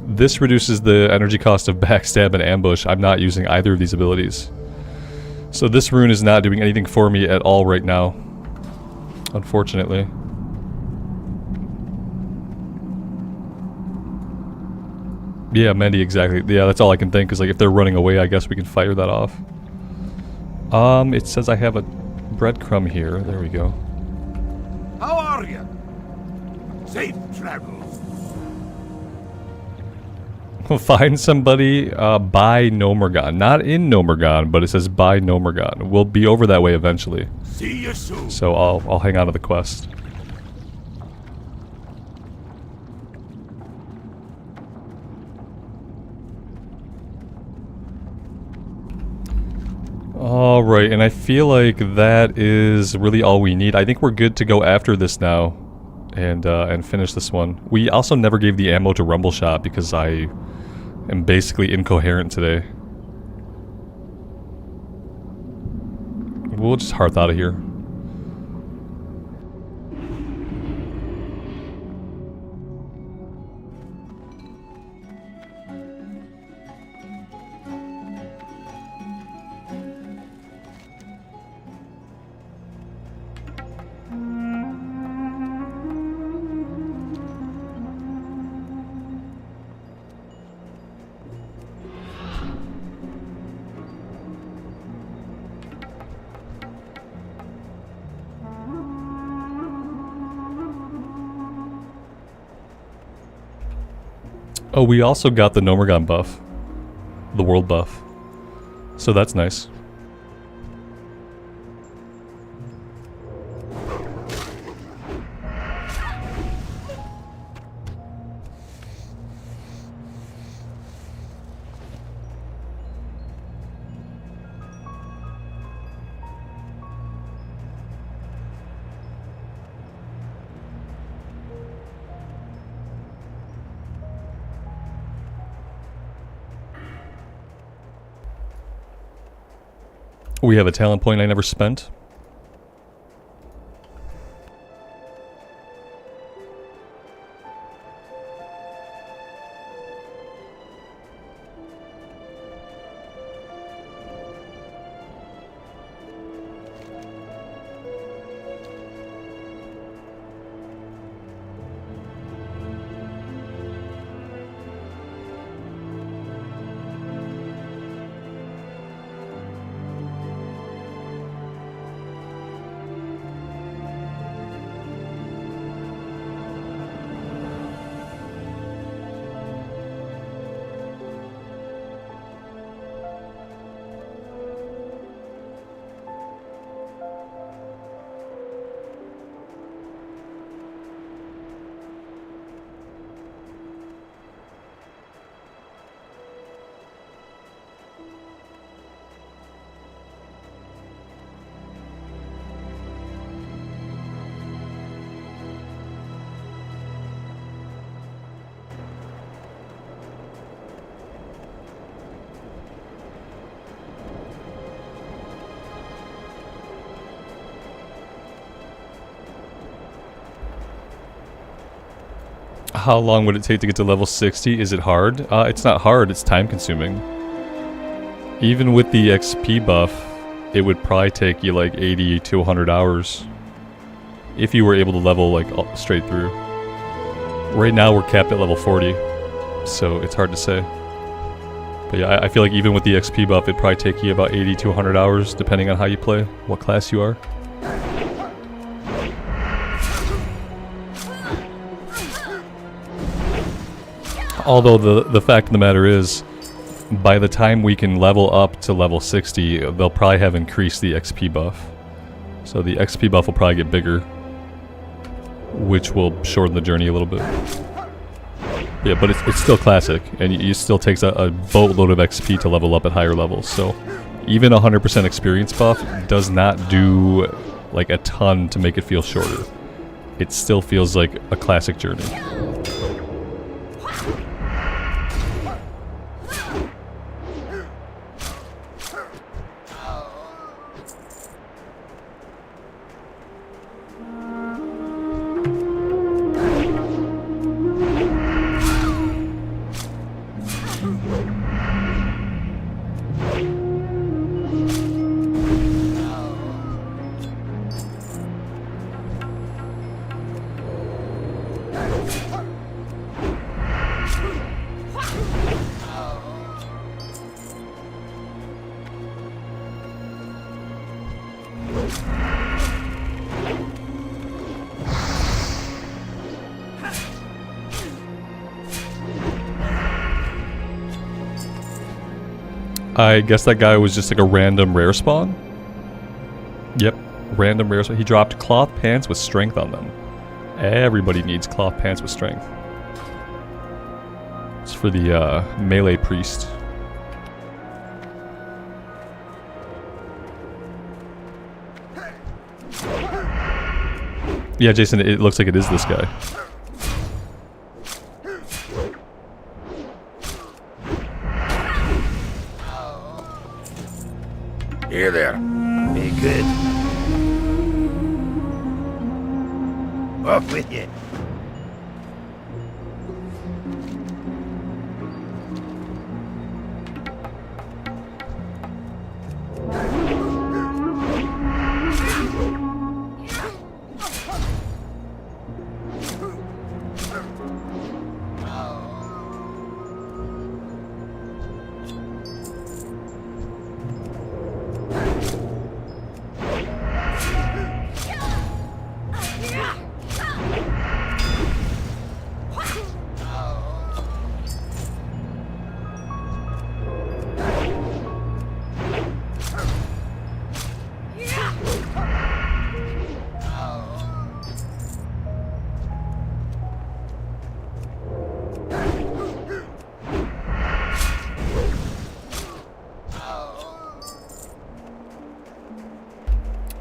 This reduces the energy cost of backstab and ambush. I'm not using either of these abilities. So this rune is not doing anything for me at all right now, unfortunately. Yeah, Mendy, exactly. Yeah, that's all I can think, is like if they're running away, I guess we can fire that off. It says I have a breadcrumb here. There we go. How are you? Safe travels. Find somebody by Nomergon. Not in Nomergon, but it says by Nomergon. We'll be over that way eventually. See you soon. So I'll hang on to the quest. Alright, and I feel like that is really all we need. I think we're good to go after this now and finish this one. We also never gave the ammo to Rumble Shot because I am basically incoherent today. We'll just hearth out of here. Oh, we also got the Nomergon buff. The world buff. So that's nice. We have a talent point I never spent. How long would it take to get to level 60? Is it hard? It's not hard, it's time consuming. Even with the XP buff, it would probably take you like 80 to 100 hours. If you were able to level like straight through. Right now we're capped at level 40, so it's hard to say. But yeah, I feel like even with the XP buff, it'd probably take you about 80 to 100 hours, depending on how you play, what class you are. Although the fact of the matter is, by the time we can level up to level 60, they'll probably have increased the XP buff. So the XP buff will probably get bigger, which will shorten the journey a little bit. Yeah, but it's still classic, and it still takes a boatload of XP to level up at higher levels. So even 100% experience buff does not do like a ton to make it feel shorter. It still feels like a classic journey. I guess that guy was just like a random rare spawn. Yep, random rare spawn. He dropped cloth pants with strength on them. Everybody needs cloth pants with strength. It's for the melee priest. Yeah, Jason, it looks like it is this guy. Here there. Be good. Off with you.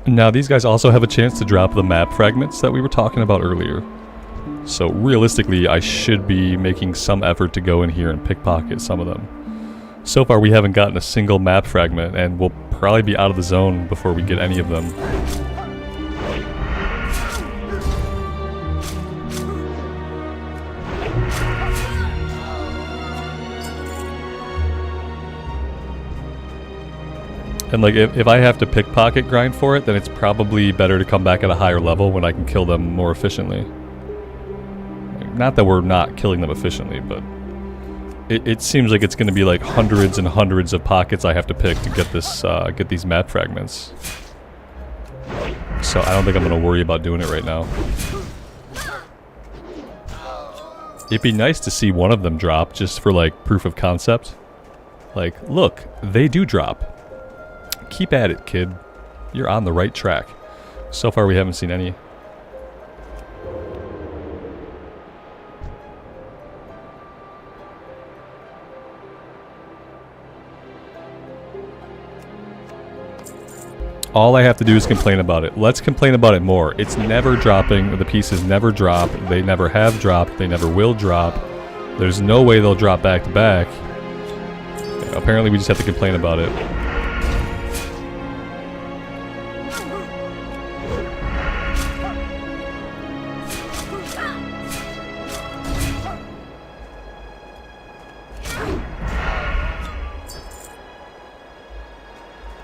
Now these guys also have a chance to drop the map fragments that we were talking about earlier. So realistically, I should be making some effort to go in here and pickpocket some of them. So far we haven't gotten a single map fragment, and we'll probably be out of the zone before we get any of them. And like, if I have to pickpocket grind for it, then it's probably better to come back at a higher level when I can kill them more efficiently. Not that we're not killing them efficiently, but it seems like it's going to be like hundreds and hundreds of pockets I have to pick to get this, get these map fragments. So I don't think I'm going to worry about doing it right now. It'd be nice to see one of them drop just for like proof of concept. Like, look, they do drop. Keep at it, kid. You're on the right track. So far we haven't seen any. All I have to do is complain about it. Let's complain about it more. It's never dropping. The pieces never drop. They never have dropped. They never will drop. There's no way they'll drop back to back. Apparently we just have to complain about it.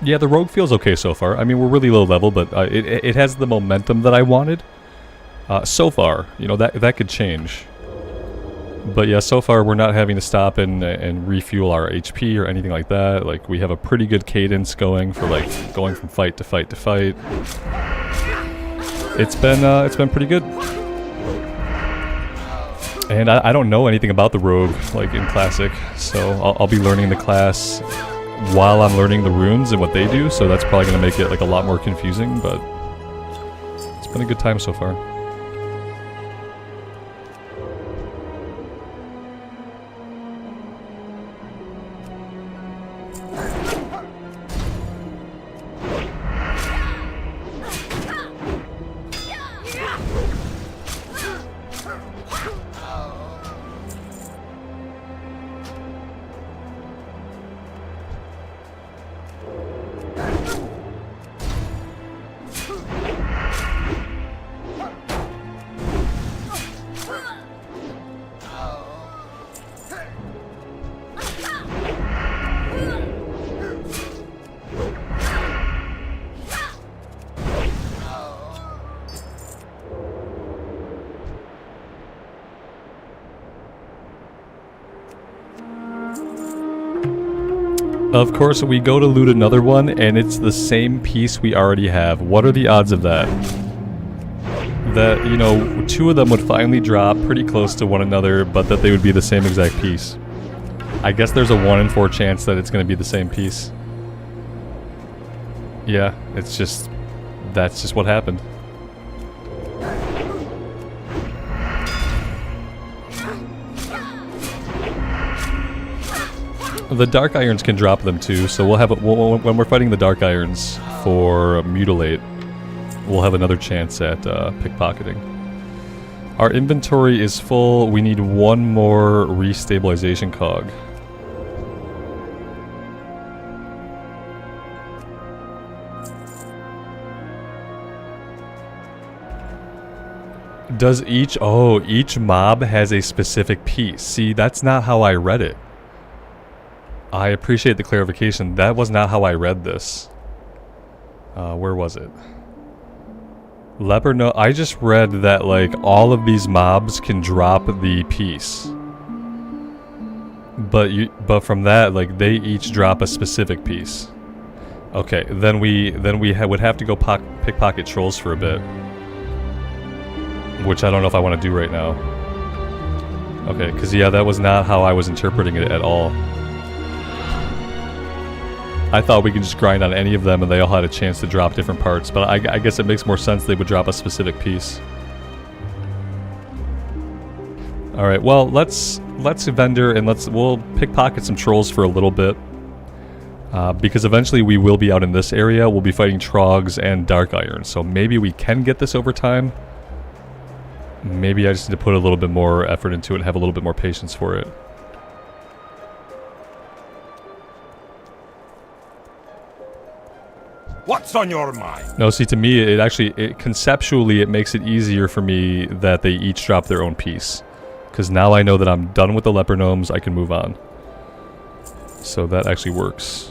Yeah, the rogue feels okay so far. I mean, we're really low level, but it has the momentum that I wanted. So far, you know, that could change. But yeah, so far we're not having to stop and refuel our HP or anything like that. Like, we have a pretty good cadence going for like going from fight to fight to fight. It's been pretty good. And I don't know anything about the rogue like in classic, so I'll be learning the class while I'm learning the runes and what they do, so that's probably going to make it like a lot more confusing, but it's been a good time so far. Of course, we go to loot another one, and it's the same piece we already have. What are the odds of that? That, you know, two of them would finally drop pretty close to one another, but that they would be the same exact piece. I guess there's a 1 in 4 chance that it's going to be the same piece. Yeah, it's just... That's just what happened. The Dark Irons can drop them too, so we'll have when we're fighting the Dark Irons for Mutilate, we'll have another chance at pickpocketing. Our inventory is full. We need 1 more restabilization cog. Does each... Oh, each mob has a specific piece. See, that's not how I read it. I appreciate the clarification. That was not how I read this. Where was it? Leper, no, I just read that, like, all of these mobs can drop the piece. But from that, like, they each drop a specific piece. Okay, then we would have to go pickpocket trolls for a bit. Which I don't know if I want to do right now. Okay, because yeah, that was not how I was interpreting it at all. I thought we could just grind on any of them and they all had a chance to drop different parts, but I guess it makes more sense they would drop a specific piece. Alright, well, let's vendor and we'll pickpocket some trolls for a little bit. Because eventually we will be out in this area, we'll be fighting Trogs and Dark Iron, so maybe we can get this over time. Maybe I just need to put a little bit more effort into it and have a little bit more patience for it. What's on your mind? No, see, to me, conceptually, it makes it easier for me that they each drop their own piece. Because now I know that I'm done with the leper gnomes, I can move on. So that actually works.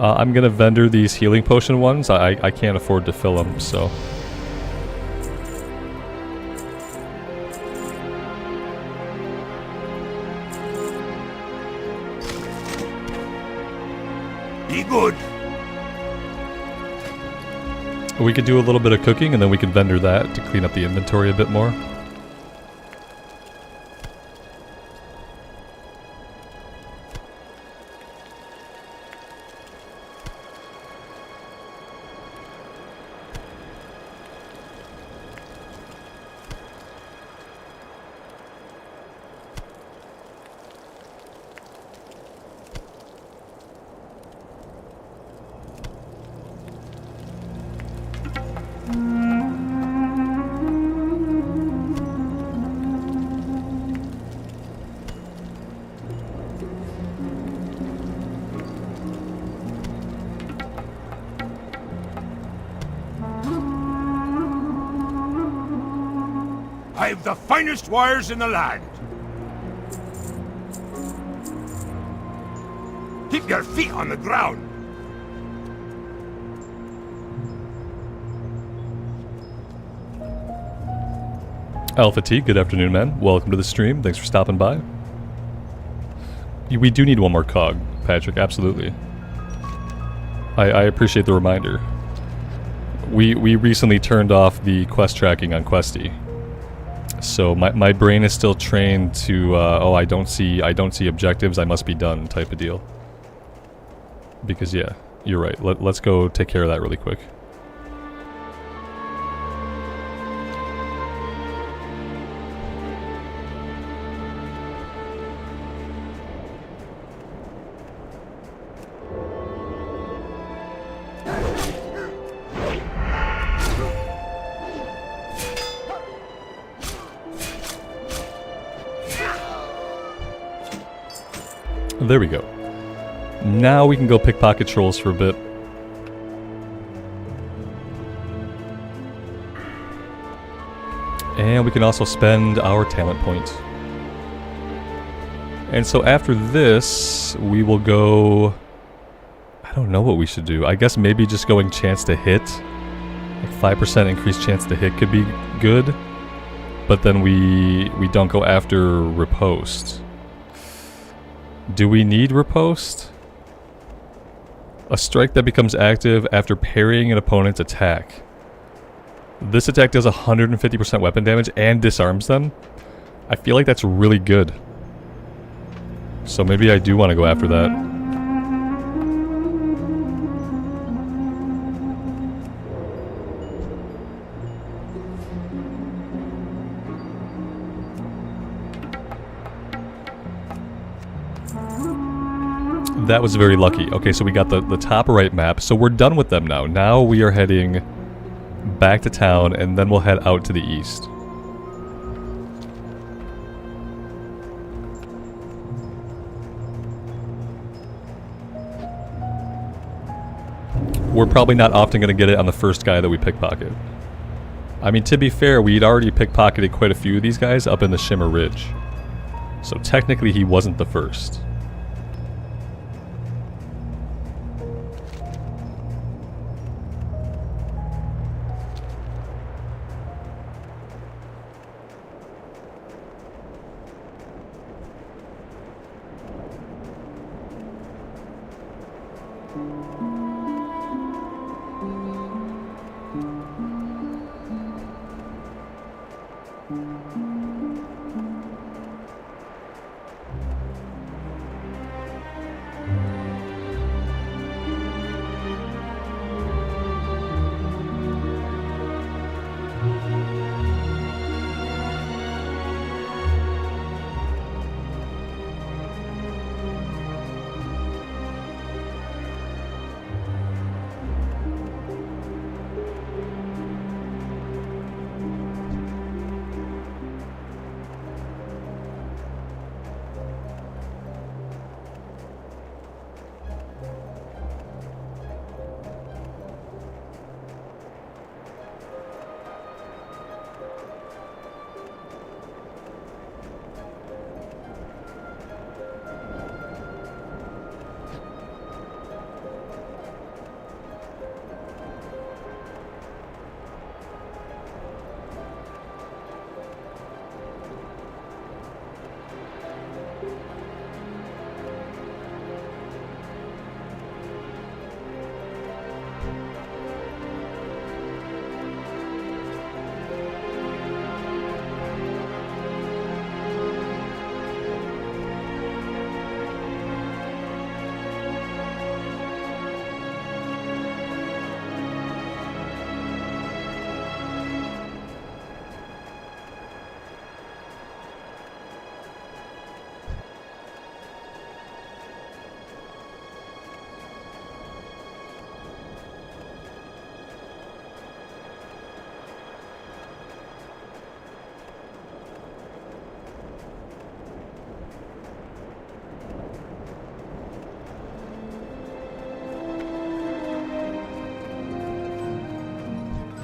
I'm gonna vendor these healing potion ones. I can't afford to fill them, so... Be good. We could do a little bit of cooking and then we could vendor that to clean up the inventory a bit more. I've the finest wires in the land. Keep your feet on the ground. Alpha T, good afternoon, man. Welcome to the stream. Thanks for stopping by. We do need 1 more cog, Patrick, absolutely. I appreciate the reminder. We recently turned off the quest tracking on Questy. So my brain is still trained to oh, I don't see objectives, I must be done type of deal. Because yeah, you're right. Let's go take care of that really quick. There we go. Now we can go pickpocket trolls for a bit. And we can also spend our talent point. And so after this, we will go... I don't know what we should do. I guess maybe just going chance to hit. Like 5% increased chance to hit could be good. But then we don't go after riposte. Do we need riposte? A strike that becomes active after parrying an opponent's attack. This attack does 150% weapon damage and disarms them. I feel like that's really good. So maybe I do want to go after that. That was very lucky. Okay, so we got the top right map. So we're done with them now. Now we are heading back to town, and then we'll head out to the east. We're probably not often going to get it on the first guy that we pickpocket. I mean, to be fair, we'd already pickpocketed quite a few of these guys up in the Shimmer Ridge. So technically he wasn't the first.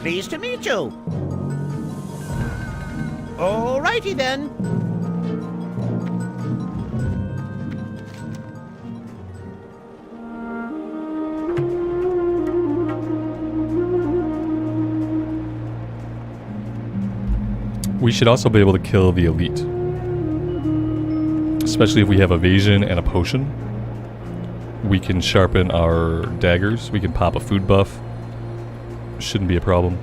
Pleased to meet you. Alrighty then. We should also be able to kill the elite. Especially if we have evasion and a potion. We can sharpen our daggers. We can pop a food buff. Shouldn't be a problem.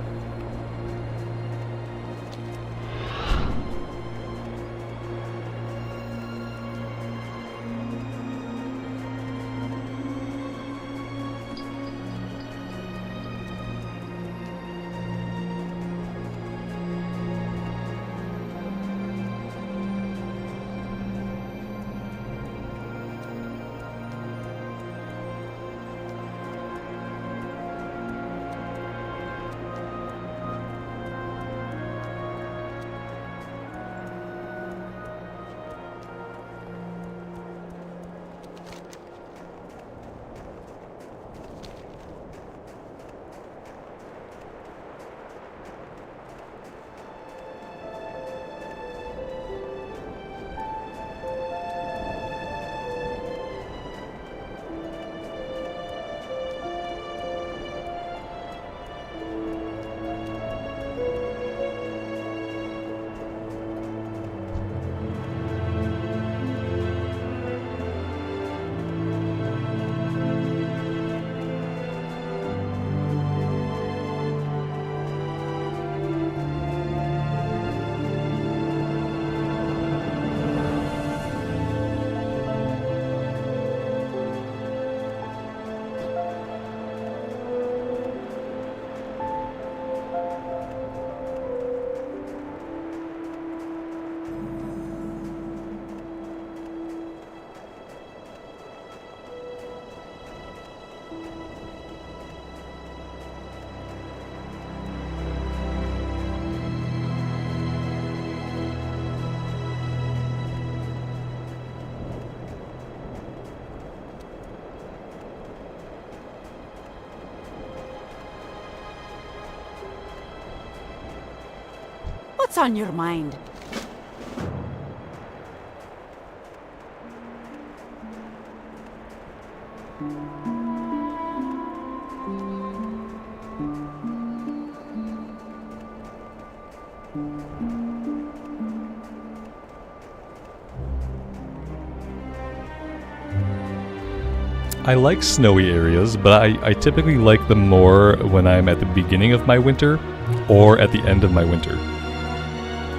What's on your mind? I like snowy areas, but I typically like them more when I'm at the beginning of my winter or at the end of my winter.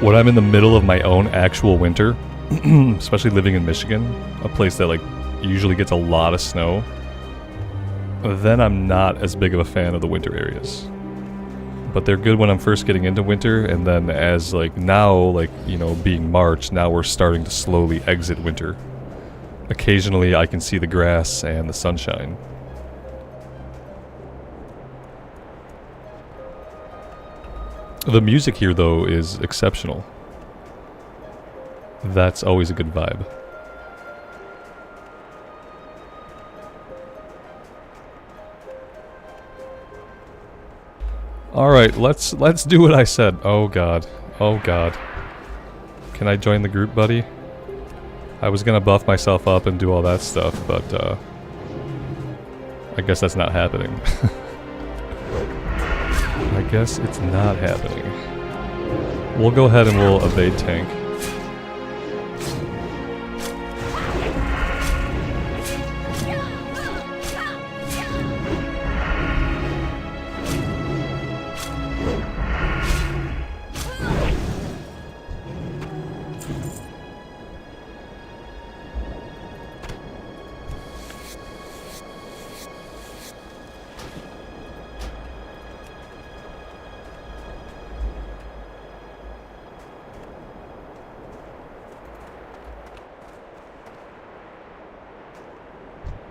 When I'm in the middle of my own actual winter, especially living in Michigan, a place that like usually gets a lot of snow, then I'm not as big of a fan of the winter areas. But they're good when I'm first getting into winter, and then as like now, like, you know, being March, now we're starting to slowly exit winter. Occasionally I can see the grass and the sunshine. The music here, though, is exceptional. That's always a good vibe. Alright, let's do what I said. Oh god. Oh god. Can I join the group, buddy? I was gonna buff myself up and do all that stuff, but I guess that's not happening. I guess it's not happening. We'll go ahead and we'll evade tank.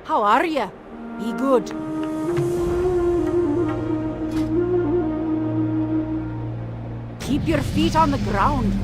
How are ya? Be good. Keep your feet on the ground.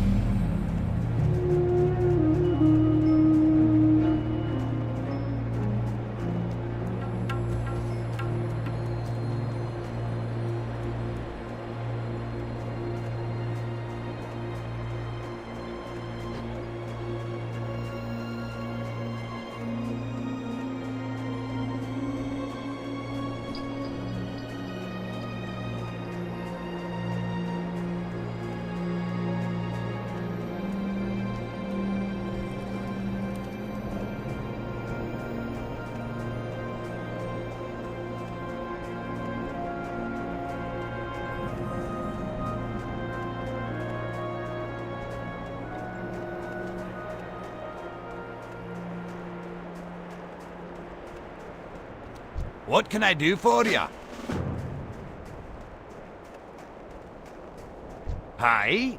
What can I do for you? Hi?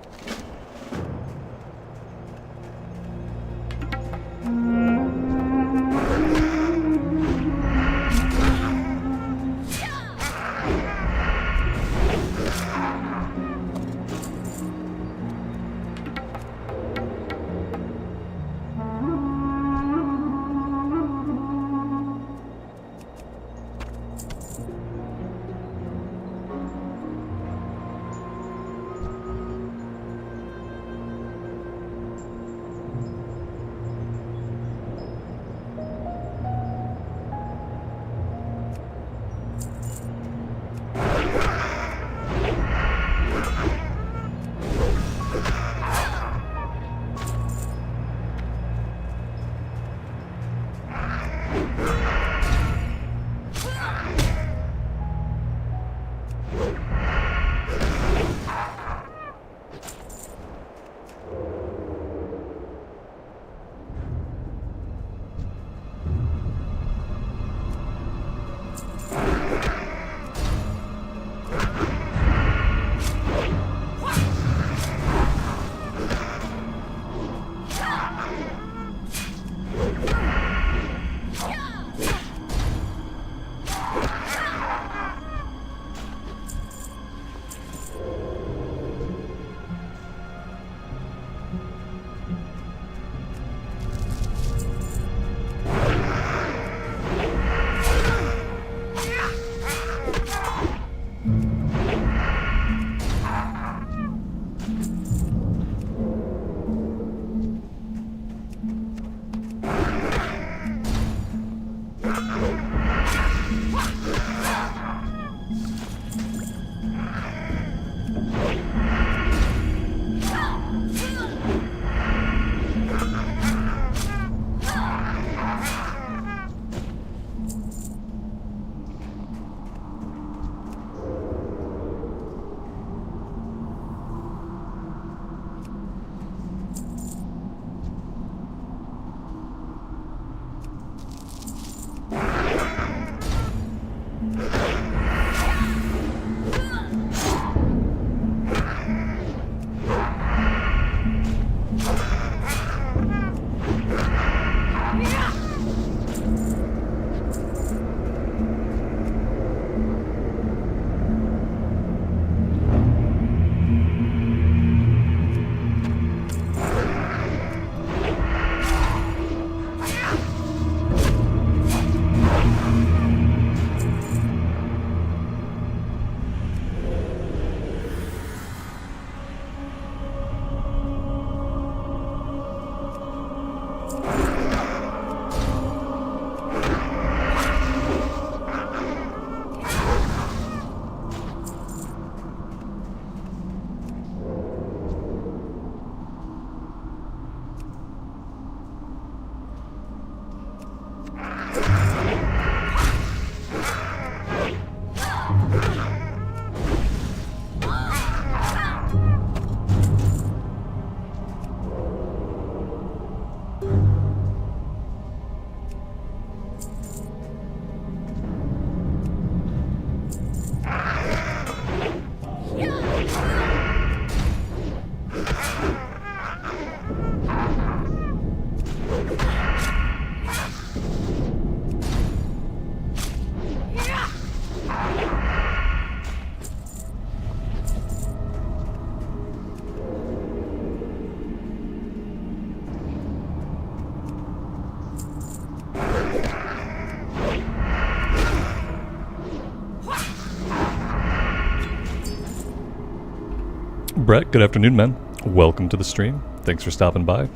Brett, good afternoon, man. Welcome to the stream. Thanks for stopping by.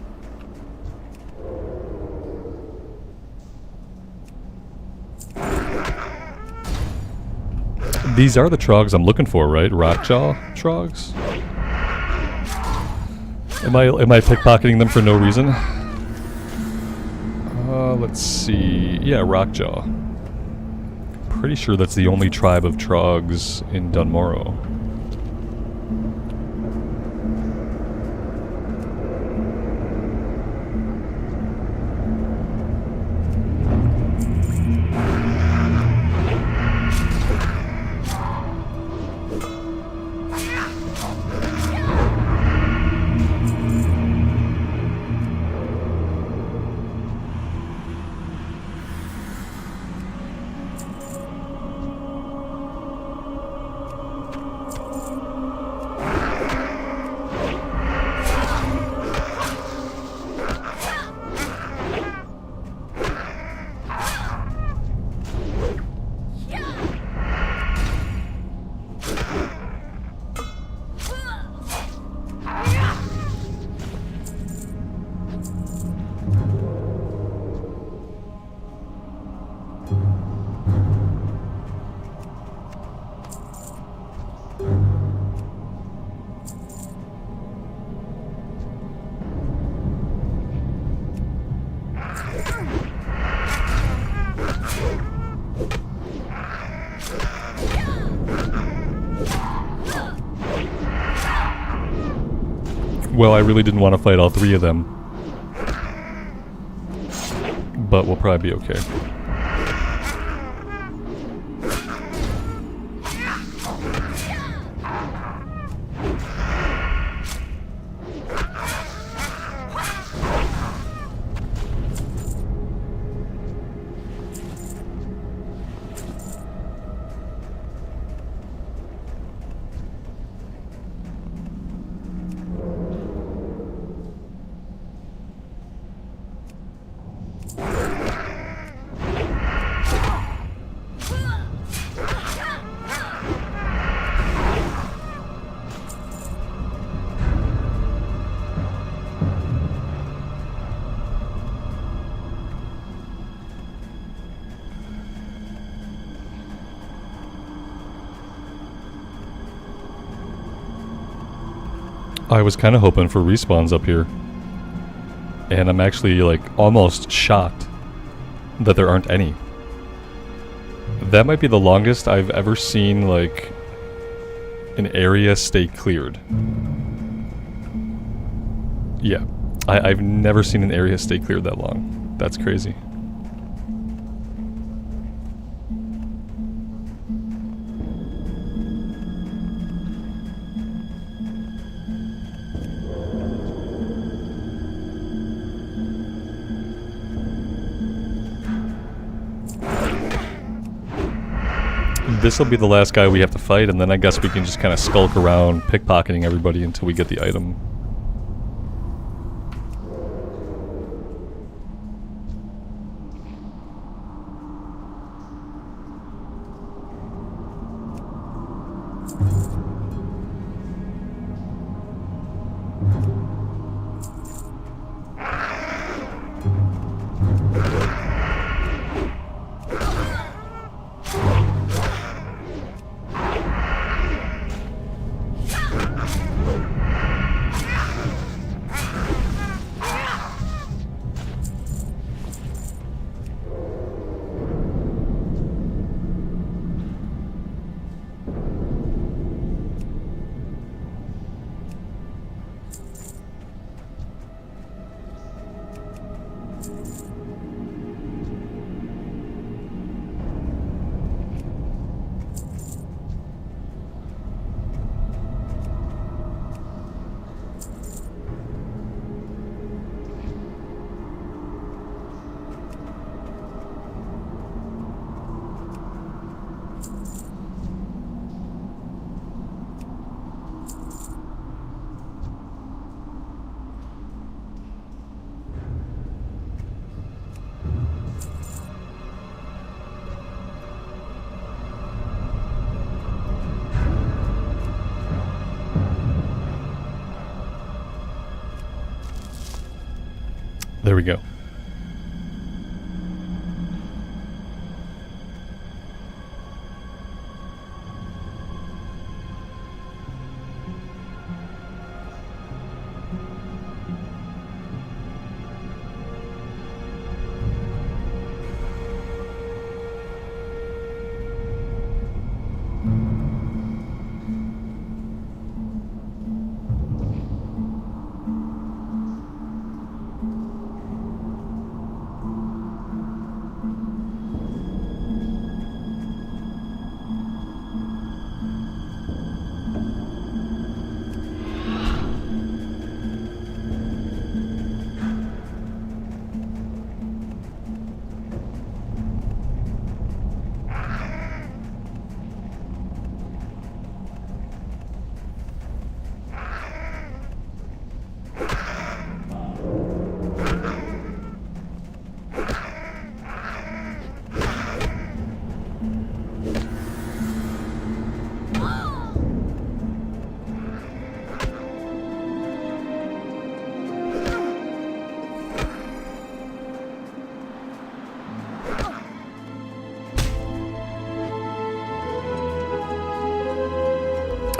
These are the Trogs I'm looking for, right? Rockjaw Trogs? Am I pickpocketing them for no reason? Let's see. Yeah, Rockjaw. Pretty sure that's the only tribe of Trogs in Dunmorrow. Well, I really didn't want to fight all three of them. But we'll probably be okay. I was kind of hoping for respawns up here. And I'm actually, like, almost shocked that there aren't any. That might be the longest I've ever seen, like, an area stay cleared. Yeah. I've never seen an area stay cleared that long. That's crazy. This will be the last guy we have to fight, and then I guess we can just kind of skulk around, pickpocketing everybody until we get the item. There we go.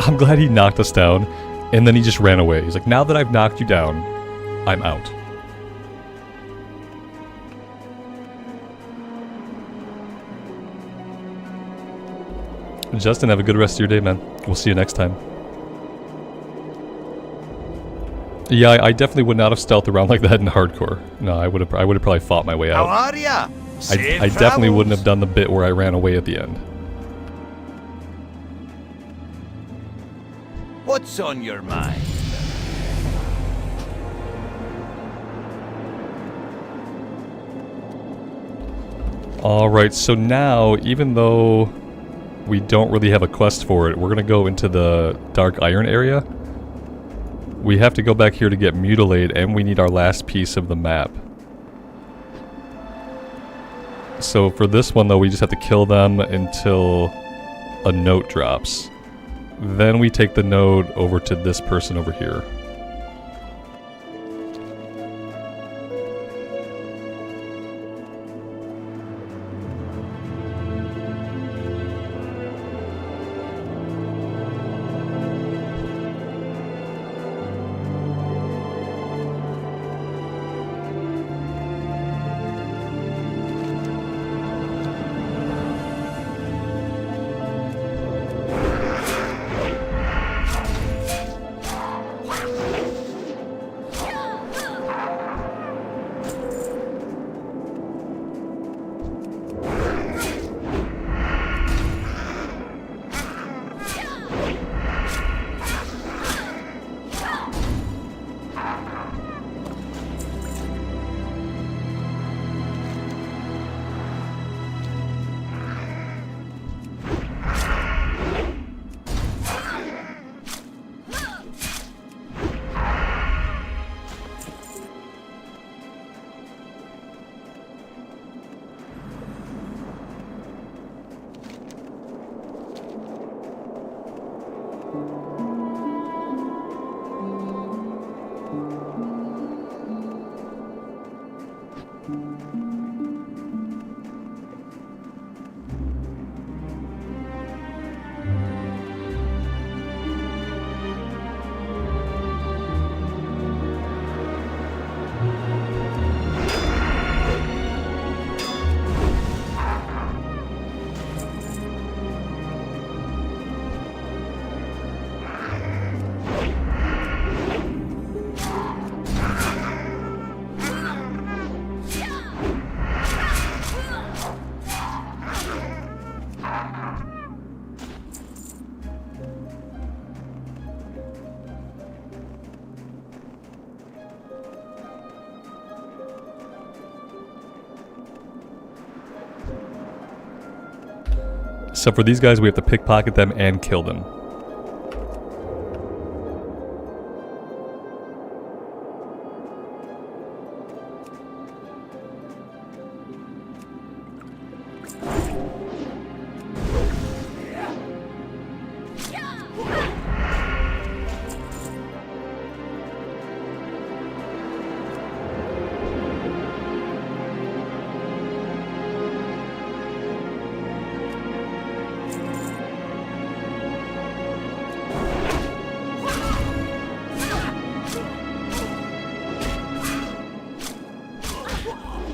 I'm glad he knocked us down, and then he just ran away. He's like, now that I've knocked you down, I'm out. Justin, have a good rest of your day, man. We'll see you next time. Yeah, I definitely would not have stealthed around like that in hardcore. No, I would have probably fought my way out. How are ya? I definitely wouldn't have done the bit where I ran away at the end. What's on your mind? Alright, so now, even though we don't really have a quest for it, we're gonna go into the Dark Iron area. We have to go back here to get Mutilate, and we need our last piece of the map. So for this one though, we just have to kill them until a note drops. Then we take the note over to this person over here. So for these guys, we have to pickpocket them and kill them.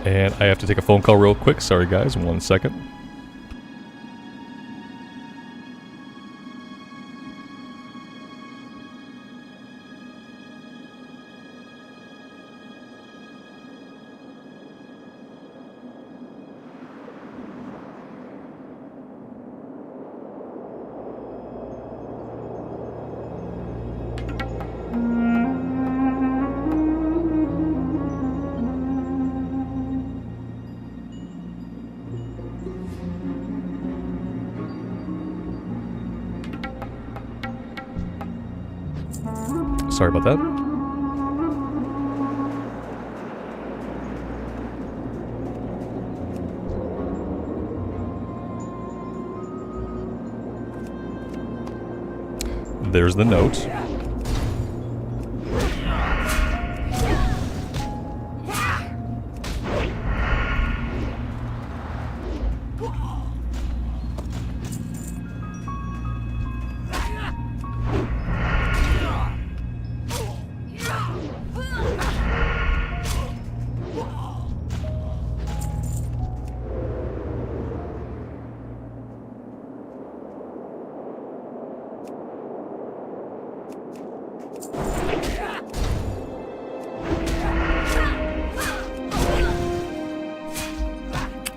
And I have to take a phone call real quick. Sorry guys, 1 second. Sorry about that. There's the note.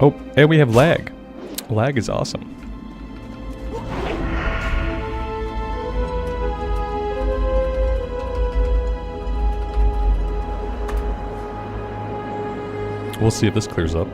Oh, and we have lag. Lag is awesome. We'll see if this clears up.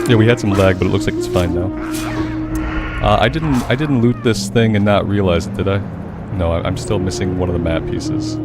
Yeah, we had some lag, but it looks like it's fine now. I didn't loot this thing and not realize it, did I? No, I'm still missing one of the map pieces.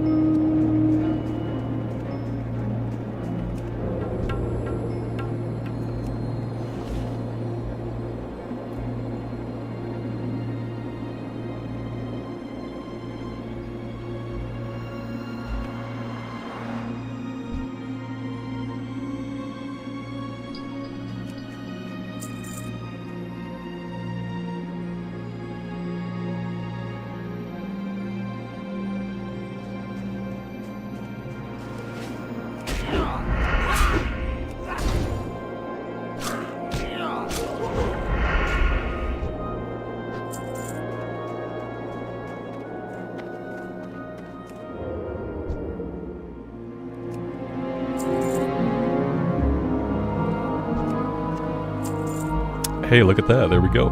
Hey, look at that. There we go.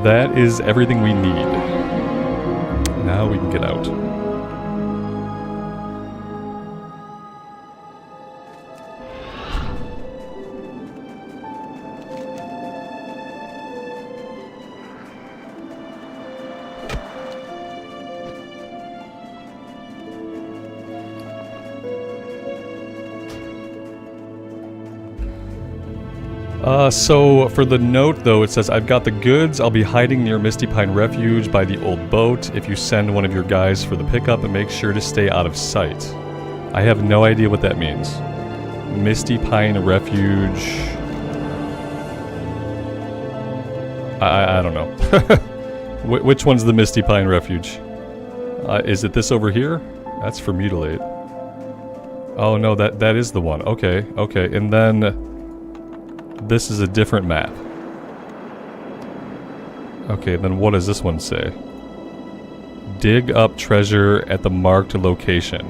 That is everything we need. Now we can get out. So for the note though, it says, I've got the goods, I'll be hiding near Misty Pine Refuge by the old boat. If you send one of your guys for the pickup, and make sure to stay out of sight. I have no idea what that means. Misty Pine Refuge. I don't know. Which one's the Misty Pine Refuge? Is it this over here? That's for mutilate. Oh no, that is the one. Okay, okay, and then this is a different map. Okay, then what does this one say? Dig up treasure at the marked location.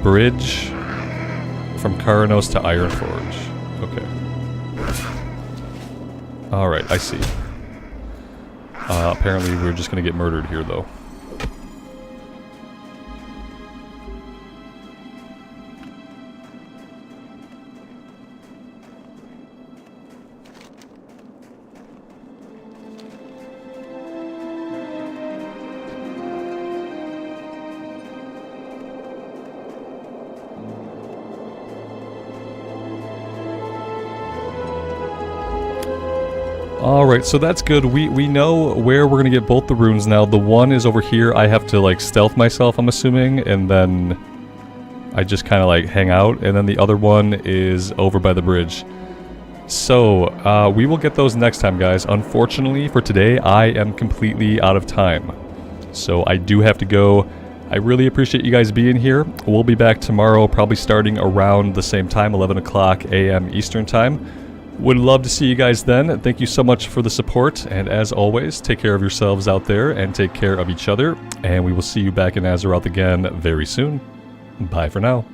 Bridge from Karanos to Ironforge. Okay. Alright, I see. Apparently we're just gonna get murdered here though. Alright, so that's good. We know where we're gonna get both the runes now. The one is over here. I have to like stealth myself, I'm assuming, and then I just kind of like hang out. And then the other one is over by the bridge. So, we will get those next time, guys. Unfortunately, for today, I am completely out of time. So, I do have to go. I really appreciate you guys being here. We'll be back tomorrow, probably starting around the same time, 11 o'clock a.m. Eastern Time. Would love to see you guys then. Thank you so much for the support. And as always, take care of yourselves out there and take care of each other. And we will see you back in Azeroth again very soon. Bye for now.